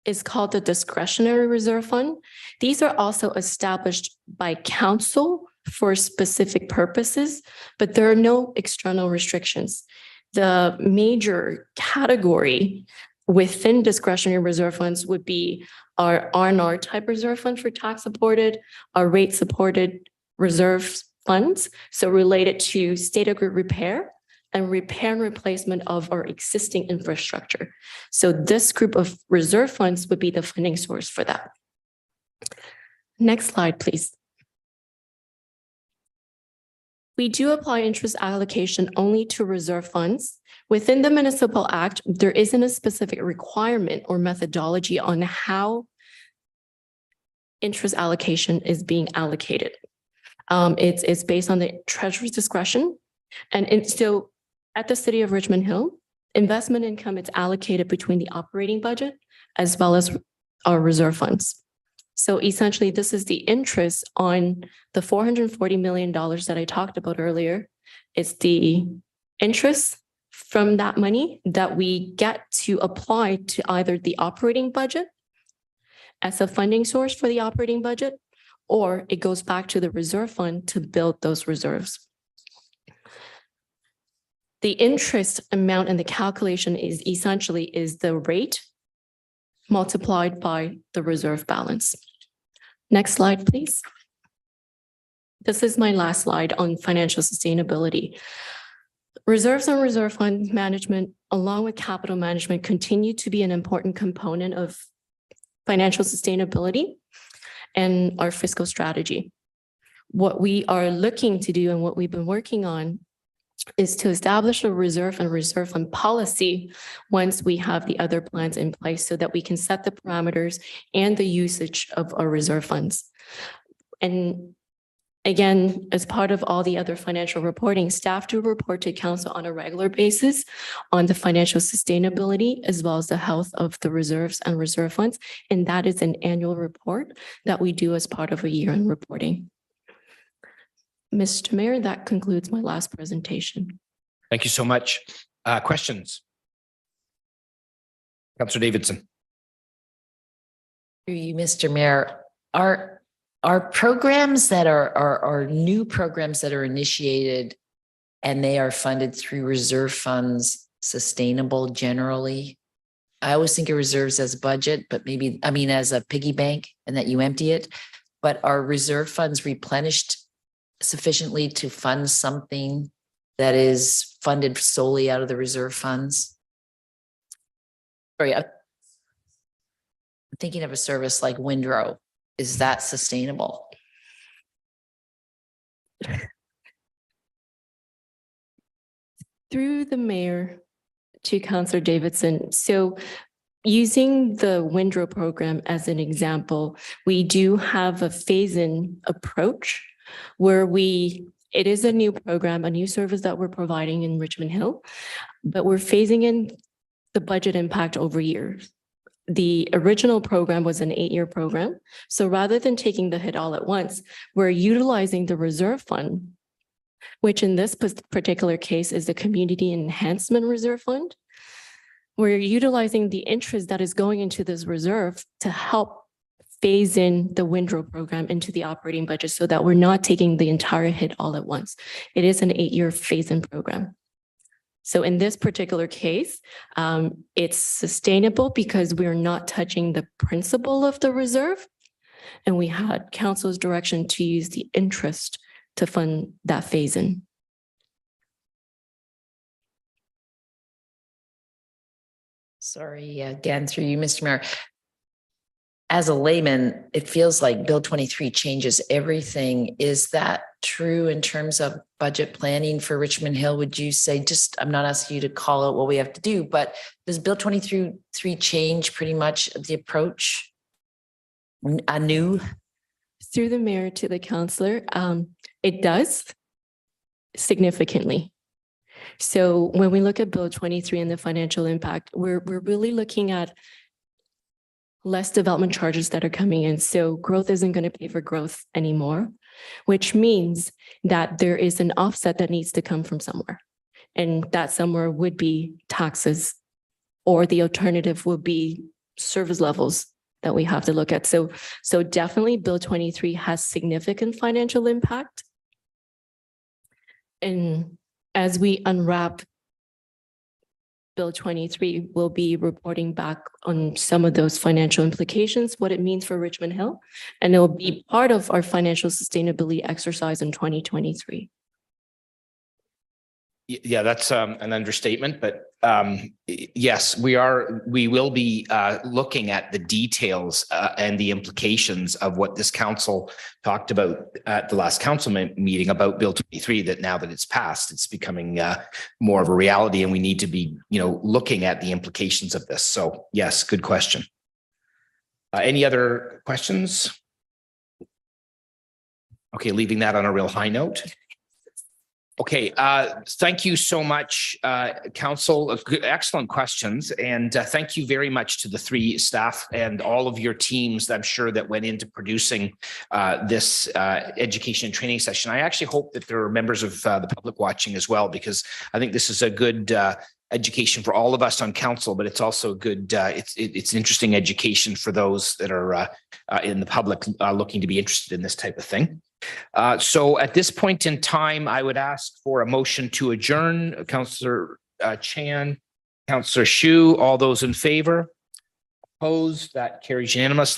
is called the discretionary reserve fund. These are also established by council for specific purposes, but there are no external restrictions. The major category within discretionary reserve funds would be our R&R type reserve fund for tax supported, our rate supported reserve funds, so related to state of grid repair and repair and replacement of our existing infrastructure. So this group of reserve funds would be the funding source for that. Next slide, please. We do apply interest allocation only to reserve funds. Within the Municipal Act, there isn't a specific requirement or methodology on how interest allocation is being allocated. It's based on the Treasurer's discretion. So at the City of Richmond Hill, investment income is allocated between the operating budget as well as our reserve funds. So essentially, this is the interest on the $440 million that I talked about earlier. It's the interest from that money that we get to apply to either the operating budget as a funding source for the operating budget, or it goes back to the reserve fund to build those reserves. The interest amount in the calculation is essentially the rate multiplied by the reserve balance. Next slide, please. This is my last slide on financial sustainability. Reserves and reserve fund management, along with capital management, continue to be an important component of financial sustainability and our fiscal strategy. What we are looking to do and what we've been working on is to establish a reserve and reserve fund policy once we have the other plans in place so that we can set the parameters and the usage of our reserve funds. And again, as part of all the other financial reporting, staff do report to council on a regular basis on the financial sustainability as well as the health of the reserves and reserve funds. And that is an annual report that we do as part of a year-end reporting. Mr. Mayor, that concludes my last presentation. Thank you so much. Questions? Councillor Davidson. Through you, Mr. Mayor, are programs that are new programs that are initiated and they are funded through reserve funds sustainable generally? I always think of reserves as budget, but maybe, I mean, as a piggy bank and that you empty it, but are reserve funds replenished sufficiently to fund something that is funded solely out of the reserve funds? Sorry, I'm thinking of a service like Windrow. Is that sustainable? Through the mayor to Councillor Davidson. So using the Windrow program as an example, we do have a phase-in approach where it is a new program, a new service that we're providing in Richmond Hill, but we're phasing in the budget impact over years. The original program was an 8-year program. So rather than taking the hit all at once, we're utilizing the reserve fund, which in this particular case is the Community Enhancement Reserve Fund. We're utilizing the interest that is going into this reserve to help phase in the Windrow program into the operating budget so that we're not taking the entire hit all at once. It is an 8-year phase-in program. So in this particular case, it's sustainable because we're not touching the principle of the reserve. And we had council's direction to use the interest to fund that phase-in. Sorry, again, through you, Mr. Mayor. As a layman, it feels like Bill 23 changes everything. Is that true in terms of budget planning for Richmond Hill? Would you say, I'm not asking you to call out what we have to do, but does Bill 23 change pretty much the approach anew? Through the mayor to the councillor, it does significantly. So when we look at Bill 23 and the financial impact, we're really looking at less development charges that are coming in. So growth isn't going to pay for growth anymore, which means that there is an offset that needs to come from somewhere. And that somewhere would be taxes, or the alternative would be service levels that we have to look at. So definitely Bill 23 has significant financial impact. And as we unwrap Bill 23, we'll be reporting back on some of those financial implications, what it means for Richmond Hill, and it will be part of our financial sustainability exercise in 2023. Yeah, that's an understatement, but yes, we will be looking at the details and the implications of what this council talked about at the last council meeting about Bill 23, that now that it's passed, it's becoming more of a reality, and we need to be, looking at the implications of this. So yes, good question. Any other questions? Okay, leaving that on a real high note. Okay, thank you so much, Council. Excellent questions. And thank you very much to the three staff and all of your teams, I'm sure, that went into producing this education and training session. I actually hope that there are members of the public watching as well, because I think this is a good education for all of us on council, but it's also a good, it's interesting education for those that are in the public looking to be interested in this type of thing. So at this point in time, I would ask for a motion to adjourn. Councillor Chan, Councillor Shu, all those in favor? Opposed? That carries unanimously.